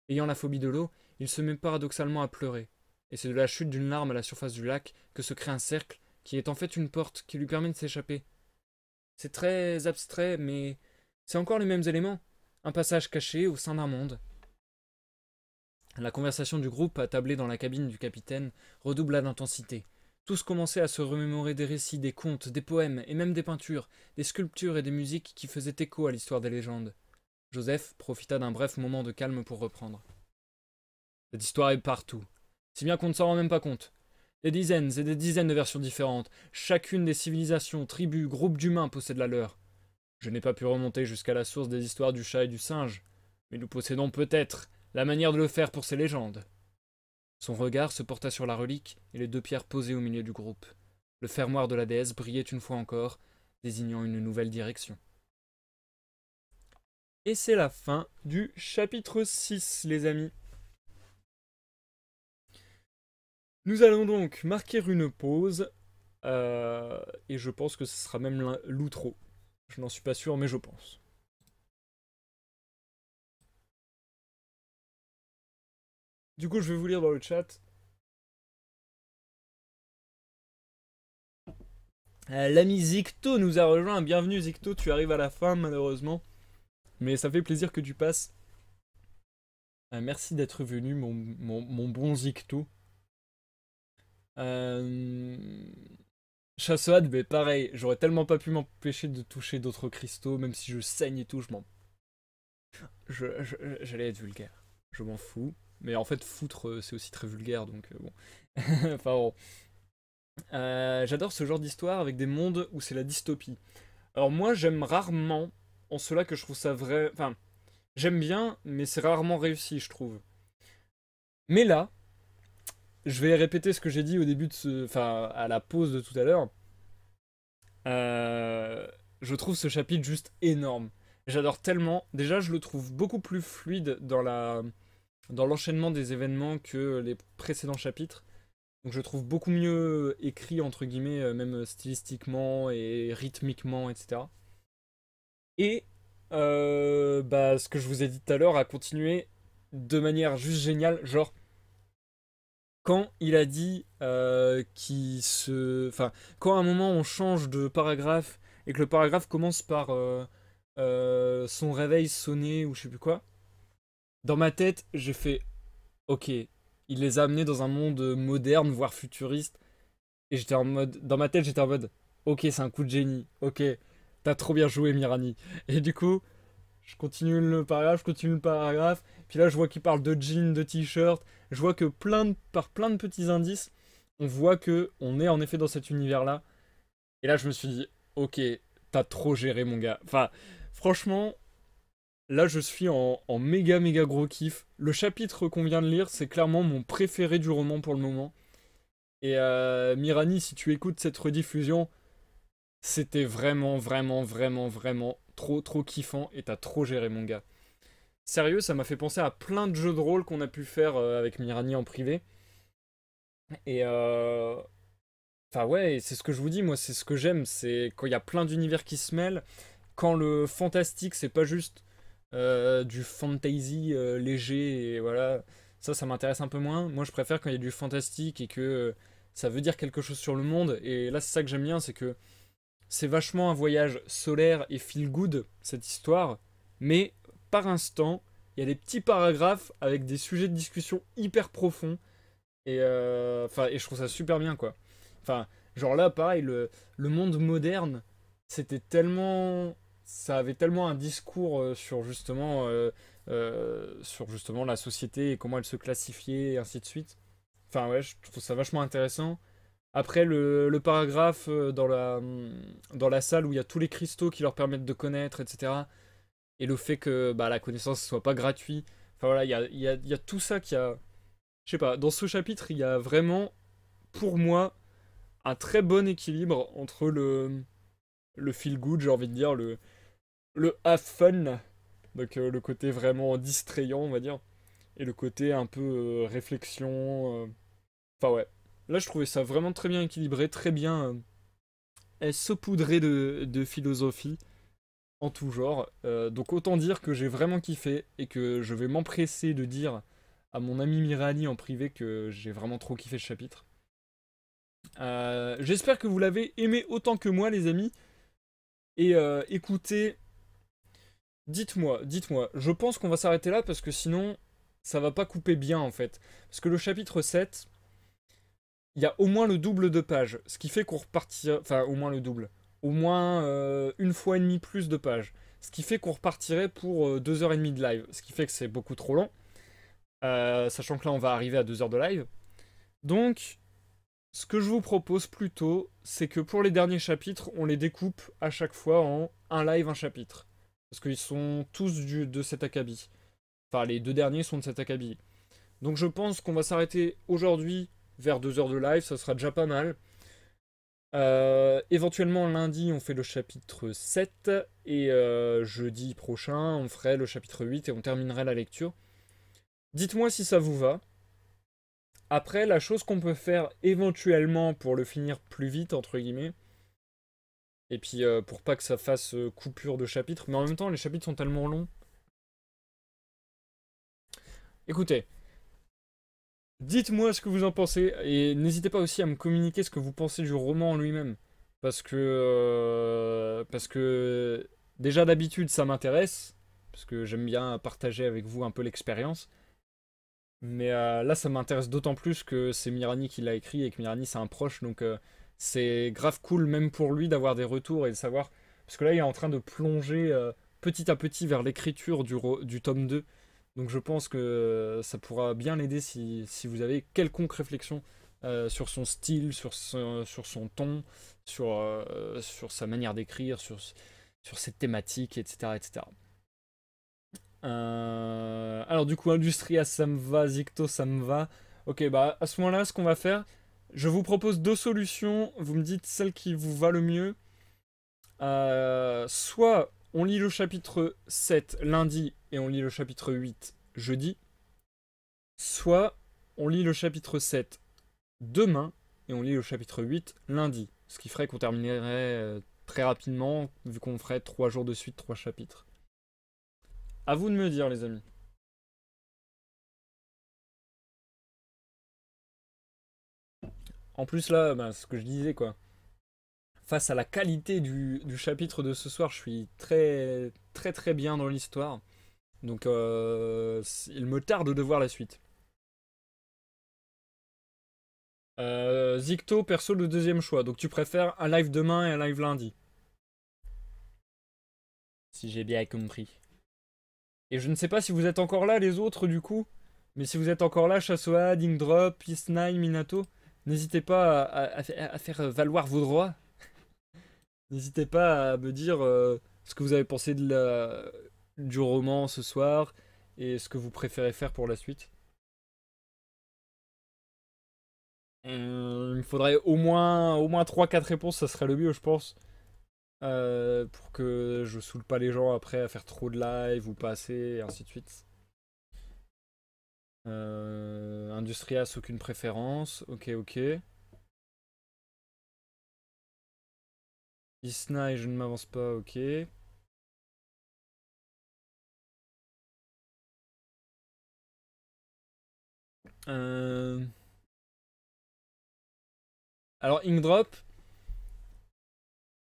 Ayant la phobie de l'eau, il se met paradoxalement à pleurer. Et c'est de la chute d'une larme à la surface du lac que se crée un cercle qui est en fait une porte qui lui permet de s'échapper. C'est très abstrait, mais c'est encore les mêmes éléments. Un passage caché au sein d'un monde. La conversation du groupe, attablée dans la cabine du capitaine, redoubla d'intensité. Tous commençaient à se remémorer des récits, des contes, des poèmes, et même des peintures, des sculptures et des musiques qui faisaient écho à l'histoire des légendes. Joseph profita d'un bref moment de calme pour reprendre. Cette histoire est partout, si bien qu'on ne s'en rend même pas compte. Des dizaines et des dizaines de versions différentes, chacune des civilisations, tribus, groupes d'humains possède la leur. Je n'ai pas pu remonter jusqu'à la source des histoires du chat et du singe, mais nous possédons peut-être la manière de le faire pour ces légendes. Son regard se porta sur la relique et les deux pierres posées au milieu du groupe. Le fermoir de la déesse brillait une fois encore, désignant une nouvelle direction. Et c'est la fin du chapitre 6, les amis. Nous allons donc marquer une pause, et je pense que ce sera même l'outro. Je n'en suis pas sûr, mais je pense. Du coup, je vais vous lire dans le chat. L'ami Zicto nous a rejoint. Bienvenue Zicto, tu arrives à la fin malheureusement. Mais ça fait plaisir que tu passes. Merci d'être venu, mon bon Zicto. Chassoad, mais pareil, j'aurais tellement pas pu m'empêcher de toucher d'autres cristaux, même si je saigne et tout, j'allais être vulgaire. Je m'en fous. Mais en fait, foutre, c'est aussi très vulgaire, donc bon. Enfin bon. J'adore ce genre d'histoire avec des mondes où c'est la dystopie. Alors moi, j'aime rarement, en cela que je trouve ça vrai... Enfin, j'aime bien, mais c'est rarement réussi, je trouve. Mais là, je vais répéter ce que j'ai dit au début de ce... Enfin, à la pause de tout à l'heure. Je trouve ce chapitre juste énorme. J'adore tellement. Déjà, je le trouve beaucoup plus fluide dans l'enchaînement des événements que les précédents chapitres. Donc je trouve beaucoup mieux écrit, entre guillemets, même stylistiquement et rythmiquement, etc. Et bah, ce que je vous ai dit tout à l'heure a continué de manière juste géniale. Genre, quand il a dit qu'il se... Enfin, quand à un moment on change de paragraphe et que le paragraphe commence par son réveil sonné ou je sais plus quoi, dans ma tête, j'ai fait ok, il les a amenés dans un monde moderne, voire futuriste. Et j'étais en mode, dans ma tête, j'étais en mode, ok, c'est un coup de génie, ok, t'as trop bien joué, Mirani. Et du coup, je continue le paragraphe, puis là, je vois qu'il parle de jeans, de t-shirt, je vois que par plein de petits indices, on voit que on est en effet dans cet univers-là. Et là, je me suis dit, ok, t'as trop géré, mon gars. Enfin, franchement, là, je suis en méga, méga gros kiff. Le chapitre qu'on vient de lire, c'est clairement mon préféré du roman pour le moment. Et Mirani, si tu écoutes cette rediffusion, c'était vraiment, vraiment, vraiment, vraiment trop, trop kiffant et t'as trop géré, mon gars. Sérieux, ça m'a fait penser à plein de jeux de rôle qu'on a pu faire avec Mirani en privé. Et enfin ouais, c'est ce que je vous dis, moi, c'est ce que j'aime, c'est quand il y a plein d'univers qui se mêlent, quand le fantastique, c'est pas juste du fantasy léger, et voilà, ça m'intéresse un peu moins. Moi, je préfère quand il y a du fantastique et que ça veut dire quelque chose sur le monde. Et là, c'est ça que j'aime bien, c'est que c'est vachement un voyage solaire et feel good, cette histoire, mais par instant, il y a des petits paragraphes avec des sujets de discussion hyper profonds, et je trouve ça super bien, quoi. Enfin, genre là, pareil, le monde moderne, c'était tellement... Ça avait tellement un discours sur justement la société et comment elle se classifiait, et ainsi de suite. Enfin, ouais, je trouve ça vachement intéressant. Après, le paragraphe dans la salle où il y a tous les cristaux qui leur permettent de connaître, etc. Et le fait que bah, la connaissance ne soit pas gratuite. Enfin voilà, il y a tout ça qui a... Je sais pas, dans ce chapitre, il y a vraiment, pour moi, un très bon équilibre entre le feel good, j'ai envie de dire, le have fun, donc le côté vraiment distrayant, on va dire, et le côté un peu réflexion. Enfin ouais, là je trouvais ça vraiment très bien équilibré, très bien saupoudré de philosophie en tout genre. Donc autant dire que j'ai vraiment kiffé et que je vais m'empresser de dire à mon ami Mirani en privé que j'ai vraiment trop kiffé ce chapitre. J'espère que vous l'avez aimé autant que moi, les amis. Et écoutez, dites-moi, je pense qu'on va s'arrêter là parce que sinon, ça va pas couper bien en fait. Parce que le chapitre 7, il y a au moins le double de pages, ce qui fait qu'on repartira... Enfin, au moins le double. Au moins une fois et demie plus de pages. Ce qui fait qu'on repartirait pour 2h30 de live. Ce qui fait que c'est beaucoup trop long. Sachant que là, on va arriver à 2 heures de live. Donc, ce que je vous propose plutôt, c'est que pour les derniers chapitres, on les découpe à chaque fois en un live, un chapitre. Parce qu'ils sont tous de cet acabit. Enfin, les deux derniers sont de cet acabit. Donc je pense qu'on va s'arrêter aujourd'hui vers 2 heures de live, ça sera déjà pas mal. Éventuellement lundi on fait le chapitre 7 et jeudi prochain on ferait le chapitre 8 et on terminerait la lecture. Dites-moi si ça vous va. Après, la chose qu'on peut faire éventuellement pour le finir plus vite, entre guillemets, et puis pour pas que ça fasse coupure de chapitre, mais en même temps les chapitres sont tellement longs. Écoutez, dites-moi ce que vous en pensez et n'hésitez pas aussi à me communiquer ce que vous pensez du roman en lui-même. Parce que déjà d'habitude ça m'intéresse, parce que j'aime bien partager avec vous un peu l'expérience. Mais là ça m'intéresse d'autant plus que c'est Mirani qui l'a écrit et que Mirani c'est un proche, donc c'est grave cool même pour lui d'avoir des retours et de savoir. Parce que là il est en train de plonger petit à petit vers l'écriture du tome 2. Donc je pense que ça pourra bien l'aider si vous avez quelconque réflexion sur son style, sur son ton, sur sa manière d'écrire, sur ses thématiques, etc. etc. Alors du coup, Industria, ça me va, Zicto, ça me va. Ok, bah à ce moment-là, ce qu'on va faire, je vous propose deux solutions, vous me dites celle qui vous va le mieux. Soit on lit le chapitre 7 lundi et on lit le chapitre 8 jeudi, soit on lit le chapitre 7 demain et on lit le chapitre 8 lundi. Ce qui ferait qu'on terminerait très rapidement, vu qu'on ferait 3 jours de suite, 3 chapitres. À vous de me dire, les amis. En plus, là, bah, ce que je disais, quoi. Face à la qualité du chapitre de ce soir, je suis très, très, très bien dans l'histoire. Donc, il me tarde de voir la suite. Zicto, perso, le deuxième choix. Donc, tu préfères un live demain et un live lundi. Si j'ai bien compris. Et je ne sais pas si vous êtes encore là, les autres, du coup. Mais si vous êtes encore là, Chassoad, Ingdrop, Isnai, Minato, n'hésitez pas à faire valoir vos droits. N'hésitez pas à me dire ce que vous avez pensé du roman ce soir et ce que vous préférez faire pour la suite. Il me faudrait au moins 3-4 réponses, ça serait le mieux, je pense. Pour que je saoule pas les gens après à faire trop de live ou pas assez, et ainsi de suite. Industrias, aucune préférence. Ok, ok. Isna et je ne m'avance pas, ok. Euh, Alors, Ingdrop,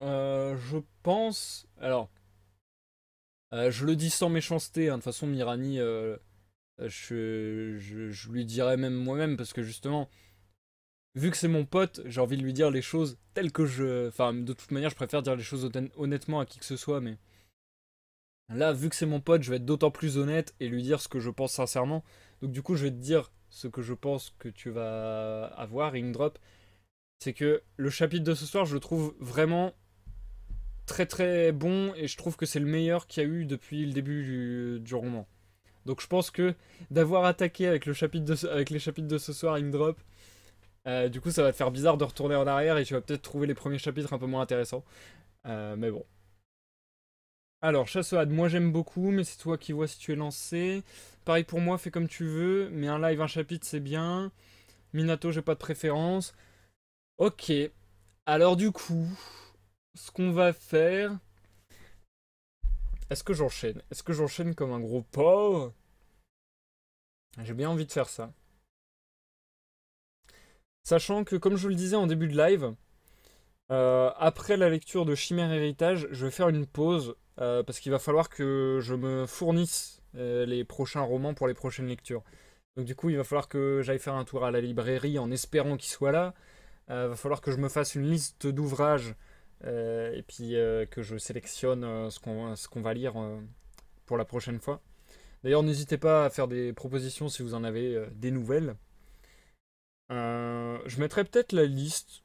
je pense. Alors, je le dis sans méchanceté, hein. De toute façon, Mirani, je lui dirais même moi-même, parce que justement, vu que c'est mon pote, j'ai envie de lui dire les choses telles que je. Enfin, de toute manière, je préfère dire les choses honnêtement à qui que ce soit, mais là, vu que c'est mon pote, je vais être d'autant plus honnête et lui dire ce que je pense sincèrement. Donc, du coup, je vais te dire ce que je pense que tu vas avoir, Ingdrop. C'est que le chapitre de ce soir, je le trouve vraiment très très bon et je trouve que c'est le meilleur qu'il y a eu depuis le début du roman. Donc je pense que d'avoir attaqué avec, avec les chapitres de ce soir Ingdrop, du coup ça va te faire bizarre de retourner en arrière et tu vas peut-être trouver les premiers chapitres un peu moins intéressants. Mais bon. Alors, Chassoad, moi j'aime beaucoup, mais c'est toi qui vois si tu es lancé. Pareil pour moi, fais comme tu veux, mais un live, un chapitre, c'est bien. Minato, j'ai pas de préférence. Ok. Alors du coup, ce qu'on va faire... Est-ce que j'enchaîne? Est-ce que j'enchaîne comme un gros porc? J'ai bien envie de faire ça. Sachant que, comme je le disais en début de live, après la lecture de Chimère Héritage, je vais faire une pause parce qu'il va falloir que je me fournisse les prochains romans pour les prochaines lectures. Donc du coup, il va falloir que j'aille faire un tour à la librairie en espérant qu'il soit là. Il va falloir que je me fasse une liste d'ouvrages et puis que je sélectionne ce qu'on va lire pour la prochaine fois. D'ailleurs, n'hésitez pas à faire des propositions si vous en avez des nouvelles. Je mettrai peut-être la liste.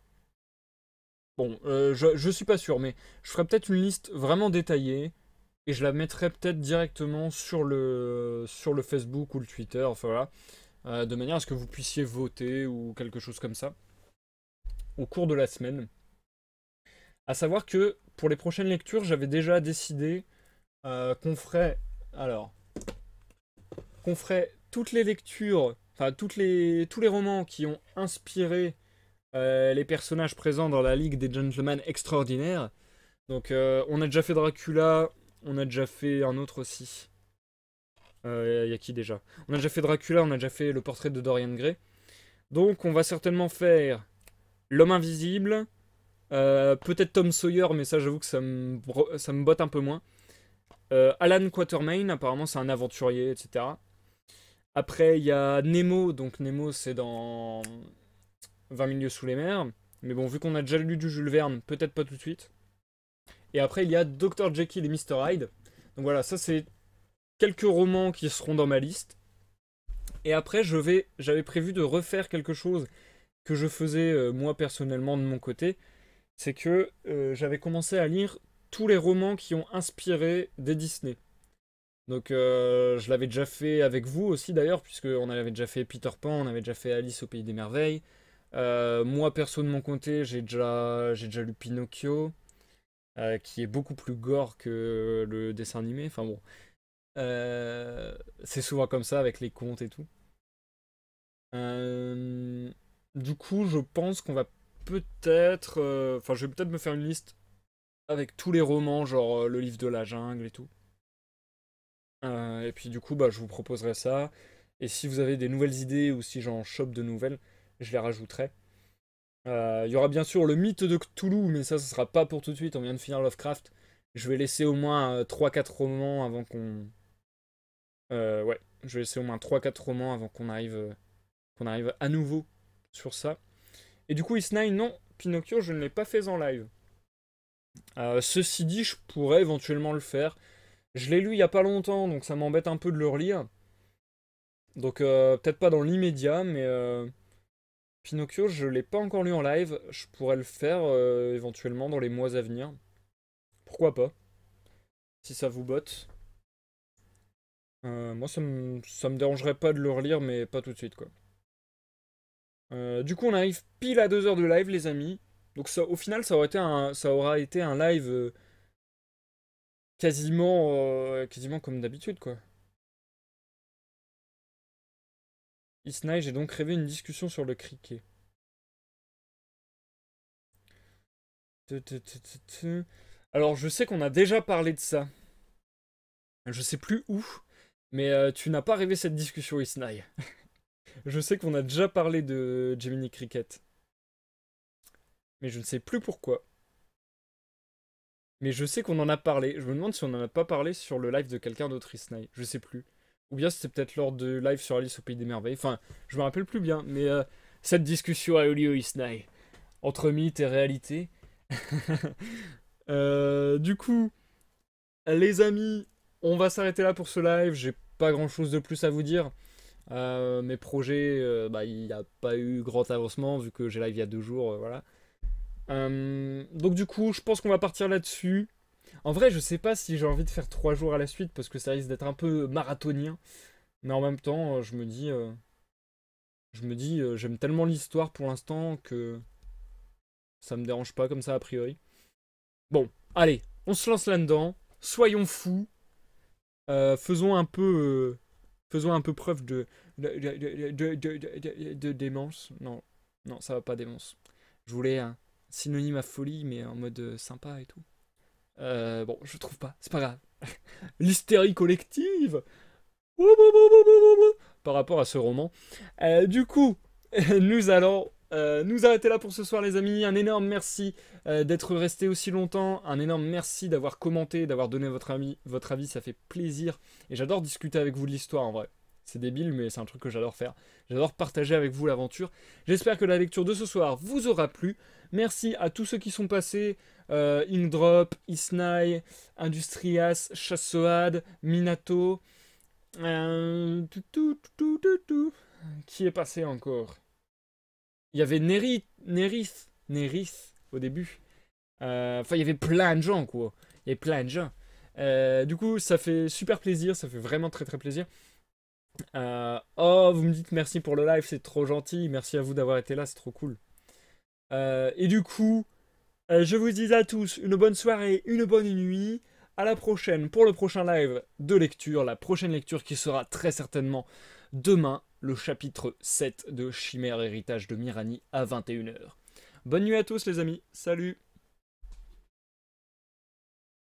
Bon, je suis pas sûr, mais je ferai peut-être une liste vraiment détaillée et je la mettrai peut-être directement sur le Facebook ou le Twitter, enfin voilà, de manière à ce que vous puissiez voter ou quelque chose comme ça au cours de la semaine. À savoir que pour les prochaines lectures, j'avais déjà décidé qu'on ferait, alors, qu'on ferait toutes les lectures, enfin tous les romans qui ont inspiré les personnages présents dans la Ligue des Gentlemen Extraordinaires. Donc on a déjà fait Dracula, on a déjà fait un autre aussi. Il y a qui déjà? On a déjà fait Dracula, on a déjà fait le portrait de Dorian Gray. Donc on va certainement faire L'Homme Invisible, peut-être Tom Sawyer, mais ça j'avoue que ça me botte un peu moins. Alan Quatermain, apparemment c'est un aventurier, etc. Après il y a Nemo, donc Nemo c'est dans 20 milieux sous les mers. Mais bon, vu qu'on a déjà lu du Jules Verne, peut-être pas tout de suite. Et après, il y a Dr. Jekyll et Mr. Hyde. Donc voilà, ça c'est quelques romans qui seront dans ma liste. Et après, j'avais prévu de refaire quelque chose que je faisais moi personnellement de mon côté. C'est que j'avais commencé à lire tous les romans qui ont inspiré des Disney. Donc je l'avais déjà fait avec vous aussi d'ailleurs, puisqu'on avait déjà fait Peter Pan, on avait déjà fait Alice au Pays des Merveilles. Moi perso de mon côté, j'ai déjà lu Pinocchio, qui est beaucoup plus gore que le dessin animé. Enfin bon, c'est souvent comme ça avec les contes et tout. Euh, Du coup, je pense qu'on va peut-être... Enfin, je vais peut-être me faire une liste avec tous les romans, genre le livre de la jungle et tout. Et puis du coup, bah, je vous proposerai ça. Et si vous avez des nouvelles idées ou si j'en chope de nouvelles, je les rajouterai. Il y aura bien sûr le mythe de Cthulhu, mais ça, ce sera pas pour tout de suite. On vient de finir Lovecraft. Je vais laisser au moins 3-4 romans avant qu'on... ouais, je vais laisser au moins 3-4 romans avant qu'on arrive à nouveau sur ça. Et du coup, Isnai, non, Pinocchio, je ne l'ai pas fait en live. Ceci dit, je pourrais éventuellement le faire. Je l'ai lu il y a pas longtemps, donc ça m'embête un peu de le relire. Donc peut-être pas dans l'immédiat, mais Pinocchio, je l'ai pas encore lu en live. Je pourrais le faire éventuellement dans les mois à venir. Pourquoi pas, si ça vous botte. Moi, ça me dérangerait pas de le relire, mais pas tout de suite, quoi. Du coup, on arrive pile à 2 heures de live, les amis. Donc ça, au final, ça aura été un live quasiment comme d'habitude, quoi. Isnai, j'ai donc rêvé une discussion sur le cricket. Alors, je sais qu'on a déjà parlé de ça. Je sais plus où, mais tu n'as pas rêvé cette discussion, Isnai. Je sais qu'on a déjà parlé de Gemini Cricket, mais je ne sais plus pourquoi. Mais je sais qu'on en a parlé. Je me demande si on n'en a pas parlé sur le live de quelqu'un d'autre, Isnai. Je sais plus. Ou bien c'était peut-être lors de live sur Alice au Pays des Merveilles. Enfin, je me rappelle plus bien, mais cette discussion a eu lieu, Isnai. Entre mythe et réalité. Du coup, les amis, on va s'arrêter là pour ce live. J'ai pas grand chose de plus à vous dire. Mes projets, bah, il n'y a pas eu grand avancement vu que j'ai live il y a 2 jours. Voilà. Donc, du coup, je pense qu'on va partir là-dessus. En vrai, je sais pas si j'ai envie de faire 3 jours à la suite parce que ça risque d'être un peu marathonien. Mais en même temps, j'aime tellement l'histoire pour l'instant que ça me dérange pas comme ça a priori. Bon, allez, on se lance là-dedans. Soyons fous. Faisons un peu preuve de démence. Non, non, ça va pas démence. Je voulais un synonyme à folie, mais en mode sympa et tout. Bon, je trouve pas, c'est pas grave. L'hystérie collective par rapport à ce roman. Du coup, nous allons nous arrêter là pour ce soir, les amis. Un énorme merci d'être resté aussi longtemps. Un énorme merci d'avoir commenté, d'avoir donné votre avis. Votre avis, ça fait plaisir. Et j'adore discuter avec vous de l'histoire, en vrai. C'est débile, mais c'est un truc que j'adore faire. J'adore partager avec vous l'aventure. J'espère que la lecture de ce soir vous aura plu. Merci à tous ceux qui sont passés. Inkdrop, Isnai, Industrias, Chassoad, Minato. Qui est passé encore? Il y avait Nerith au début. Enfin, il y avait plein de gens, quoi. Il y avait plein de gens. Du coup, ça fait super plaisir, ça fait vraiment très très plaisir. Oh, vous me dites merci pour le live, c'est trop gentil. Merci à vous d'avoir été là, c'est trop cool. Et du coup, je vous dis à tous une bonne soirée, une bonne nuit. À la prochaine pour le prochain live de lecture. La prochaine lecture qui sera très certainement demain, le chapitre 7 de Chimère Héritage de Mirani à 21h. Bonne nuit à tous les amis, salut!